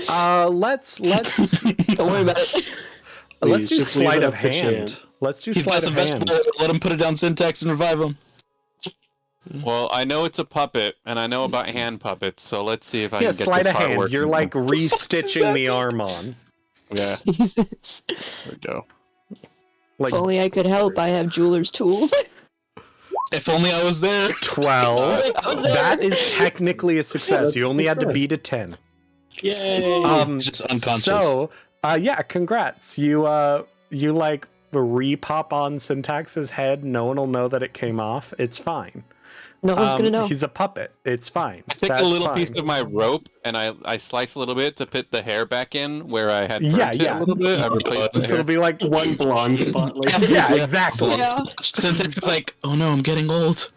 let's Don't worry about it. let's do just leave sleight it of up to hand. chance. Let's do He's got sleight of some hand. vegetable. Let him put it down Syntax and revive him. Well, I know it's a puppet, and I know about hand puppets, so let's see if I Yeah, can get sleight this of heart hand. working. You're like restitching the arm on. Yeah, Jesus. there we go. Like If only I could help. I have jeweler's tools. If only I was there. 12. I was there. That is technically a success. that's You a only had to success. beat a 10. Yay! Just unconscious. So, yeah, congrats. You like re-pop on Syntax's head. No one will know that it came off. It's fine. No one's gonna know. He's a puppet. It's fine. I take That's a little fine. piece of my rope and I slice a little bit to put the hair back in where I had Yeah, burnt it yeah. a little bit. I replaced the So hair. it'll be like, One blonde spot. Like, yeah, exactly. Yeah. Syntax is like, oh no, I'm getting old.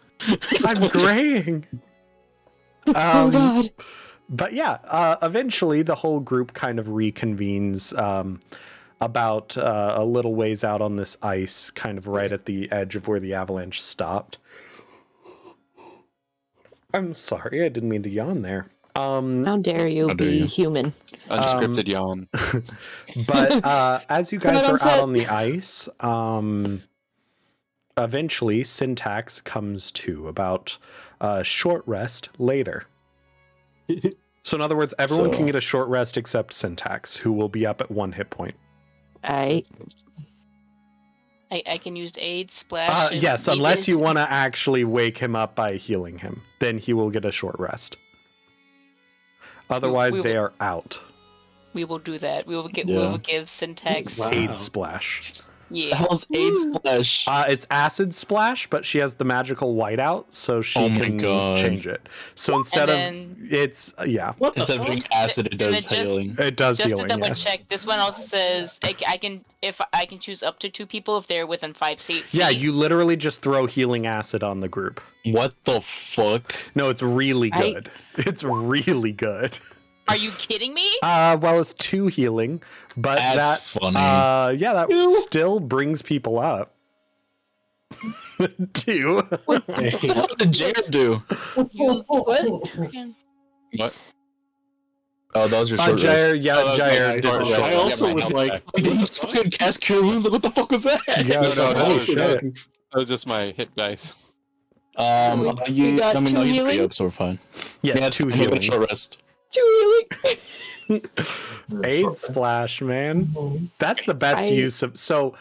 I'm graying. Oh God. But yeah, eventually the whole group kind of reconvenes about a little ways out on this ice, kind of right at the edge of where the avalanche stopped. I'm sorry, I didn't mean to yawn there. How dare you How dare be you. human? Unscripted yawn. But as you guys Put it on are out set. on the ice, eventually Syntax comes to about a short rest later. So in other words, everyone can get a short rest except Syntax, who will be up at 1 hit point. I can use aid splash. Yes, unless you want to actually wake him up by healing him, then he will get a short rest. Otherwise, they are out. We will do that. We will give Syntax aid splash. Yeah. The hell's aid splash? It's acid splash, but she has the magical whiteout, so she can change it. So instead of instead of doing acid, it does healing. It does just healing. Just to double check, this one also says I can choose up to 2 people if they're within 5 feet. Yeah, you literally just throw healing acid on the group. What the fuck? No, it's really good. It's really good. Are you kidding me? Well, it's 2 healing, but that's funny. That still brings people up. 2. What did Jared do? What? Oh, that was your short Jared, rest. Jared. I also was like, did you just fucking cast Cure Wounds? Like, what the fuck was that? Yeah, that was just my hit dice. You got 2 healing? Up, so we're fine. Yes, 2 healing. Short rest. 2 healing. Aid splash, man. That's the best use of. So,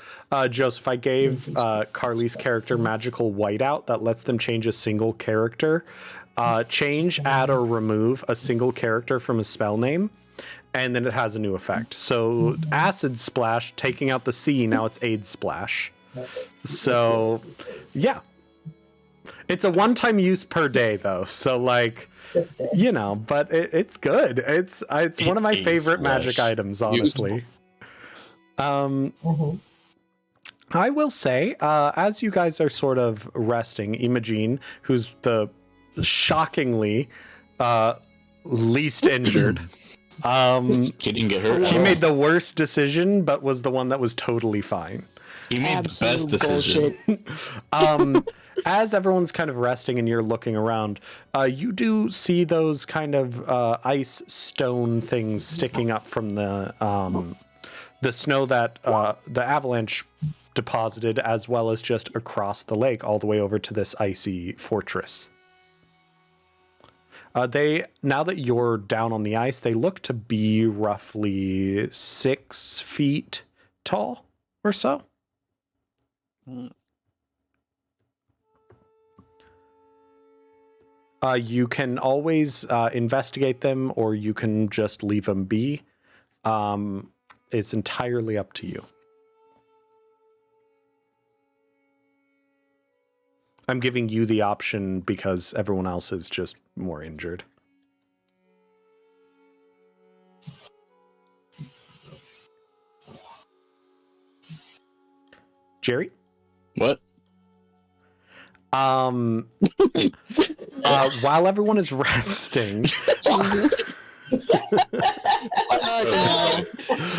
Joseph, I gave Carly's character magical whiteout that lets them change a single character. Change, add, or remove a single character from a spell name, and then it has a new effect. So, acid splash, taking out the C, now it's aid splash. So, yeah. It's a one-time use per day, though. So, like, you know, but it's good. It's one of my favorite magic items, honestly. I will say, as you guys are sort of resting, Imogene, who's the shockingly least injured, He didn't get hurt. he made the worst decision, but was the one that was totally fine. He made the best decision. As everyone's kind of resting and you're looking around, you do see those kind of ice stone things sticking up from the snow that the avalanche deposited, as well as just across the lake all the way over to this icy fortress. Now that you're down on the ice, they look to be roughly 6 feet tall or so. You can always investigate them, or you can just leave them be. It's entirely up to you. I'm giving you the option because everyone else is just more injured. Jerry? What? While everyone is resting,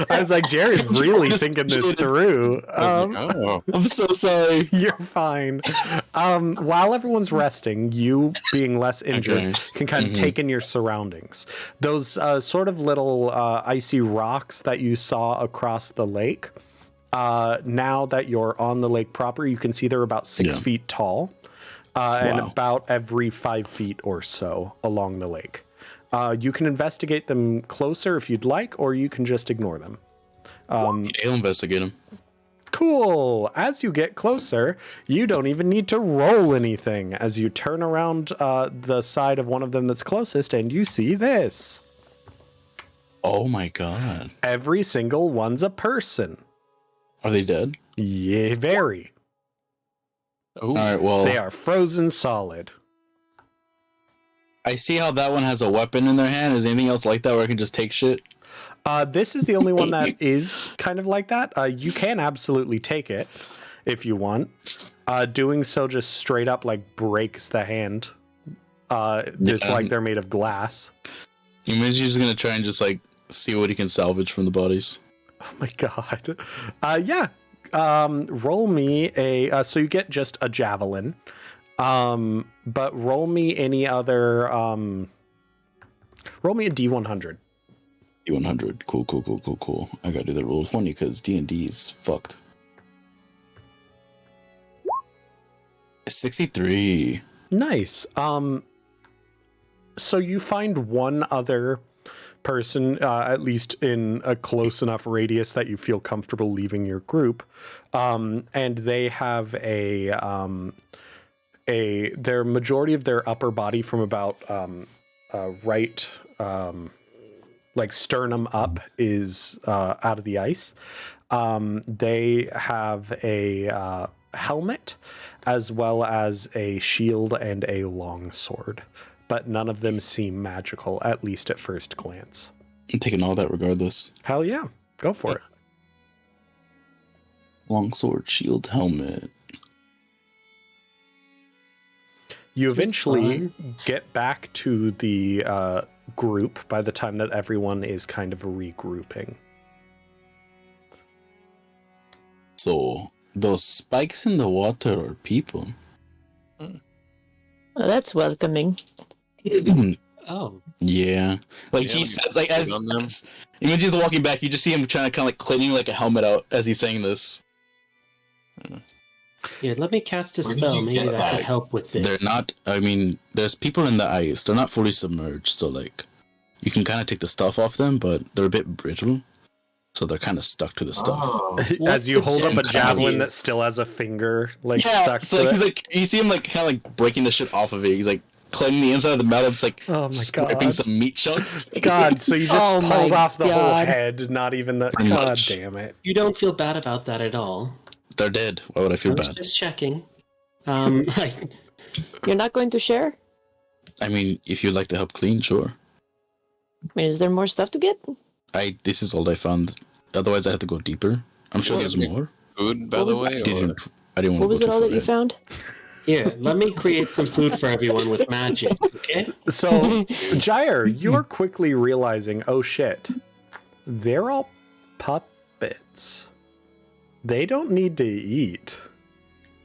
I was like, Jerry's really thinking this through. I'm so sorry. You're fine. While everyone's resting, you being less injured can kind of take in your surroundings. Those sort of little icy rocks that you saw across the lake. Now that you're on the lake proper, you can see they're about 6 feet tall, and about every 5 feet or so along the lake. You can investigate them closer if you'd like, or you can just ignore them. I'll investigate them. Cool. As you get closer, you don't even need to roll anything as you turn around the side of one of them that's closest, and you see this. Oh my god. Every single one's a person. Are they dead? Yeah, very. All right, well, they are frozen solid. I see how that one has a weapon in their hand. Is there anything else like that where I can just take shit? This is the only one that is kind of like that. You can absolutely take it if you want. Doing so just straight up like breaks the hand. It's like they're made of glass. He's just gonna try and just like see what he can salvage from the bodies. Oh my god. Yeah. Roll me a so you get just a javelin. But roll me any other roll me a D100. D100. Cool. I gotta do the roll 20 because D&D is fucked. 63. Nice. So you find one other person, at least in a close enough radius that you feel comfortable leaving your group, and they have their majority of their upper body from about right, like sternum up is out of the ice. They have a helmet as well as a shield and a long sword, but none of them seem magical, at least at first glance. I'm taking all that regardless. Hell yeah, go for it. Longsword, shield, helmet. You eventually get back to the group by the time that everyone is kind of regrouping. So, those spikes in the water are people. Well, that's welcoming. Oh. Yeah. Like Yeah, he we says, like, sit on them. as Imogen's walking back, you just see him trying to kind of like cleaning like a helmet out as he's saying this. Here, let me cast a Where did spell. you Maybe get that could that? help with this. They're not, I mean, there's people in the ice. They're not fully submerged, so like, you can kind of take the stuff off them, but they're a bit brittle. So they're kind of stuck to the stuff. Oh. As you hold up a What javelin percent that still has a finger like Yeah, stuck so to like, it. he's like, you see him like kind of like breaking the shit off of it. He's like cleaning the inside of the metal. It's like Oh my scraping God. some meat chunks. God, so you just Oh pulled my off the whole God. head, not even the... Pretty God much. damn it. You don't feel bad about that at all. They're dead. Why would I I feel was bad? just checking. You're not going to share? I mean, if you'd like to help clean, sure. I mean, is there more stuff to get? This is all I found. Otherwise, I have to go deeper. I'm sure there's more. Food, by What the was- way? I Or... didn't want What was to it go all too that you far found? Here, let me create some food for everyone with magic, okay? So, Jair, you're quickly realizing, oh shit, they're all puppets. They don't need to eat.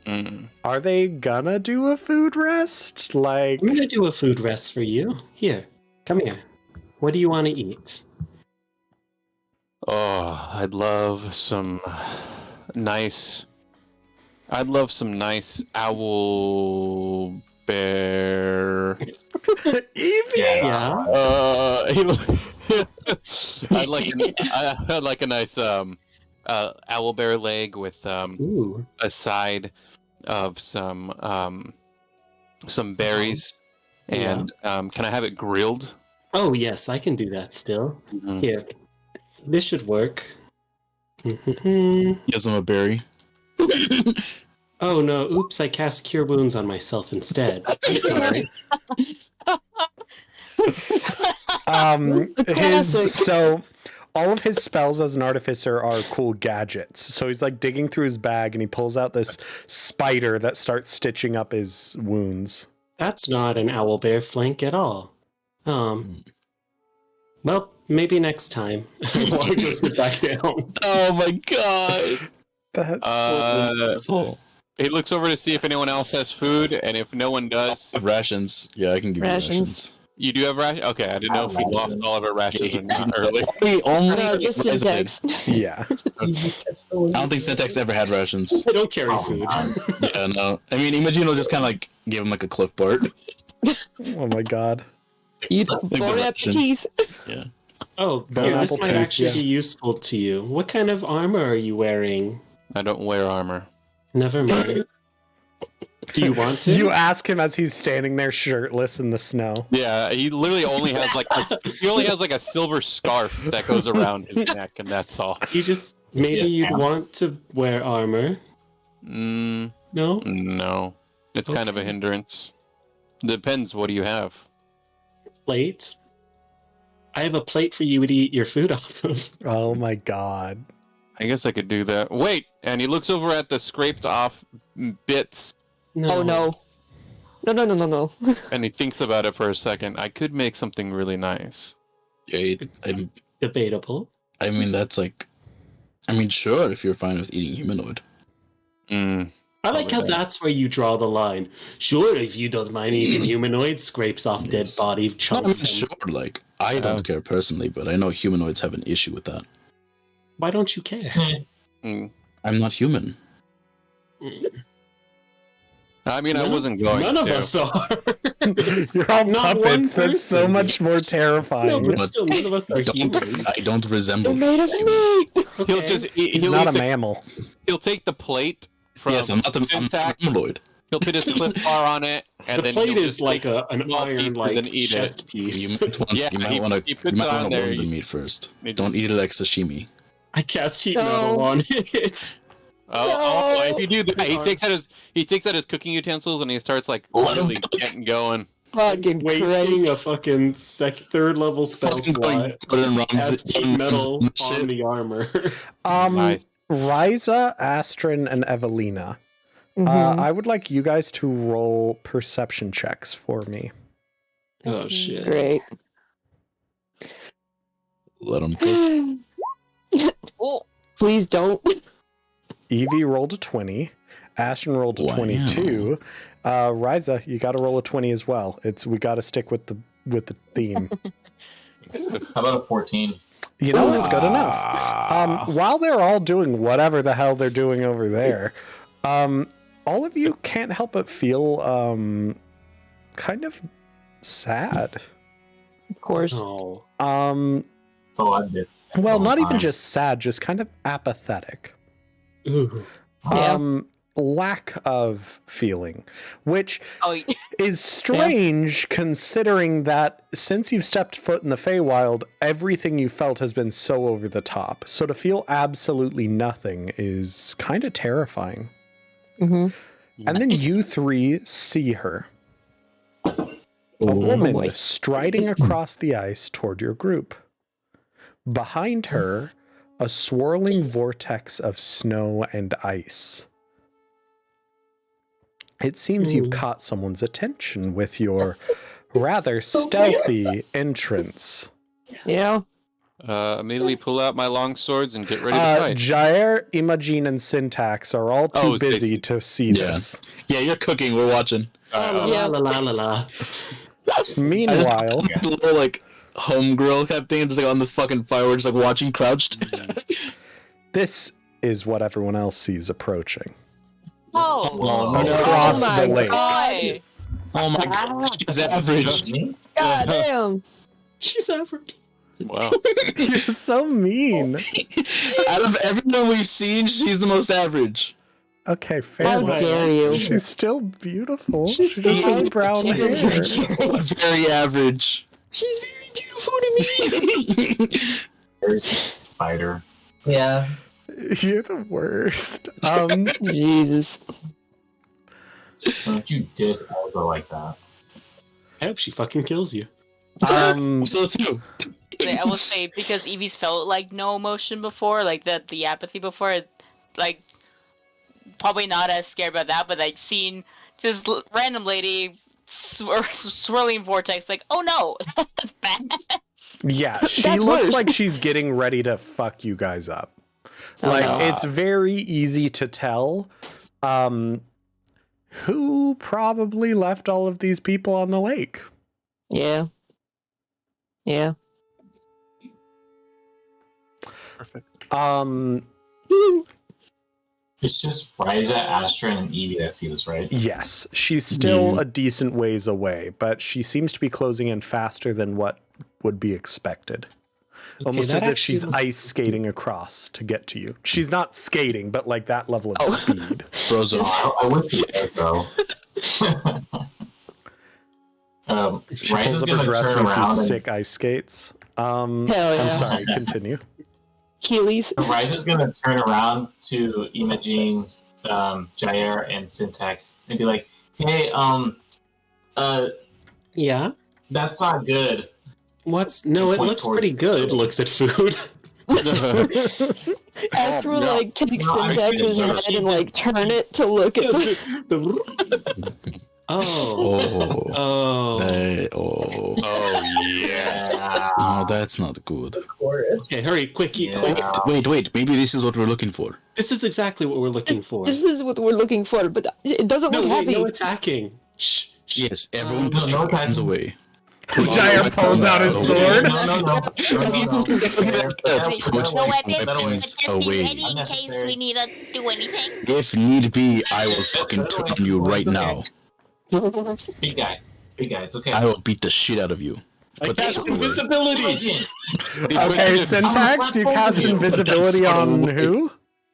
Mm. Are they gonna do a food rest? Like, I'm gonna do a food rest for you. Here, come here. What do you want to eat? Oh, I'd love some nice owl bear. Evie! Yeah. I'd like a nice owl bear leg with Ooh. a side of some berries, and can I have it grilled? Oh yes, I can do that still. Mhm. Here, this should work. Gives him a berry. Oh no! Oops! I cast Cure Wounds on myself instead. I'm sorry. Classic. So all of his spells as an artificer are cool gadgets. So he's like digging through his bag and he pulls out this spider that starts stitching up his wounds. That's not an owlbear flank at all. Well, maybe next time. Water goes back down. Oh my god! That's So, He looks over to see if anyone else has food, and if no one does, rations. Yeah, I can give Rations. you rations. you do have rations. Okay, I didn't know if we lost all of our rations or not early. Only No, just Rise did. syntax. yeah. I don't think Syntax ever had rations. I don't carry food. Yeah, no. I mean, Imogen will just kind of like give him like a Cliff Bar. Oh my god. You the bon rations. appetit. Yeah. Oh, Bon here, this apple might tooth, actually yeah. be useful to you. What kind of armor are you wearing? I don't wear armor. Never mind. Do you want to? You ask him as he's standing there shirtless in the snow. Yeah, he literally only has like a silver scarf that goes around his neck, and that's all. You just Is he maybe a you'd mouse? want to wear armor. No, No it's kind of a Okay. hindrance. Depends. What do you have? plate. I have a plate for you to eat your food off of. Oh my god. I guess I could do that. Wait, and he looks over at the scraped off bits, Oh no. No. and he thinks about it for a second. I could make something really nice. Yeah, Debatable. I mean, that's like... I mean, sure, if you're fine with eating humanoid. Mm. I like how Probably that. that's where you draw the line. Sure, if you don't mind eating humanoid, scrapes off dead Yes. body No, I chunks. mean, and- sure, like, I don't care personally, but I know humanoids have an issue with that. Why don't you care? Mm. I'm not human. I mean, I wasn't going None to. of us are. You're all Not one puppets. That's so person. much more terrifying. No, but But still, none of us are humans. I don't They're resemble. made of meat. He'll Okay. just He's he'll not a eat the, mammal. he'll take the plate from Yes, I'm not the Syntax. humanoid. He'll put his Cliff Bar on it, and The then plate he'll is just like take an small iron pieces like and eat chest it. piece. Yeah, You might he want puts to it on warm there, the he- meat first. he Don't just- eat it like sashimi. I cast heat No. metal on it. Oh, if you do that, he No. takes out his cooking utensils and he starts like Let him really cook. getting going. Fucking Wasting Christ. a fucking third level spell Fucking slot. going Gordon Adds Ramsay- heat metal shit. on the armor. Nice. Ryza, Astrid, and Evelina. Mhm. I would like you guys to roll perception checks for me. Oh shit. Great. Let him cook. Oh, Please don't. Evie rolled a 20. Astrid rolled a Wow. 22. Ryza, you got to roll a 20 as well. We got to stick with the theme. How about a 14? You know, good enough. While they're all doing whatever the hell they're doing over there, all of you can't help but feel kind of sad. Of course. Oh. Oh, I did. Well, All not the even time. just sad, just kind of apathetic. Ooh. Yeah. Lack of feeling, which oh, is strange considering that since you've stepped foot in the Feywild, everything you felt has been so over the top. So to feel absolutely nothing is kind of terrifying. Mm-hmm. And then you three see her. A woman boy. striding across the ice toward your group. Behind her, a swirling vortex of snow and ice. It seems you've caught someone's attention with your rather stealthy entrance. Yeah. Immediately pull out my long swords and get ready to fight. Jair, Imogene, and Syntax are all too Oh, busy Stacy. to see Yeah. this. Yeah, you're cooking. We're watching. Yeah. La la la la. Meanwhile, The little like home grill type thing, just like on the fucking fire, we're just like watching crouched. this is what everyone else sees approaching. oh, Oh, no. Across my the lake. God. Oh my god, she's average. God damn. She's average. Wow. You're so mean. Out of everyone we've seen, she's the most average. Okay, fair How enough. dare you? She's still beautiful. She's She just still has brown hair. Very average. She's very beautiful to me. There's spider. Yeah. You're the worst. Jesus. Don't you diss Elsa like that? I hope she fucking kills you. So too. I will say, because Evie's felt like no emotion before, like the apathy before, like probably not as scared about that, but like seeing just random lady swirling vortex, like, oh no, that's bad. Yeah, she That's looks worse. like she's getting ready to fuck you guys up. Oh, Like, no. it's very easy to tell who probably left all of these people on the lake. Yeah. Yeah. It's just Ryza, Astra, and Evie that see this, right? Yes, she's still a decent ways away, but she seems to be closing in faster than what would be expected. Almost that as if she's actually- ice skating across to get to you. She's not skating, but like that level of speed. Frozen. I wish he does, though. She pulls Ryza's up her gonna dress turn and you around see and sick ice skates. Hell yeah. I'm sorry, continue. Keelys. Ryza's gonna turn around to Imogene, Jair, and Syntax and be like, "Hey, Yeah. that's not good." No, it Point looks towards pretty it. good. Looks at food. Astro no. like takes No, I Syntax's think head and like turn it to look at the Oh. Oh. Oh. Oh yeah. Yeah. Oh, that's not good. Chorus. Okay, hurry, quick. Yeah. Wait. Maybe this is what we're looking for. This is exactly what we're looking for. This is what we're looking for, but it doesn't No, look wait, happy. no attacking. Shh. Yes, everyone No, put no, your hands okay. away. Gyre pulls out his sword. No. No weapons, but weapons just be away. ready in case we need to do anything. If need be, I will fucking turn on you right now. Big guy, it's okay. I will beat the shit out of you. I Put that cast sword away. invisibility. Legend. Okay, Syntax, you cast invisibility on who?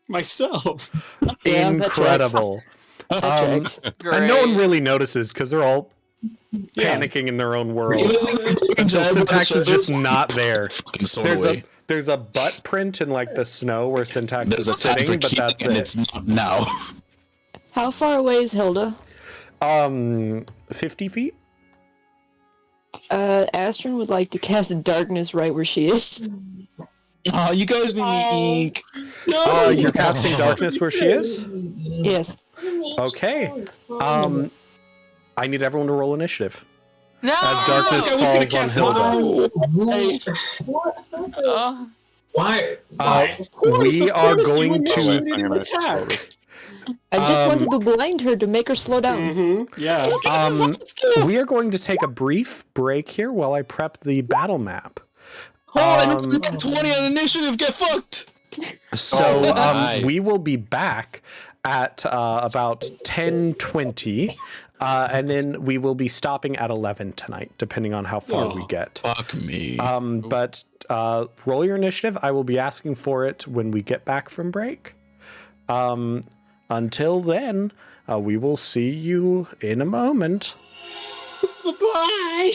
Myself. Yeah, that Incredible. That checks. And no one Great. really notices because they're all Yeah. panicking in their own world until Syntax is just not there. Fucking sword away. There's a butt print in like the snow where Syntax There's is a time for sitting, but keeping, that's and it. it's not now. How far away is Hilda? 50 feet? Astrid would like to cast darkness right where she is. Oh, you guys made me ink. You're casting darkness where she is? Yes. Okay. I need everyone to roll initiative. No. As darkness I was gonna falls on cast Hilda. Oh, Why? We are going to. I'm gonna attack. I just wanted to blind her to make her slow down. Mm-hmm. Yeah. We are going to take a brief break here while I prep the battle map. Oh, I got 20 on initiative. Get fucked. So nice. we will be back at about 10:20, and then we will be stopping at 11 tonight, depending on how far we get. Fuck me. But roll your initiative. I will be asking for it when we get back from break. Until then, we will see you in a moment. Bye.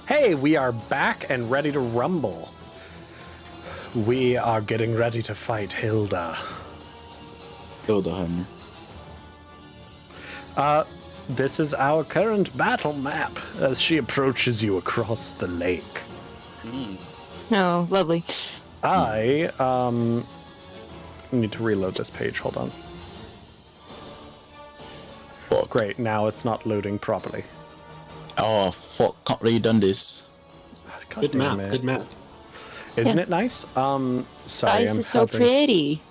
Hey, we are back and ready to rumble. We are getting ready to fight Hilda. Hildeheimer. This is our current battle map as she approaches you across the lake. Oh, lovely. I need to reload this page. Hold on. Fuck. Great, now it's not loading properly. Oh, fuck. Can't believe you done this. God Good damn map. it. Good map. Isn't it nice? Sorry, Ice I'm is so having pretty.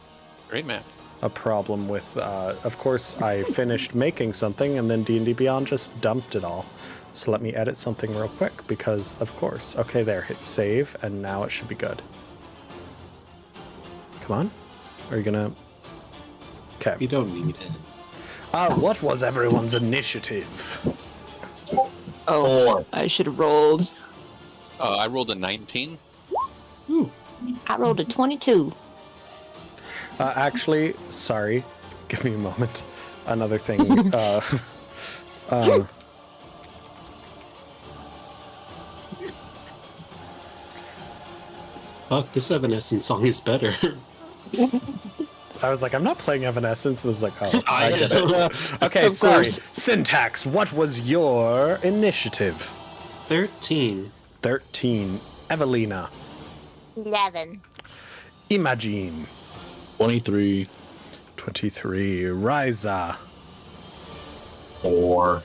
Great map. a problem with. Of course, I finished making something and then D&D Beyond just dumped it all. So let me edit something real quick because, of course. Okay, there. Hit save, and now it should be good. Come on. Are you gonna? Okay. You don't need it. What was everyone's initiative? Oh, I should have rolled. I rolled a 19. I rolled a 22. Actually, sorry. Give me a moment. Another thing. Fuck, this Evanescence song is better. I was like, I'm not playing Evanescence. And I was like, oh, I I get know. it. Okay, Of sorry. course. Syntax, what was your initiative? 13. 13. Evelina. 11. Imagine. 23. 23. Ryza. 4.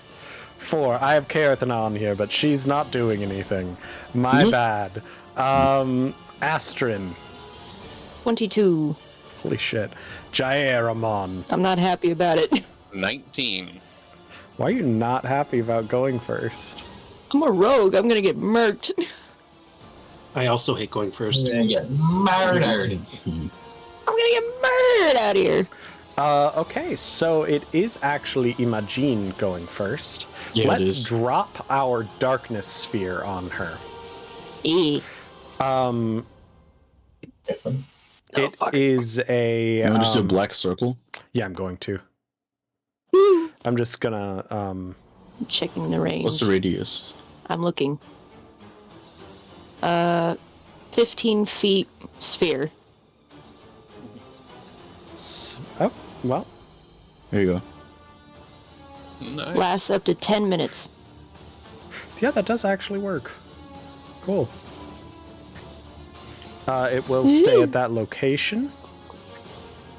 4. I have Karathan on here, but she's not doing anything. My bad. Astrin. 22. Holy shit. Jaeramon. I'm not happy about it. 19. Why are you not happy about going first? I'm a rogue. I'm gonna get murked. I also hate going first. You're gonna get murdered. I'm gonna get murdered out here. Okay, so it is actually Imagine going first. Yeah, it Let's is. drop our darkness sphere on her. E. Get some. It fuck. is a. You want to just do a black circle? Yeah, I'm going to. I'm just gonna. I'm checking the range. What's the radius? I'm looking. 15 feet sphere. Oh, well. There you go. Nice. Lasts up to 10 minutes. Yeah, that does actually work. Cool. It will stay at that location.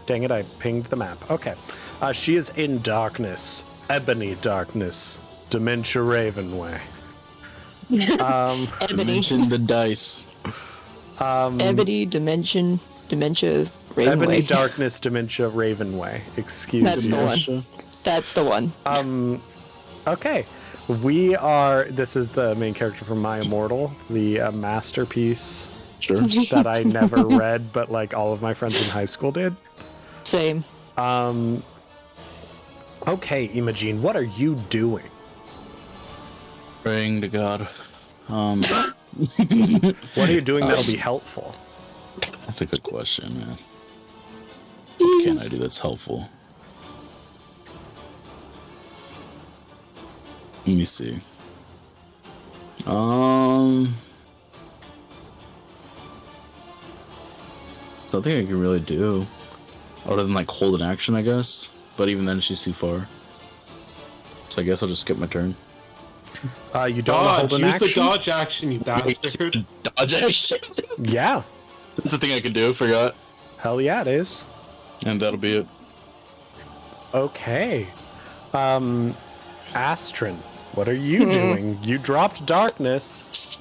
Dang it, I pinged the map. Okay. She is in darkness. Ebony darkness. Dementia Ravenway. Ebony. Mention the dice. Ebony, dementia, Ebony Ravenway. Darkness Dementia Ravenway. Excuse That's me. the one. That's the one. Okay. We are. This is the main character from My Immortal, the masterpiece Sure. that I never read, but like all of my friends in high school did. Same. Okay, Imogene, what are you doing? Praying to God. What are you doing that'll be helpful? That's a good question, man. What can I do that's helpful? Let me see. Nothing I can really do. Other than like hold an action, I guess. But even then she's too far. So I guess I'll just skip my turn. You don't Dodge! hold an Use action? the dodge action, you bastard. Dodge action. Yeah. That's a thing I could do, forgot. Hell yeah, it is. And that'll be it. Okay. Astrin, what are you doing? You dropped darkness.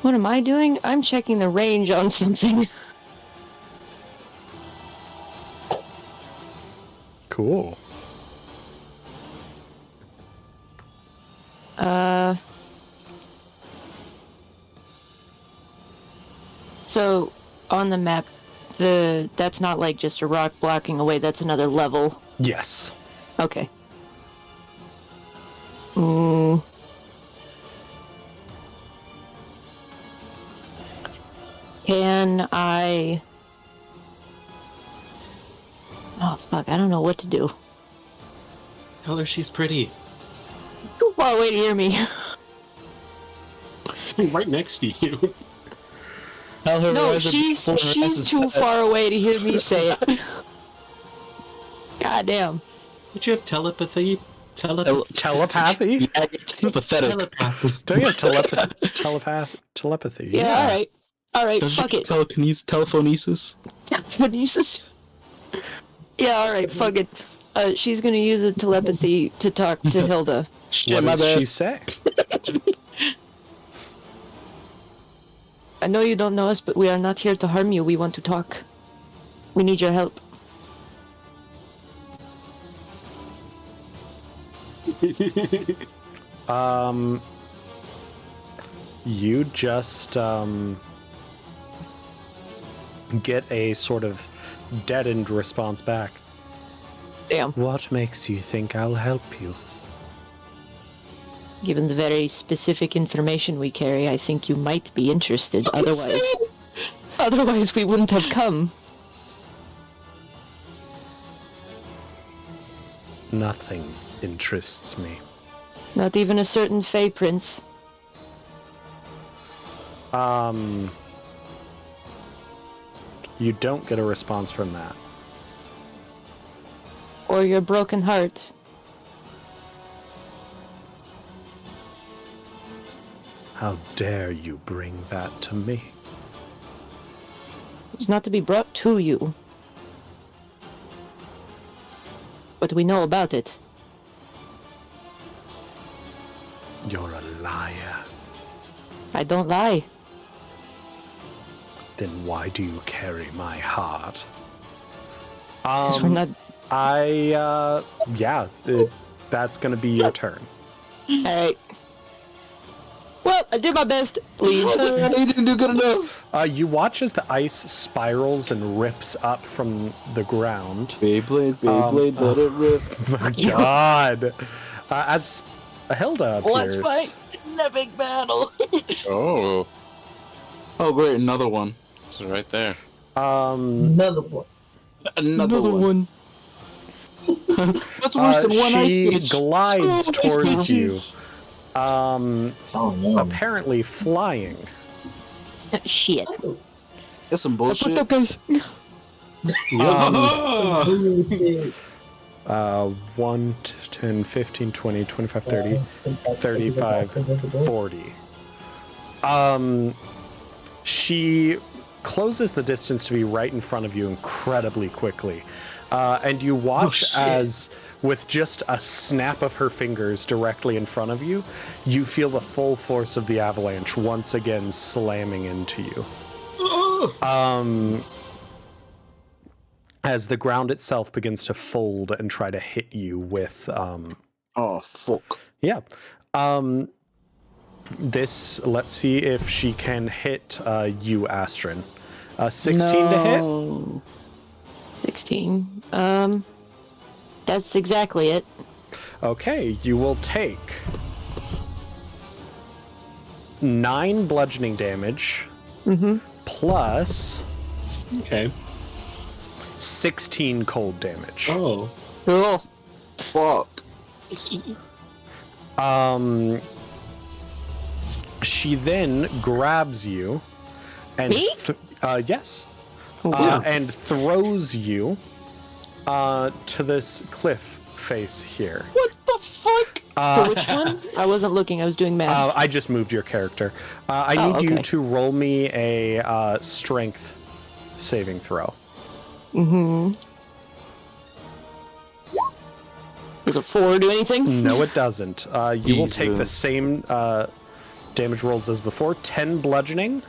What am I doing? I'm checking the range on something. Cool. So on the map, that's not like just a rock blocking away. That's another level. Yes. Okay. Can I? Oh fuck! I don't know what to do. Tell her she's pretty. Too far away to hear me. I'm right next to you. Tell her No, rise up before her ass she's is too fat. far away to hear me say it. God damn. Don't you have telepathy? Telepathy? Yeah, you're pathetic. Telepathy. Don't you have telepathy? Yeah, alright, Does fuck it. Telephonesis? Telekinesis? Yeah, alright, fuck it. She's gonna use the telepathy to talk to Hilda. Shit, What my does bad. she say? I know you don't know us, but we are not here to harm you. We want to talk. We need your help. You just get a sort of deadened response back. Damn. What makes you think I'll help you? Given the very specific information we carry, I think you might be interested. Otherwise we wouldn't have come. Nothing interests me. Not even a certain Fey Prince. You don't get a response from that. Or your broken heart. How dare you bring that to me? It's not to be brought to you. What do we know about it? You're a liar. I don't lie. Then why do you carry my heart? 'Cause we're not... That's gonna be your turn. Alright. Well, I did my best. Please. You didn't do good enough. You watch as the ice spirals and rips up from the ground. Beyblade, let it rip. My God! As Hilda appears. Let's fight in a big battle. Oh, Oh, great, another one. it's right there. Another one. Another one. That's worse than one ice she bitch. glides Two ice towards you. bitches. Oh no. Apparently flying. Shit. That's some I put bullshit. up, guys. 1, 10, 15, 20, 25, 30, 35, 40. She closes the distance to be right in front of you incredibly quickly. And you watch as, with just a snap of her fingers directly in front of you, you feel the full force of the avalanche once again slamming into you. As the ground itself begins to fold and try to hit you with, Oh, fuck. yeah. Let's see if she can hit you, Astrid. 16 to hit? 16. That's exactly it. Okay, you will take 9 bludgeoning damage plus Okay. 16 cold damage. Oh. Cool. Fuck. She then grabs you and Me? yes. Wow. And throws you to this cliff face here. What the fuck? For which one? I wasn't looking. I was doing math. I just moved your character. I Oh, need you okay. to roll me a strength saving throw. Does a 4 do anything? No, it doesn't. You will take the Jesus. same damage rolls as before. 10 bludgeoning.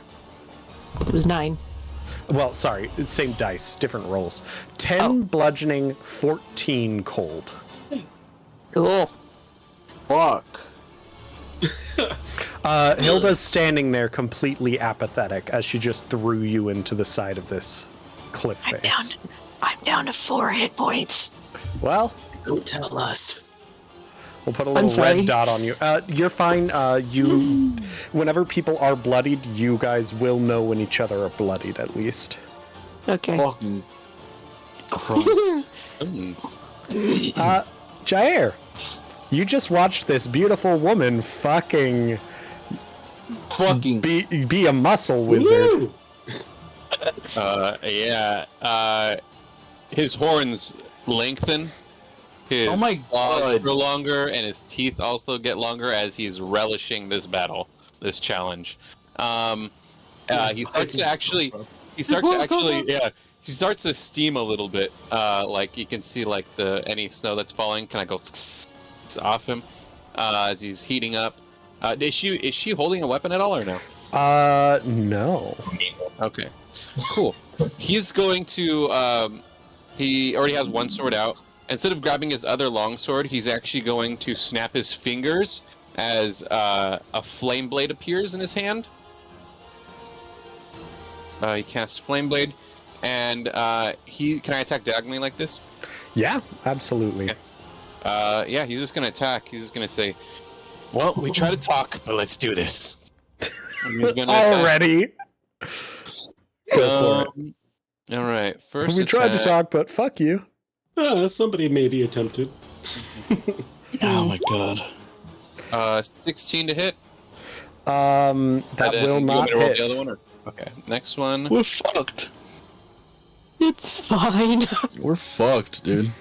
It was 9. Well, sorry, same dice, different rolls. 10 bludgeoning, 14 cold. Cool. Fuck. Hilda's standing there completely apathetic as she just threw you into the side of this cliff face. I'm down to 4 hit points. Well, Don't tell us. we'll put a I'm little sorry. red dot on you. You're fine. Whenever people are bloodied, you guys will know when each other are bloodied, at least. Okay. Fucking Christ. Mm. Jair, you just watched this beautiful woman fucking be a muscle wizard. Yeah. His horns lengthen. His Oh my claws God. grow longer, and his teeth also get longer as he's relishing this battle, this challenge. He starts to actually, he starts to steam a little bit. Like you can see, like any snow that's falling kind of goes off him as he's heating up. Is she holding a weapon at all or no? No. Okay, cool. He's going to. He already has one sword out. Instead of grabbing his other longsword, he's actually going to snap his fingers as a flame blade appears in his hand. He casts flame blade, and can I attack diagonally like this? Yeah, absolutely. Okay. Yeah, he's just gonna attack. He's just gonna say, "Well, we try to talk, but let's do this." And he's gonna attack. Already. Go for it. All right. First, We tried to attack. talk, but fuck you. Somebody maybe attempted. Oh my god. 16 to hit. That And then will you want not me to roll hit. the other one, or? Okay. Next one. We're fucked. It's fine. We're fucked, dude.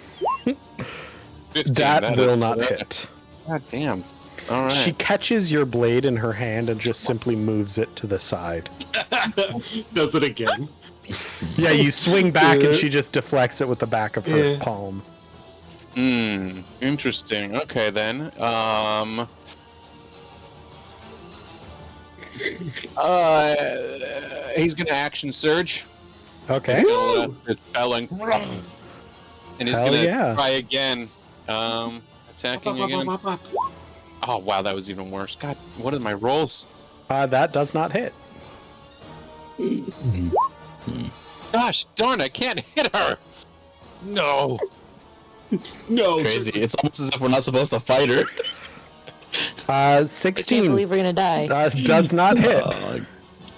15. That will not hit. hit. God damn. All right. She catches your blade in her hand and just simply moves it to the side. Does it again. Yeah, you swing back and she just deflects it with the back of her palm. Interesting. Okay then. He's gonna action surge. Okay. He's gonna let his spelling, and he's Hell gonna yeah. try again. Attacking again. Oh wow, that was even worse. God, what are my rolls? That does not hit. Gosh darn, I can't hit her. No. No. Crazy. It's almost as if we're not supposed to fight her. I can't 16 believe we're gonna die. does not hit.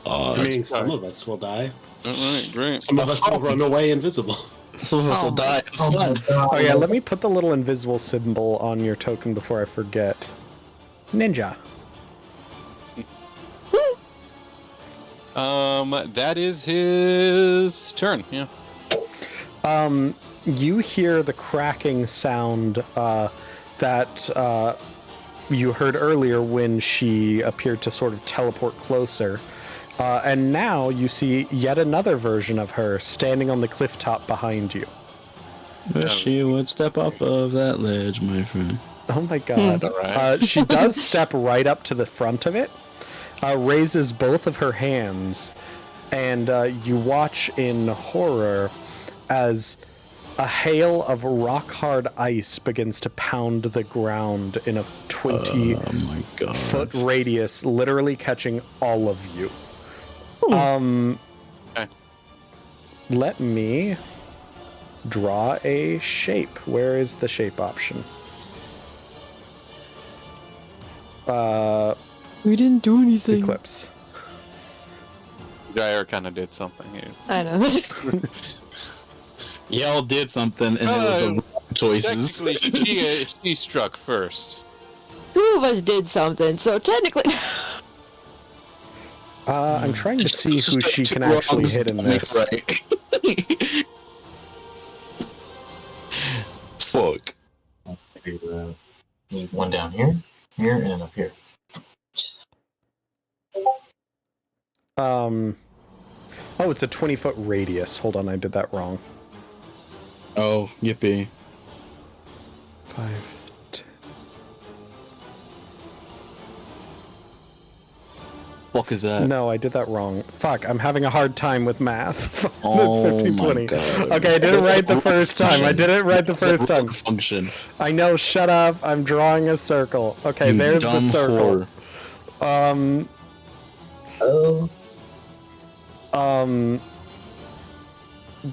I mean, some of us will die. All right, great. Some of us will run away invisible. Some of us will die. Oh my god. Oh yeah, let me put the little invisible symbol on your token before I forget. Ninja. That is his turn. Yeah. You hear the cracking sound that you heard earlier when she appeared to sort of teleport closer. And now you see yet another version of her standing on the cliff top behind you. Wish she would step off of that ledge, my friend. Oh my god. Alright. She does step right up to the front of it, raises both of her hands, and you watch in horror as a hail of rock-hard ice begins to pound the ground in a 20-foot radius, literally catching all of you. Okay. Let me draw a shape. Where is the shape option? We didn't do anything. Eclipse. Jair kind of did something here. I know. Y'all did something, and it was the wrong choices. Technically, she struck first. Two of us did something, so technically. I'm trying to see who she can actually hit in this. Right. Fuck. Need one down here, and up here. Oh, it's a 20-foot radius. Hold on, I did that wrong. Oh, yippee. 5, 10. Fuck is that? No, I did that wrong. Fuck, I'm having a hard time with math. Oh 50, my 20. God. Okay, I did it right the first time. I did it right the first time. Function. I know, shut up. I'm drawing a circle. Okay, You there's the dumb circle. whore.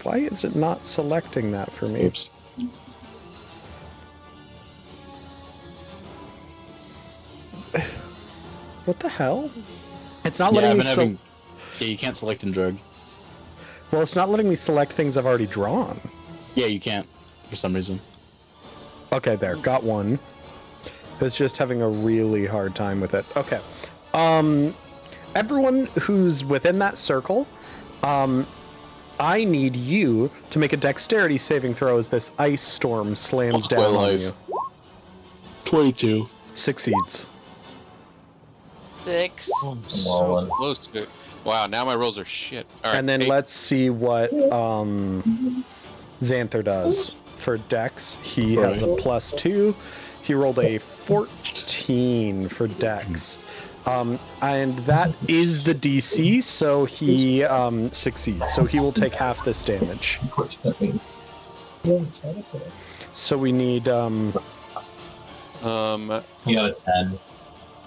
Why is it not selecting that for me? Oops. What the hell? It's not Yeah, letting I've me been having. Yeah, you can't select in drug. Well, it's not letting me select things I've already drawn. Yeah, you can't for some reason. Okay, there. Got one. It's just having a really hard time with it. Okay. Everyone who's within that circle, I need you to make a dexterity saving throw as this ice storm slams down on you. 22. Succeeds. 6. I'm so close to it. Wow, now my rolls are shit. All right, And then 8. let's see what Xanther does. For Dex, he has a +2. He rolled a 14 for Dex. And that is the DC, so he succeeds. So he will take half this damage. Unfortunately. So we need... You got a 10.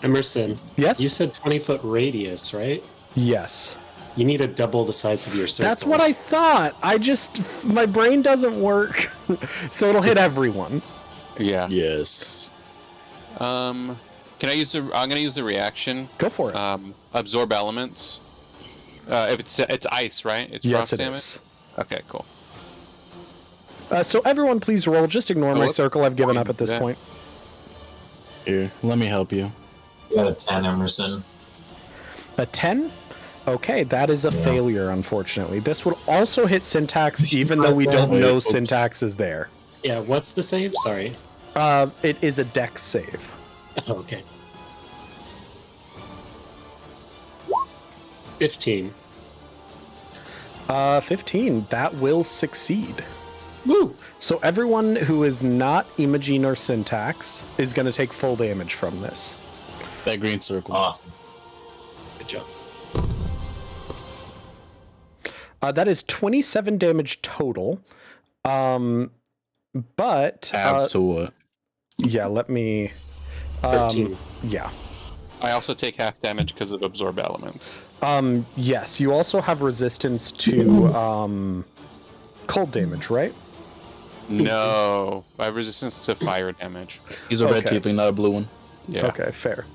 Emerson, Yes? you said 20-foot radius, right? Yes. You need to double the size of your circle. That's what I thought. My brain doesn't work. So it'll hit everyone. Yeah. Yes. Can I use the? I'm gonna use the reaction. Go for it. Absorb elements. If it's ice, right? It's Yes, frost it damage? is. Okay, cool. So everyone please roll. Just ignore my whoops. circle. I've given up at this Yeah. point. Here, let me help you. You got a 10, Emerson. A 10? Okay, that is a failure, unfortunately. This would also hit Syntax, even though we don't know Oops. Syntax is there. Yeah, what's the save? Sorry. It is a Dex save. Oh, okay. 15. 15. That will succeed. Woo! So everyone who is not Imogene or Syntax is going to take full damage from this. That green circle. Awesome. Good job. That is 27 damage total. But... Half to what? yeah, let me... 13. Yeah. I also take half damage because of absorb elements. Yes, you also have resistance to cold damage, right? No, I have resistance to fire damage. He's a red Okay. tiefling, not a blue one. Yeah. Okay, fair.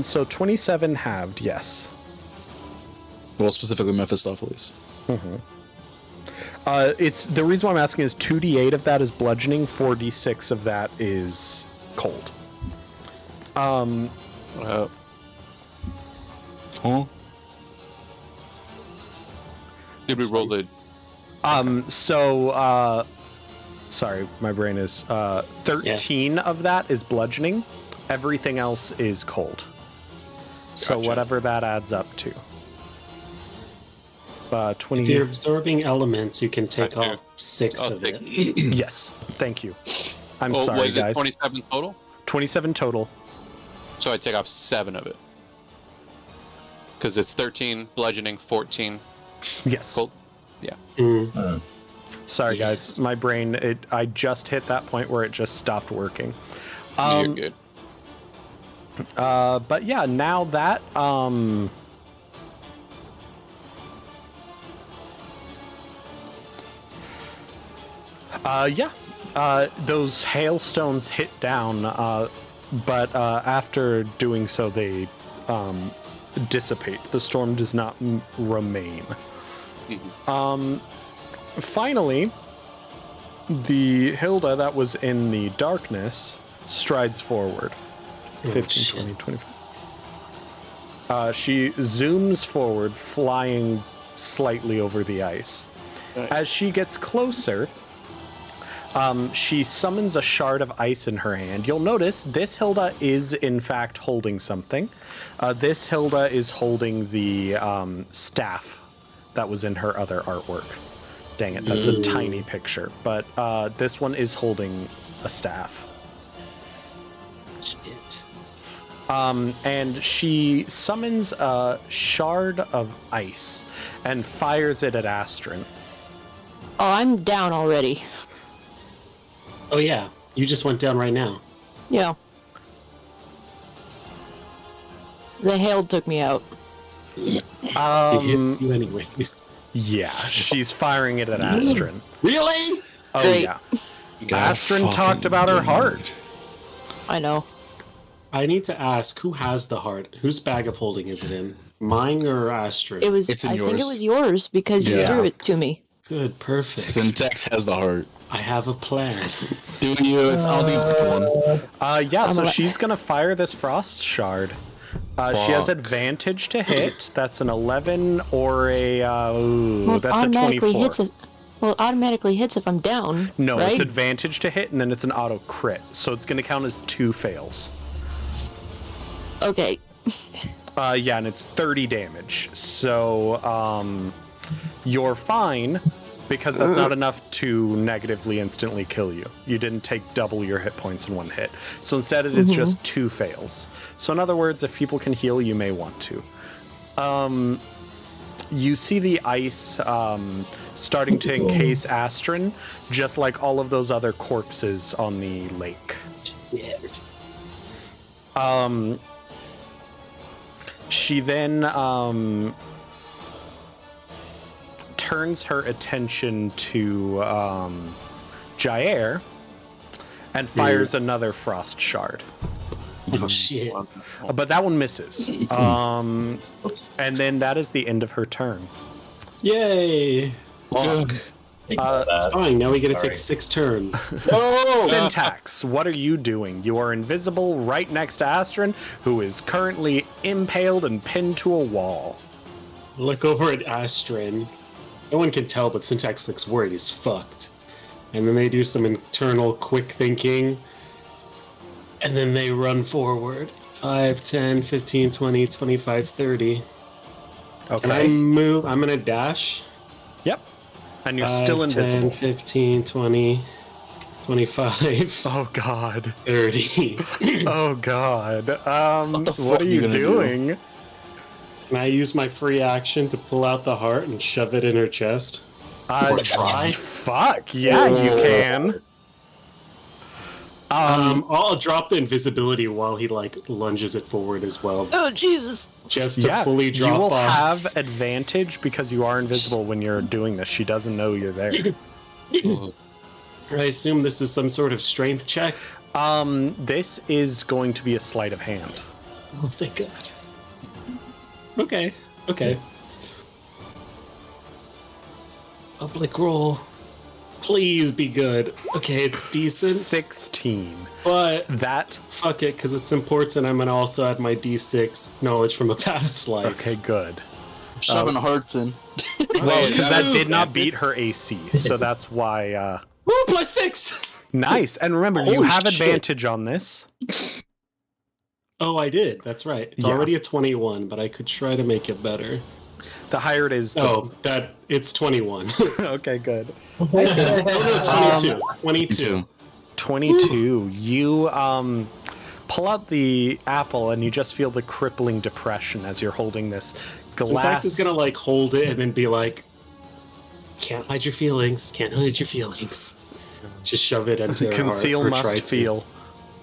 So 27 halved, yes. Well, specifically Mephistopheles. It's the reason why I'm asking is 2d8 of that is bludgeoning, 4d6 of that is cold. Uh, Huh? did we roll the? Sorry, my brain is 13 of that is bludgeoning. Everything else is cold. So Gotcha. whatever that adds up to. 20. If you're absorbing elements, you can take Okay. off 6 I'll of take- it. Yes, thank you. I'm Oh, sorry, was guys. it 27 total? 27 total. So I take off 7 of it. Because it's 13 bludgeoning, 14 Yes. cold. Yeah. Mm. Sorry, Yes. guys. My brain, I just hit that point where it just stopped working. You're good. But yeah, now that, those hailstones hit down, but after doing so, they dissipate. The storm does not remain. Finally, the Hilda that was in the darkness strides forward. 15, 20, 25. She zooms forward, flying slightly over the ice. Nice. As she gets closer, she summons a shard of ice in her hand. You'll notice this Hilda is, in fact, holding something. This Hilda is holding the staff that was in her other artwork. Dang it, that's a tiny picture. But this one is holding a staff. Shit. And she summons a shard of ice and fires it at Astrid. Oh, I'm down already. Oh, yeah. You just went down right now. Yeah. The hail took me out. It hits you anyways. Yeah, she's firing it at Astrid. Really? Oh, Great. yeah. God Astrid talked fucking about her damn heart. it. I know. I need to ask, who has the heart? Whose bag of holding is it in? Mine or Astrid? It was. It's in I think it yours. was yours because you Yeah. threw it to me. Good, perfect. Syntax has the heart. I have a plan. Do you? I'll do the one. Yeah, so she's gonna fire this frost shard. She has advantage to hit. That's an 11 or a that's a 24. It automatically hits if I'm down. No, right? it's advantage to hit, and then it's an auto crit. So it's gonna count as 2 fails. Okay. Yeah, and it's 30 damage. So you're fine because that's not enough to negatively instantly kill you. You didn't take double your hit points in one hit. So instead it is just 2 fails. So in other words, if people can heal, you may want to. You see the ice starting to encase Astrin, just like all of those other corpses on the lake. Yes. She then turns her attention to Jair and fires another frost shard. Oh shit. But that one misses. And then that is the end of her turn. Yay! Fuck. It's fine. Now we get to take 6 turns. Syntax, what are you doing? You are invisible right next to Astrin, who is currently impaled and pinned to a wall. Look over at Astrin. No one can tell, but Syntax looks worried he's fucked. And then they do some internal quick thinking. And then they run forward. 5, 10, 15, 20, 25, 30. Okay. And I'm gonna dash. Yep. And you're 5, still 10, invisible. 15, 20, 25, Oh god. 30. Oh god. the fuck What are you you gonna do? doing? Can I use my free action to pull out the heart and shove it in her chest? Try. Fuck. Yeah, you can. I'll drop the invisibility while he lunges it forward as well, Oh Jesus! just to fully drop you will off. have advantage because you are invisible when you're doing this. She doesn't know you're there. I assume this is some sort of strength check. This is going to be a sleight of hand. Oh, thank God. Okay. Public roll. Please be good. Okay, it's decent. 16. But That. fuck it, because it's important. I'm gonna also add my D6 knowledge from a past life. Okay, good. Shoving hearts in. Well, because that did not beat her AC, so that's why. Woo, +6! Nice. And remember, you Holy have shit. advantage on this. Oh, I did. That's right. It's Yeah. already a 21, but I could try to make it better. The higher it is. It's 21. Okay, good. No, 22. 22. 22. You pull out the apple and you just feel the crippling depression as you're holding this glass. Syntax is gonna hold it and then be like, "Can't hide your feelings. Can't hide your feelings." Just shove it into her Conceal heart, or must try to. feel.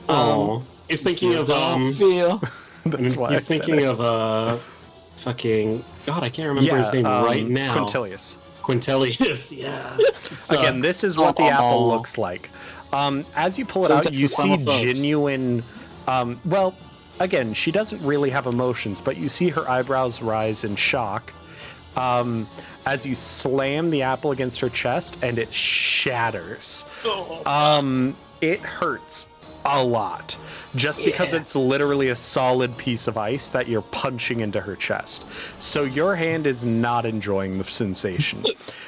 Oh, he's thinking of feel. That's why he's I said thinking it. of fucking God. I can't remember his name right now. Quintilius. Quintilius. Yeah. Again, this is what the apple looks like. As you pull it out, Syntax you is see some of us. genuine. Well, again, she doesn't really have emotions, but you see her eyebrows rise in shock as you slam the apple against her chest, and it shatters. It hurts a lot, just because it's literally a solid piece of ice that you're punching into her chest. So your hand is not enjoying the sensation.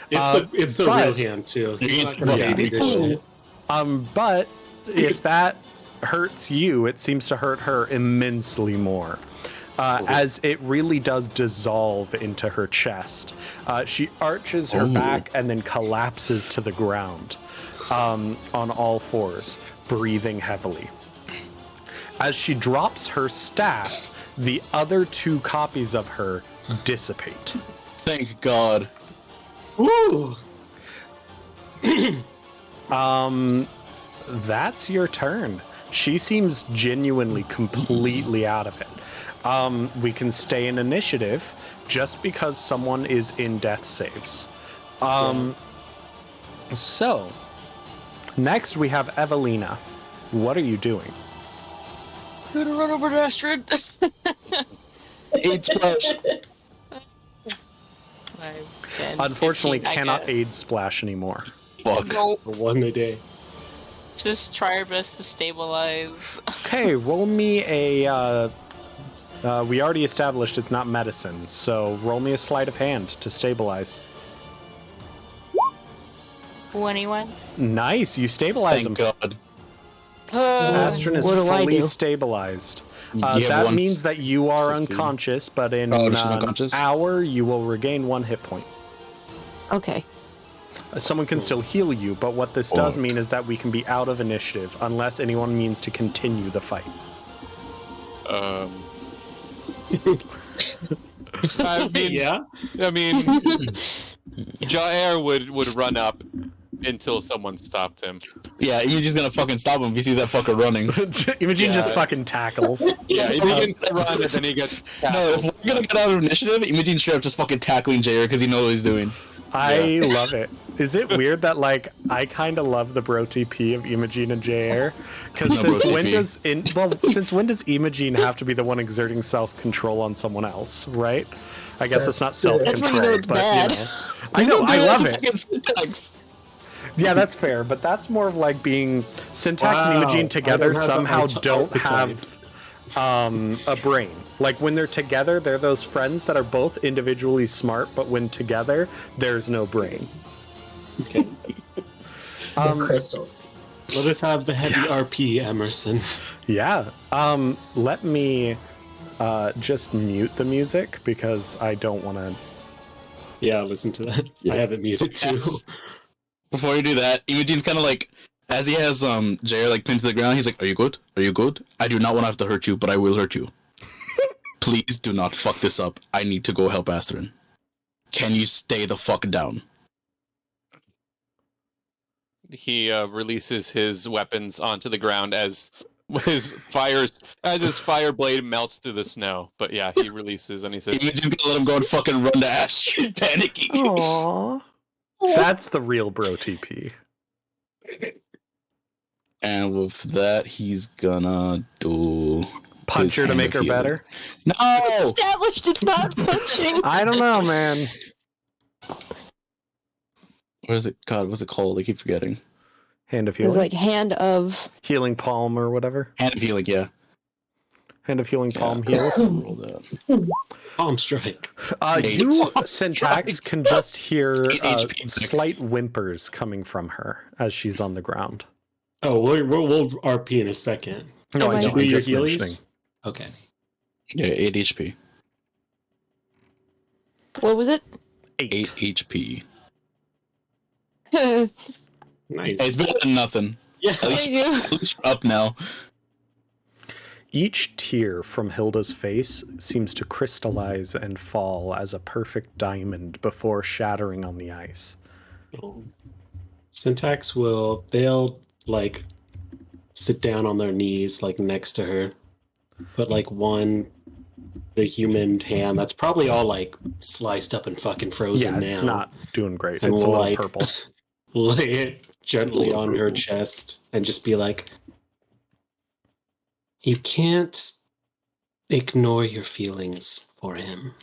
It's the but- real hand too. He's not Yeah. gonna do this shit. But if that hurts you, it seems to hurt her immensely more. As it really does dissolve into her chest. She arches her back and then collapses to the ground on all fours, breathing heavily. As she drops her staff, the other 2 copies of her dissipate. Thank God. Woo! That's your turn. She seems genuinely completely out of it. We can stay in initiative just because someone is in death saves. So, next we have Evelina. What are you doing? I'm gonna run over to Astrid. 8 splash. 5, 10, Unfortunately, 15, I cannot guess. aid splash anymore. Fuck. Roll. One a day. Just try our best to stabilize. Okay, roll me a. We already established it's not medicine, so roll me a sleight of hand to stabilize. 21. Nice, you stabilize him. Thank God. Astrid is What do I fully do? stabilized. You have That one means that you are succeed. unconscious, but in Oh, she's an unconscious? hour you will regain 1 hit point. Okay. Someone can still heal you, but what this does Fuck. mean is that we can be out of initiative unless anyone means to continue the fight. I mean, Yeah. I mean, Jair would run up until someone stopped him. Yeah, you're just gonna fucking stop him if he sees that fucker running. Imogene just Yeah. fucking tackles. Yeah, he begins to run and then he gets No, if tackled. we're gonna get out of initiative, Imogen straight up just fucking tackling Jair because he knows what he's doing. I love it. Is it weird that like I kind of love the bro TP of Imogene and JR? Because No since bro when TP. since when does Imogene have to be the one exerting self control on someone else? Right? I guess it's not self That's when control, you know it's but bad. you know. I know. I love it. Fucking syntax. Yeah, that's fair, but that's more of like being Syntax and Wow, Imogene I together don't have somehow the don't archetype. have a brain. Like when they're together, they're those friends that are both individually smart, but when together, there's no brain. Okay. The crystals. Let us have the heavy RP, Emerson. Yeah. Let me just mute the music because I don't want to. Yeah, listen to that. Yeah. I have it muted too. Yes. Before you do that, Imogene's kind of like, as he has Jair like pinned to the ground, he's like, "Are you good? Are you good? I do not want to have to hurt you, but I will hurt you. Please do not fuck this up. I need to go help Astrid. Can you stay the fuck down?" He releases his weapons onto the ground as his fire blade melts through the snow. But yeah, he releases and he says, Imogene's gonna let him go and fucking run to Astrid, panicking. Aww. That's the real bro TP. And with that, he's gonna do Punch her to hand make of her healing. better. No. Established it's not punching. I don't know, man. What is it? God, what's it called? I keep forgetting. Hand of It was healing, like hand of. healing palm or whatever. Hand of healing, yeah. Hand of healing palm Yeah. heals. Roll that. Palm strike. You, Syntax, can just hear 8 HP. slight whimpers coming from her as she's on the ground. Oh, we'll RP in a second. No, I Am I- know. Do I'm your just mentioning. healies? Okay. Yeah, 8 HP. What was it? 8 HP. Thank Nice. Hey, it's better than nothing. Yeah. At least, you. at least we're up now. Each tear from Hilda's face seems to crystallize and fall as a perfect diamond before shattering on the ice. Syntax they'll like sit down on their knees like next to her, put like the human hand that's probably all like sliced up and fucking frozen Yeah, now. it's not doing great. And It's a little like, purple. Lay it gently Little on her purple. chest and just be like, you can't ignore your feelings for him.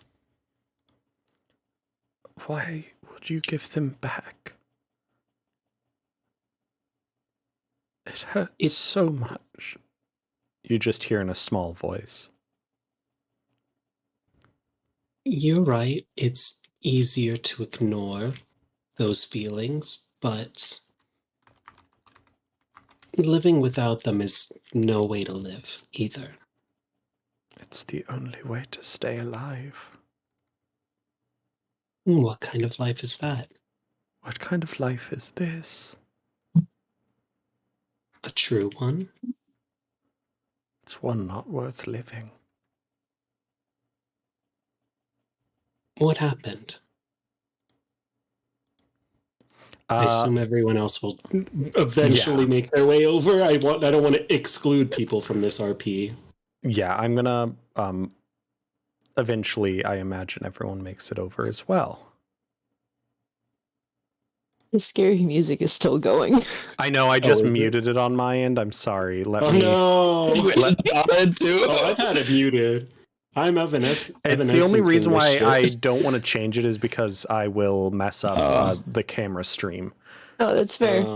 Why would you give them back? It hurts It's- so much. You just hear in a small voice. You're right. It's easier to ignore those feelings, but living without them is no way to live either. It's the only way to stay alive. What kind of life is that? What kind of life is this? A true one? It's one not worth living. What happened? I assume everyone else will eventually make their way over. I don't want to exclude people from this RP. Yeah, I'm gonna eventually I imagine everyone makes it over as well. The scary music is still going. I know I just is it? muted it on my end. I'm sorry. Let Oh me no! too. Oh, I've had it muted. I'm It's the only reason why I don't want to change it is because I will mess up the camera stream. Oh, that's fair.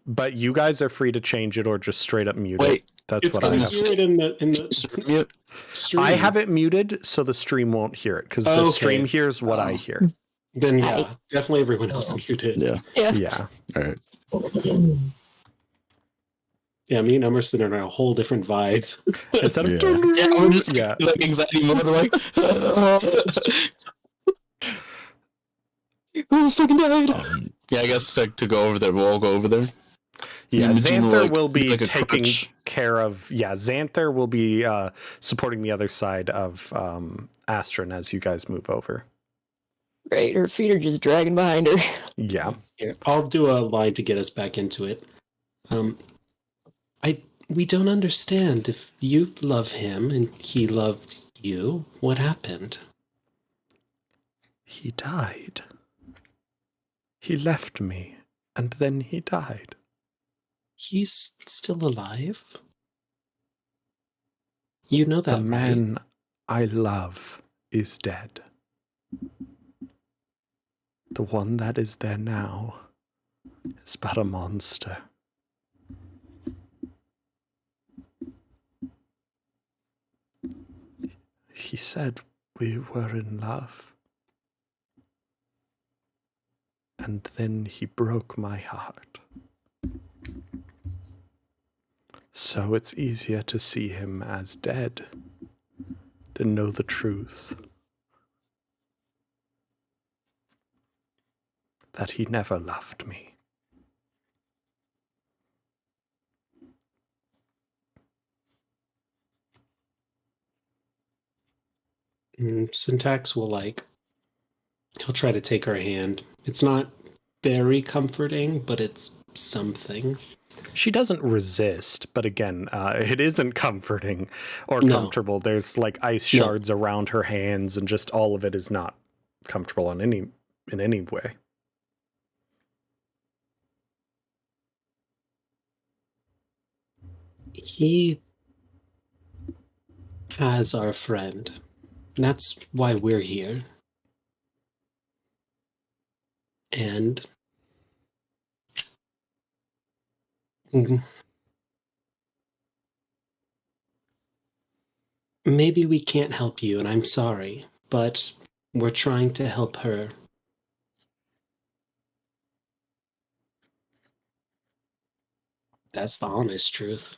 But you guys are free to change it or just straight up mute Wait, it. That's It's what I gonna have. hear it in the Mute. stream. I have it muted so the stream won't hear it because the Okay. stream hears what I hear. Then Hi. yeah, definitely everyone else muted. Yeah. Yeah. Yeah. All right. Yeah, me and Emerson are in a whole different vibe. Instead of Yeah, we're just yeah. like anxiety mode. Like, Who's fucking died? yeah, I guess like, to go over there, we'll all go over there. Yeah, Imogen will, Xanther like, will be like a taking crutch. care of. Yeah, Xanther will be supporting the other side of Astron as you guys move over. Right, her feet are just dragging behind her. Yeah. Here, I'll do a line to get us back into it. We don't understand. If you love him and he loved you, what happened? He died. He left me, and then he died. He's still alive? You know that, The man I love is dead. The one that is there now is but a monster. He said we were in love. And then he broke my heart. So it's easier to see him as dead than know the truth. That he never loved me. Syntax will he'll try to take her hand. It's not very comforting, but it's something. She doesn't resist, but again, it isn't comforting or No. comfortable. There's like ice shards around her hands, and just all of it is not comfortable in any way. He has our friend. That's why we're here. And maybe we can't help you, and I'm sorry, but we're trying to help her. That's the honest truth.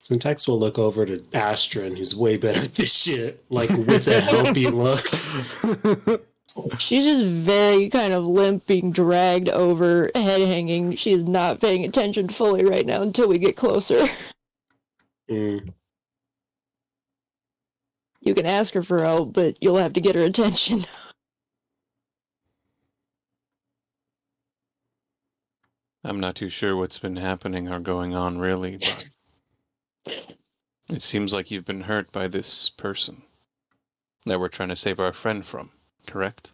Syntax will look over to Astron, who's way better at this shit, like with a helpy look. She's just very kind of limp, being dragged over, head hanging. She is not paying attention fully right now until we get closer. Mm. You can ask her for help, but you'll have to get her attention. I'm not too sure what's been happening or going on, really, but it seems like you've been hurt by this person that we're trying to save our friend from, correct?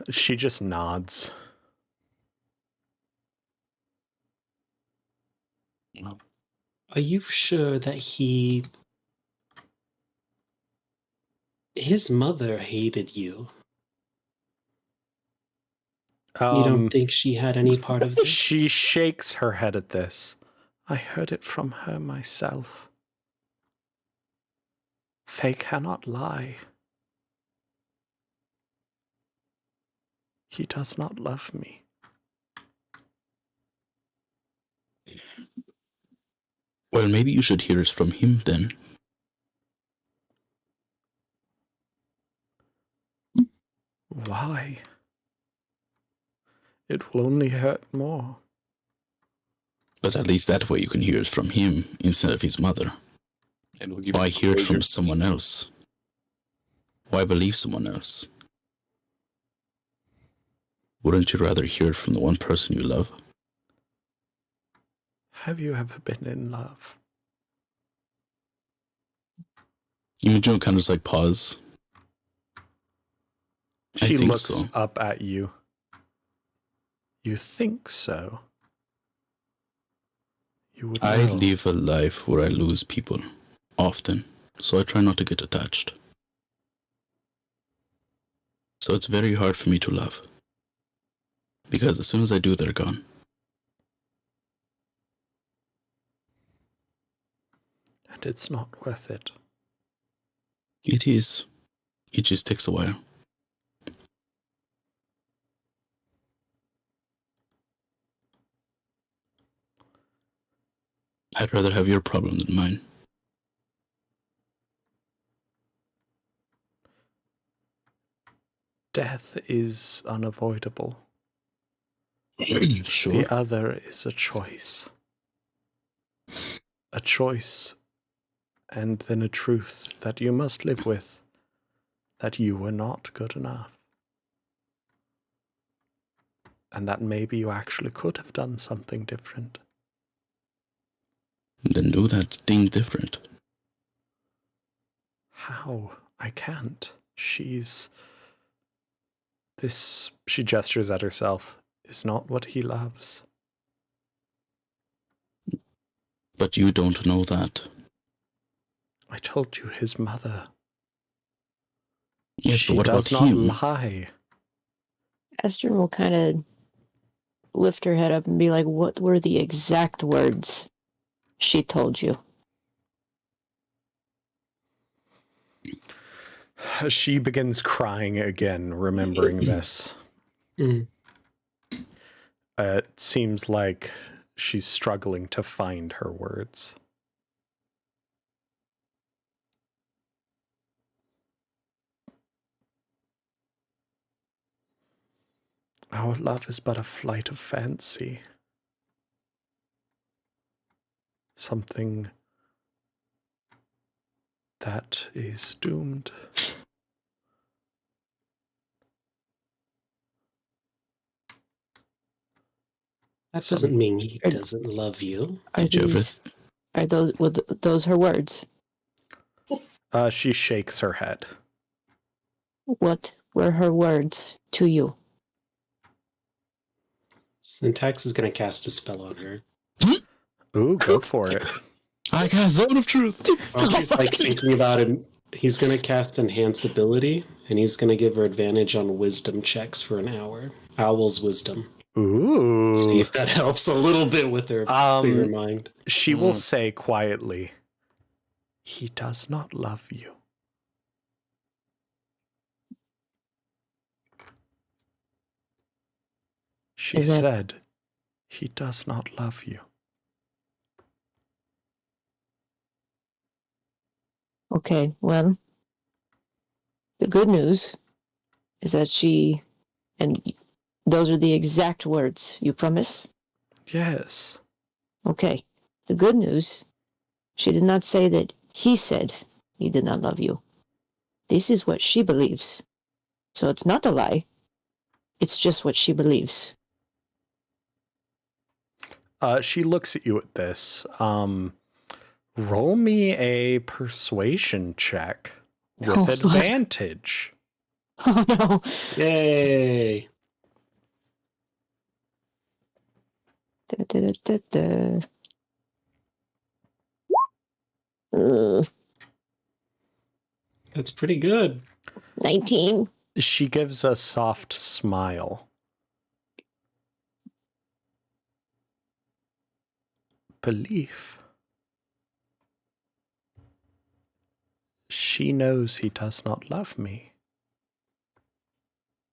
She just nods. Are you sure that his mother hated you? You don't think she had any part of this? She shakes her head at this. I heard it from her myself. They cannot lie. He does not love me. Well, maybe you should hear it from him then. Why? It will only hurt more. But at least that way you can hear it from him instead of his mother. And we'll give Why you hear it from closure. someone else? Why believe someone else? Wouldn't you rather hear it from the one person you love? Have you ever been in love? Imogen kind of just like pause. I She think looks so. up at you. You think so? You would I know. live a life where I lose people. often, so I try not to get attached. So it's very hard for me to love. Because as soon as I do, they're gone. And it's not worth it. It is. It just takes a while. I'd rather have your problem than mine. Death is unavoidable. Sure. The other is a choice. A choice, and then a truth that you must live with, that you were not good enough. And that maybe you actually could have done something different. Then do that thing different. How? I can't. This, she gestures at herself, is not what he loves. But you don't know that. I told you his mother. Yes, She but what does about not him? lie. Astrid will kind of lift her head up and be like, what were the exact words she told you? She begins crying again, remembering this. Mm. It seems like she's struggling to find her words. Our love is but a flight of fancy. Something that is doomed. That doesn't mean he doesn't love you. Are those her words? She shakes her head. What were her words to you? Syntax is going to cast a spell on her. Ooh, go for it. I cast Zone of Truth. While she's like thinking about it, he's going to cast Enhance Ability, and he's going to give her advantage on wisdom checks for an hour. Owl's wisdom. Ooh. See if that helps a little bit with her clear mind. She will say quietly, he does not love you. She said, he does not love you. Okay, well, the good news is that and those are the exact words, you promise? Yes. Okay, the good news, she did not say that he said he did not love you. This is what she believes. So it's not a lie. It's just what she believes. She looks at you at this. Roll me a persuasion check with advantage. Oh no. Yay. Da, da, da, da, da. That's pretty good. 19. She gives a soft smile. Belief. She knows he does not love me.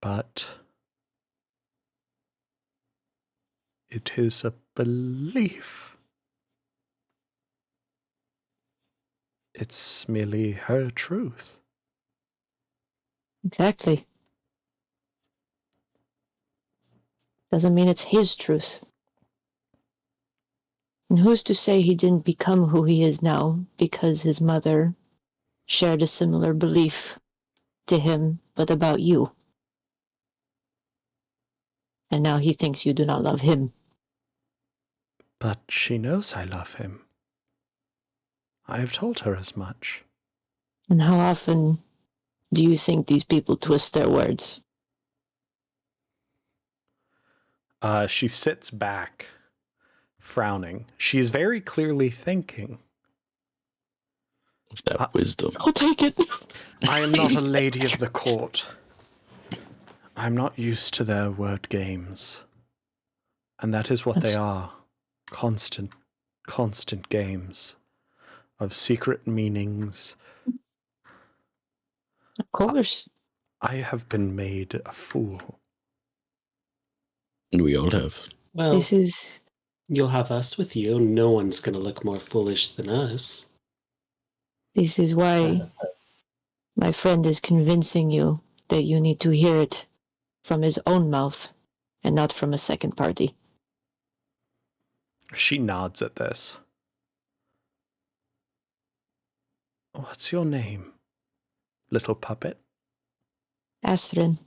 But it is a belief. It's merely her truth. Exactly. Doesn't mean it's his truth. And who's to say he didn't become who he is now because his mother shared a similar belief to him, but about you? And now he thinks you do not love him. But she knows I love him. I have told her as much. And how often do you think these people twist their words? She sits back, frowning. She's very clearly thinking. With that wisdom. I'll take it. I am not a lady of the court. I'm not used to their word games. And that is what they are. Constant games of secret meanings. Of course. I have been made a fool. We all have. Well, This is you'll have us with you. No one's going to look more foolish than us. why my friend is convincing you that you need to hear it from his own mouth and not from a second party. She nods at this. What's your name, little puppet? Astrid,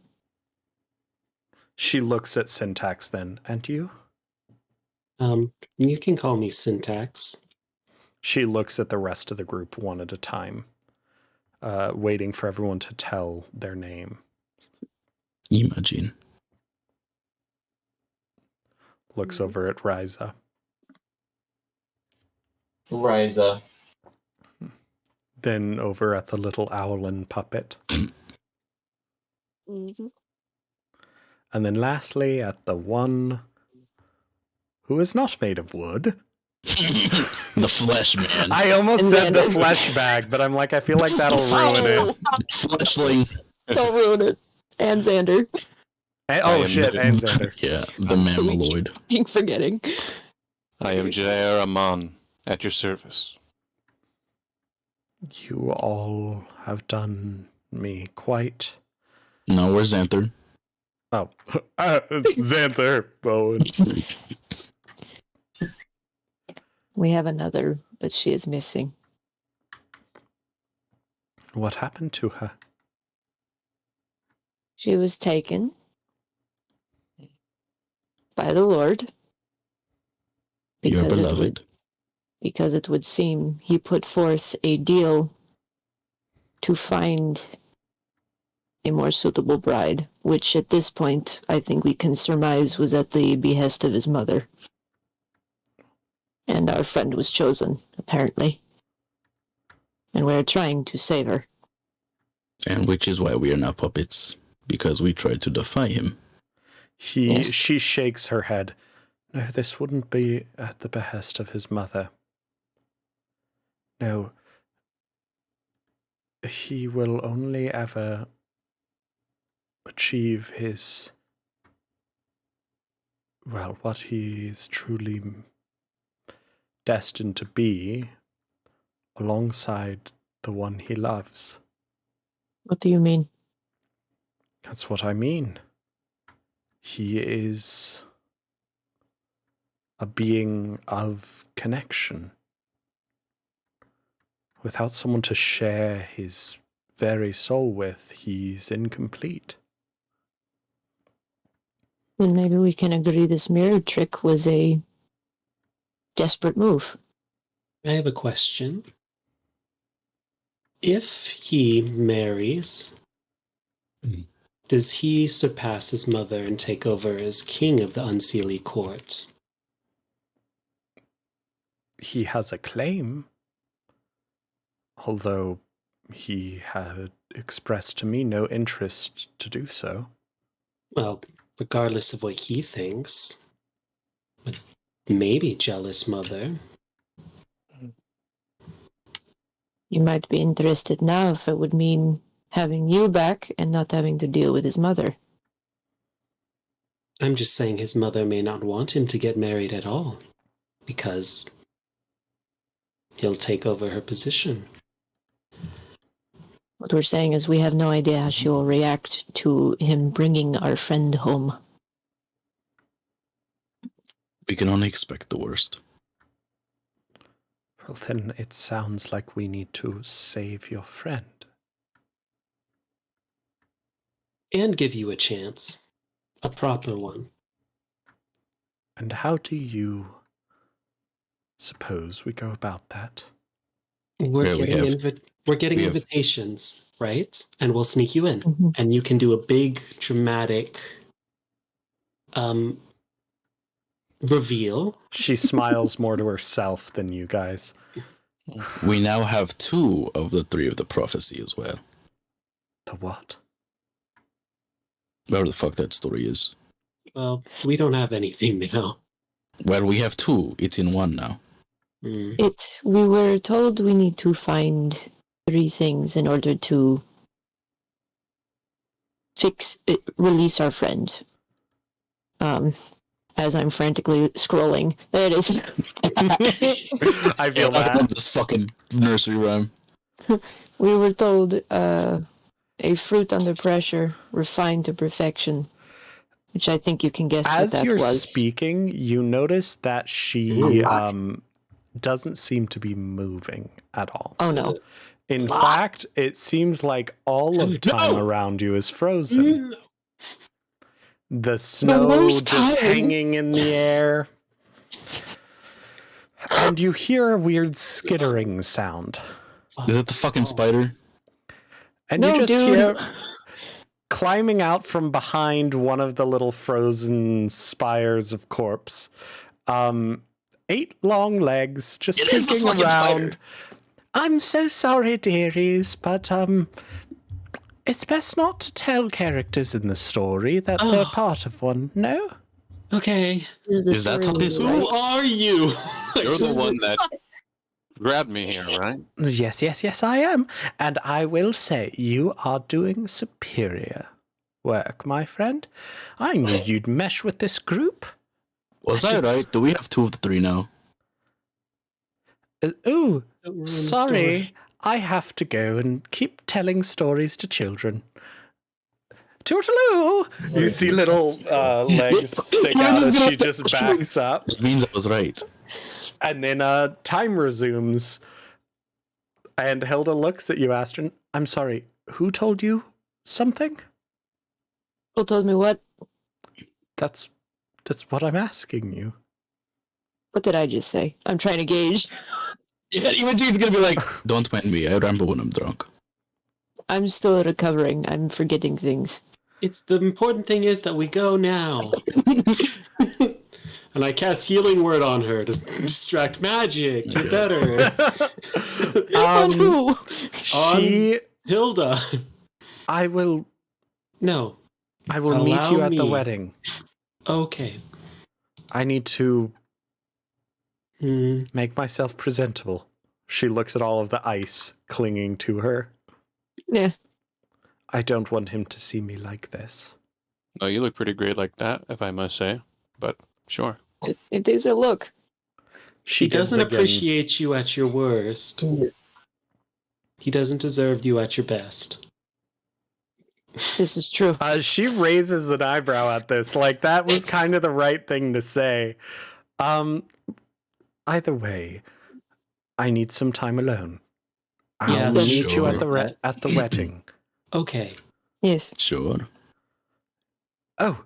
She looks at Syntax then. And you? You can call me Syntax. She looks at the rest of the group one at a time, waiting for everyone to tell their name. Imagine. Looks over at Ryza. Ryza. Then over at the little owlin puppet. Mm-hmm. And then lastly at the one who is not made of wood. The flesh man. I almost And said the Xander. flesh bag, but I'm like, I feel like that'll ruin it. Fleshling. don't ruin it. And Xander. And, I oh am shit, the- and Xander. Yeah, the mammaloid. Keep forgetting. I am Jair Aman, at your service. You all have done me quite... No, where's Xanther? Oh, Xanther Bowen. We have another, but she is missing. What happened to her? She was taken by the Lord Your because beloved. it would seem he put forth a deal to find a more suitable bride, which at this point I think we can surmise was at the behest of his mother. And our friend was chosen, apparently. And we're trying to save her. And which is why we are now puppets. Because we tried to defy him. Yes. She shakes her head. No, this wouldn't be at the behest of his mother. No. He will only ever achieve his... well, what he is truly destined to be alongside the one he loves. What do you mean? That's what I mean. He is a being of connection. Without someone to share his very soul with, he's incomplete. Then maybe we can agree this mirror trick was a desperate move. I have a question. If he marries, does he surpass his mother and take over as king of the Unseelie court? He has a claim, although he had expressed to me no interest to do so. Well, regardless of what he thinks. But maybe jealous mother. You might be interested now if it would mean having you back and not having to deal with his mother. I'm just saying his mother may not want him to get married at all. Because he'll take over her position. What we're saying is we have no idea how she will react to him bringing our friend home. We can only expect the worst. Well, then it sounds like we need to save your friend. And give you a chance. A proper one. And how do you suppose we go about that? We're Yeah, we getting, have- we're getting we have- invitations, right? And we'll sneak you in. Mm-hmm. And you can do a big, dramatic reveal. She smiles more to herself than you guys. We now have 2 of the 3 of the prophecy as well. The what? Whatever the fuck that story is. Well, we don't have anything now. Well, we have 2. It's in 1 now. Hmm. We were told we need to find 3 things in order to release our friend. As I'm frantically scrolling. There it is. I feel I love that. this fucking nursery rhyme. We were told a fruit under pressure, refined to perfection, which I think you can guess what As that you're was. speaking, you notice that she doesn't seem to be moving at all. Oh no. In fact, it seems like all of time around you is frozen. The snow worst just time. hanging in the air. And you hear a weird skittering sound. Is it the fucking spider? And No, you just dude. hear climbing out from behind one of the little frozen spires of corpse. 8 long legs just It is the peeking fucking around. spider. I'm so sorry, dearies, but it's best not to tell characters in the story that they're part of one, no? Okay. Is that how this Who works? are you? You're the one that grabbed me here, right? Yes, I am. And I will say, you are doing superior work, my friend. I knew you'd mesh with this group. Was I right? Do we have 2 of the 3 now? Ooh, Don't ruin the sorry. story. I have to go and keep telling stories to children. Toodaloo! You see little legs stick out as she just backs up. It means I was right. And then time resumes. And Hilda looks at you, Astrid. I'm sorry, who told you something? Who told me what? That's what I'm asking you. What did I just say? I'm trying to gauge. Yeah, Imogene's gonna be like, don't mind me, I ramble when I'm drunk. I'm still recovering. I'm forgetting things. It's the important thing is that we go now. And I cast healing word on her to distract magic. You're better. On who? She Hilda. I will No. meet you Allow at the me. wedding. Okay. I need to Hmm. make myself presentable. She looks at all of the ice clinging to her. Yeah. I don't want him to see me like this. Oh, you look pretty great like that, if I must say. But sure. It is a look. He gives doesn't again- appreciate you at your worst. He doesn't deserve you at your best. This is true. She raises an eyebrow at this, like that was kind of the right thing to say. Either way, I need some time alone. I'll Yeah, meet you sure. at the wedding. Okay. Yes. Sure. Oh,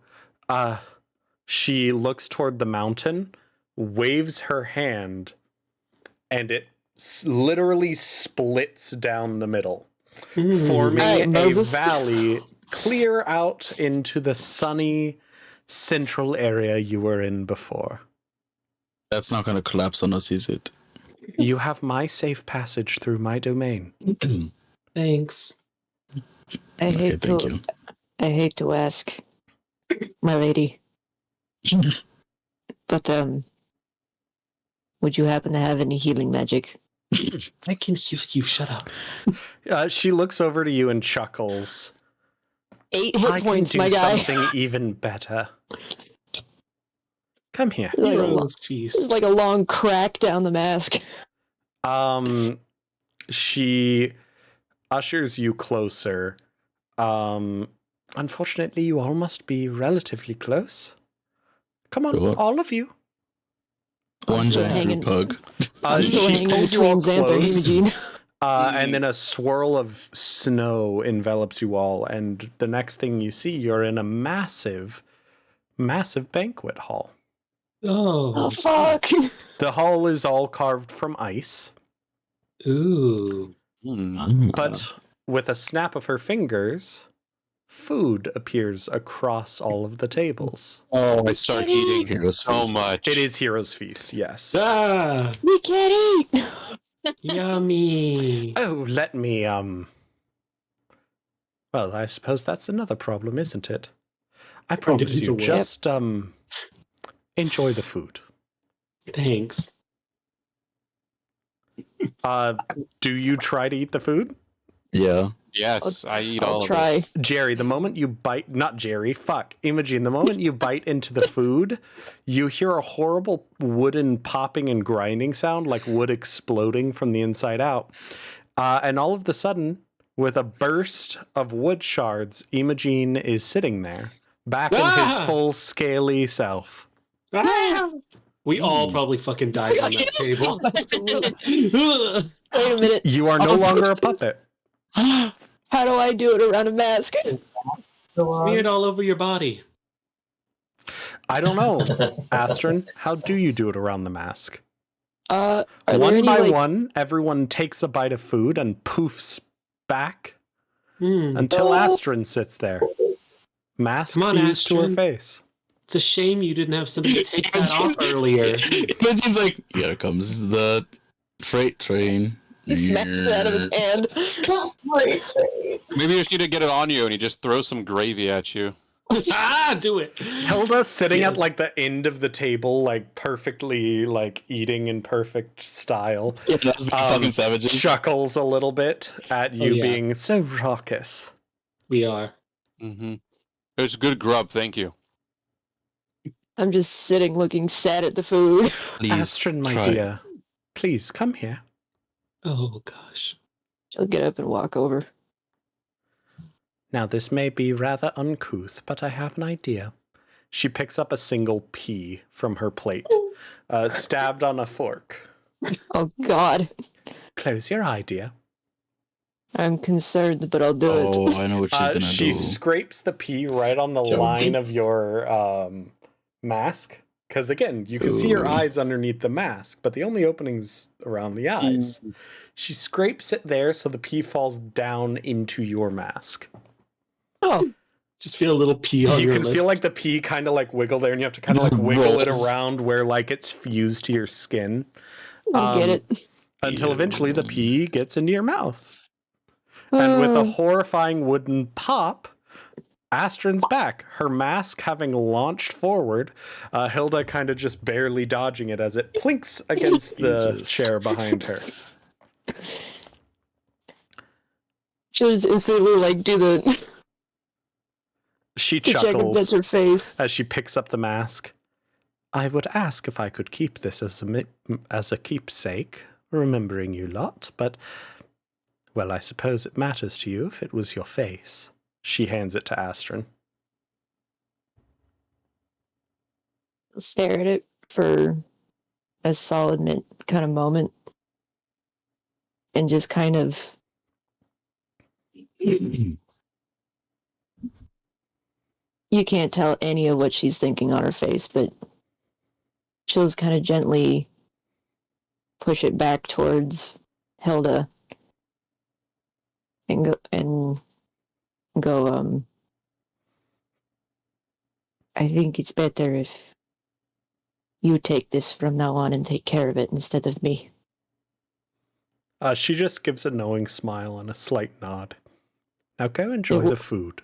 she looks toward the mountain, waves her hand, and it literally splits down the middle, forming Alright, a Moses. valley clear out into the sunny central area you were in before. That's not gonna collapse on us, is it? You have my safe passage through my domain. Thanks. I Okay, hate thank to. you. I hate to ask, my lady, but would you happen to have any healing magic? I can heal you. Shut up. She looks over to you and chuckles. 8 hit I can points, do my guy. something even better. Come here. Like a, Heroes it's feast. like a long crack down the mask. She ushers you closer. Unfortunately, you all must be relatively close. Come on, Sure. all of you. One still giant hanging- group hug. I'm still She hanging pulls you all between Xantha and close, Imogene. and then a swirl of snow envelops you all, and the next thing you see, you're in a massive, massive banquet hall. Oh Oh. fuck! The hall is all carved from ice, Ooh. but with a snap of her fingers, food appears across all of the tables. Oh, I start eating Heroes so feast. much. It is Hero's Feast, yes. Ah. We can't eat. Yummy. Oh, let me, well, I suppose that's another problem, isn't it? I promise it's a you, what? just, enjoy the food. Thanks. Do you try to eat the food? Yeah. Yes, I eat all I'll of it. try. Jerry, the moment you bite, not Jerry, fuck, Imogen, the moment you bite into the food, you hear a horrible wooden popping and grinding sound, like wood exploding from the inside out. And all of a sudden, with a burst of wood shards, Imogen is sitting there, back in his full scaly self. We all probably fucking died on that table. Wait a minute. You are no longer a puppet. How do I do it around a mask? Smeared all over your body. I don't know, Astron. How do you do it around the mask? Are there One any, by like, one, everyone takes a bite of food and poofs back Hmm. until Astron sits there. Mask Come on, fused to her Astron. face. It's a shame you didn't have somebody take that off earlier. Imogen's like, here comes the freight train. he smacks it out of his hand? Maybe you should get it on you and he just throws some gravy at you. Do it. Hilda sitting at Yes. like the end of the table, like perfectly like eating in perfect style. Yeah, that was being fucking savages. Chuckles a little bit at you yeah. being so raucous. We are. Mm-hmm. It was good grub, thank you. I'm just sitting looking sad at the food. Please Astron, my try. dear, please come here. Oh gosh. She'll get up and walk over. Now, this may be rather uncouth, but I have an idea. She picks up a single pea from her plate, stabbed on a fork. Oh, God. Close your eye, dear. I'm concerned, but I'll do it. Oh, I know what she's gonna She do. scrapes the pea right on the Joking. line of your mask. Because, again, you can see your Ooh. eyes underneath the mask, but the only opening's around the eyes. She scrapes it there so the pea falls down into your mask. Oh, Just feel a little pee on You your can lips. feel like the pea kind of like wiggle there, and you have to kind of like wiggle it Rolls. around where like it's fused to your skin. I get it. Until eventually the pea gets into your mouth. And with a horrifying wooden pop, Astron's back, her mask having launched forward, Hilda kind of just barely dodging it as it plinks against the Jesus. chair behind her. She'll just instantly, like, do the... She to check if that's chuckles her face. as she picks up the mask. I would ask if I could keep this as a keepsake, remembering you lot, but, well, I suppose it matters to you if it was your face. She hands it to Astron. I'll stare at it for a solid kind of moment. And just kind of... You can't tell any of what she's thinking on her face, but she'll just kind of gently push it back towards Hilda and go, I think it's better if you take this from now on and take care of it instead of me. She just gives a knowing smile and a slight nod. Now go enjoy Yeah, the food.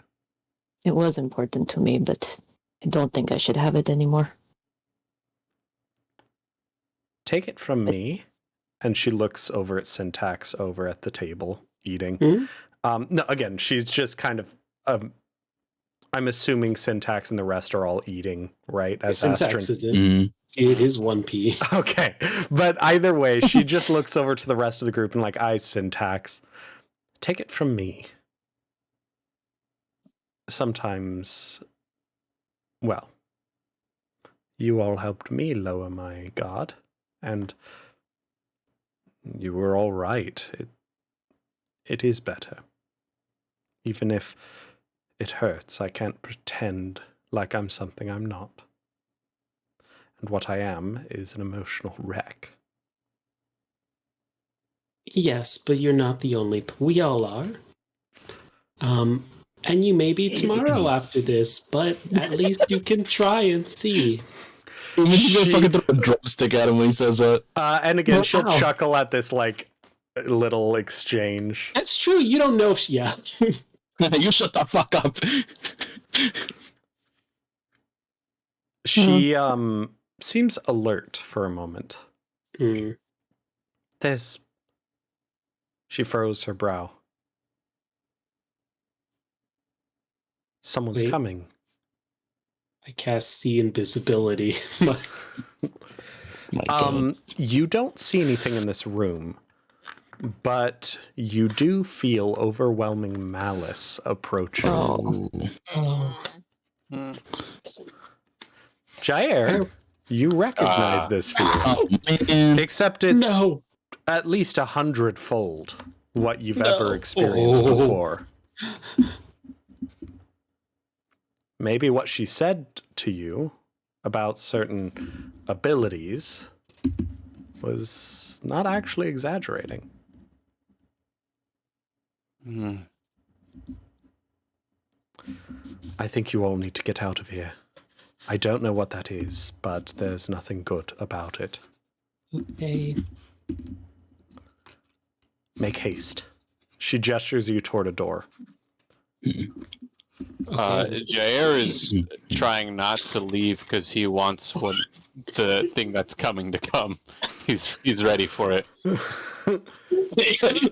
It was important to me, but I don't think I should have it anymore. Take it from me. And she looks over at Syntax over at the table, eating. Hmm? No, again, she's just kind of... I'm assuming Syntax and the rest are all eating, right? As Syntax Astron... is it. Mm. It is one pee. Okay, but either way, she just looks over to the rest of the group and like, eyes Syntax. Take it from me. Sometimes, well, you all helped me lower my guard, and you were all right. It is better. Even if it hurts, I can't pretend like I'm something I'm not. And what I am is an emotional wreck. Yes, but you're not the only. We all are. And you may be tomorrow after this, but at least you can try and see. She's gonna fucking throw a drumstick at him when he says that. And again, she'll Wow. chuckle at this like little exchange. That's true. You don't know if she, yeah. You shut the fuck up. She seems alert for a moment. Mm. She furrows her brow. Someone's Wait. coming. I cast see invisibility. My God. You don't see anything in this room, but you do feel overwhelming malice approaching. Oh. Hmm. Jair, you recognize this feeling. Oh, man. Except it's No. at least 100-fold what you've No. ever experienced Oh. before. Maybe what she said to you about certain abilities was not actually exaggerating. Hmm. I think you all need to get out of here. I don't know what that is, but there's nothing good about it. Okay. Make haste. She gestures you toward a door. Jair is trying not to leave because he wants the thing that's coming to come. He's ready for it.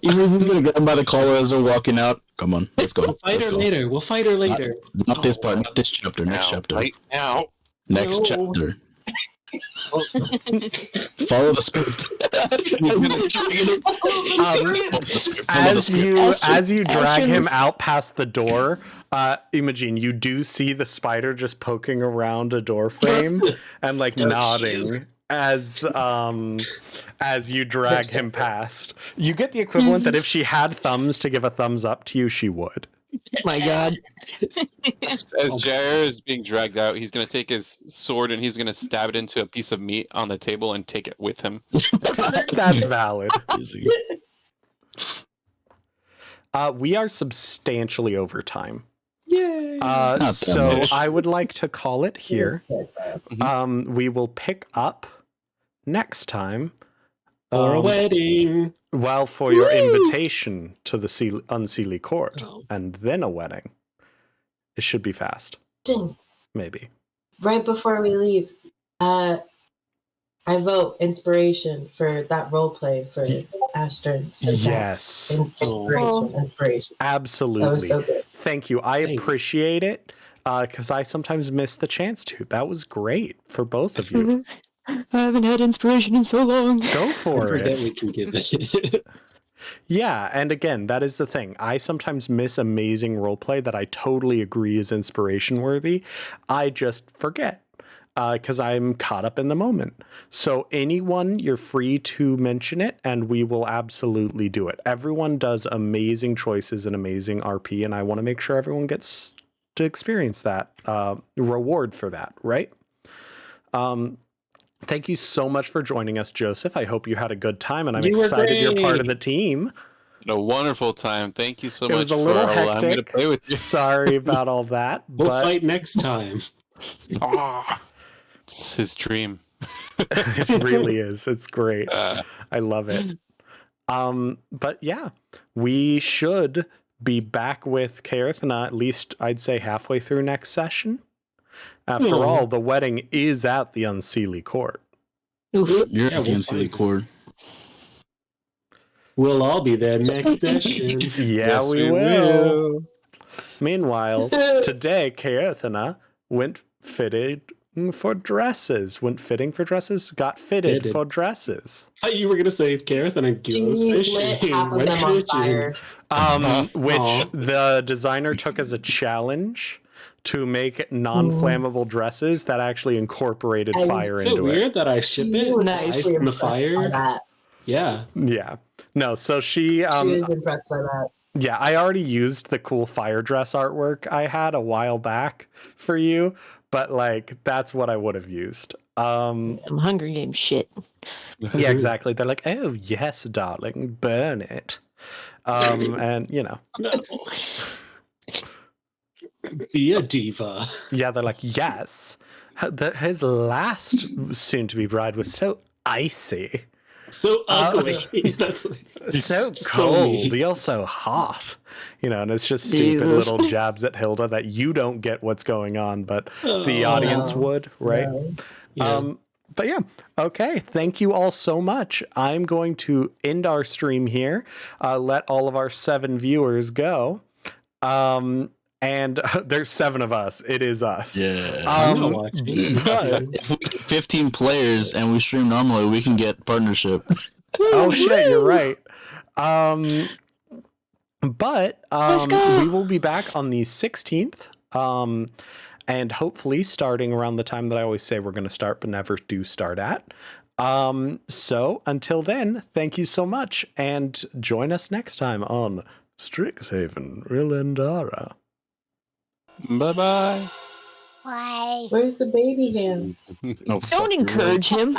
Even he's gonna get him by the collar as they're walking out. Come on, let's go. We'll fight Let's her go. later. We'll fight her later. Not this part. Not this chapter. Next chapter. Right now. Next No. chapter. Follow the script. As you drag Astrid- him out past the door, Imogen, you do see the spider just poking around a door frame and like nodding as you drag him past. You get the equivalent that if she had thumbs to give a thumbs up to you, she would. My God. As Jair is being dragged out, he's going to take his sword and he's going to stab it into a piece of meat on the table and take it with him. That's valid. Easy. We are substantially over time. Yay. So much. I would like to call it here. We will pick up next time. For a wedding. Well, for your invitation to the Unseelie Court, Oh. and then a wedding. It should be fast. Maybe. Right before we leave, I vote inspiration for that role play for Astrid. Yes. Inspiration. Absolutely. That was so good. Thank you. I Thank you. appreciate it because I sometimes miss the chance to. That was great for both of you. I haven't had inspiration in so long. Go for Forget it. we can give it. Yeah, and again, that is the thing. I sometimes miss amazing roleplay that I totally agree is inspiration worthy. I just forget because I'm caught up in the moment. So anyone, you're free to mention it, and we will absolutely do it. Everyone does amazing choices and amazing RP, and I want to make sure everyone gets to experience that reward for that, right? Thank you so much for joining us, Joseph. I hope you had a good time, and I'm You were excited you're part great. of the team. A wonderful time. Thank you so It much was a little for allowing me to hectic. play with you. Sorry about all that, We'll but fight next time. It's his dream. it really is. It's great. I love it. But yeah, we should be back with Kaerthna at least, I'd say, halfway through next session. After Oh. all, the wedding is at the Unseelie Court. You're Yeah, at the we'll Unseelie find Court. We'll all be there next session. Yeah, Yes, we will. Meanwhile, today Kaerthna went fitting for dresses. Got fitted Fitted. for dresses. I thought you were going to say Gareth and She goes lit fishing. half of Went them on fishing. fire. Which Aw. the designer took as a challenge to make non-flammable dresses that actually incorporated And fire Is it into weird that I ship She it was live actually from the impressed by fire? that. Yeah. it. Yeah. No, so she She was impressed by that. yeah, I already used the cool fire dress artwork I had a while back for you, but like that's what I would have used. Some Hunger Games shit. Yeah, exactly. They're like, "Oh, yes, darling, burn it." And you know, No. Be a diva. yeah, they're like, "Yes." His last soon-to-be bride was so icy. So ugly. That's So so cold. mean. You're so hot. And it's just stupid Jesus. little jabs at Hilda that you don't get what's going on, but the Oh, audience no. would, right? No. yeah. But yeah, okay. Thank you all so much. I'm going to end our stream here. Let all of our 7 viewers go. And there's 7 of us. It is us. Yeah. I'm not watching. But If we get 15 players and we stream normally, we can get partnership. oh shit, you're right. But Let's go. we will be back on the 16th. And hopefully starting around the time that I always say we're going to start, but never do start at. So until then, thank you so much, and join us next time on Strixhaven, Rilendara. Bye-bye. Why? Where's the baby hands? No, fuck, Don't you're right. encourage him.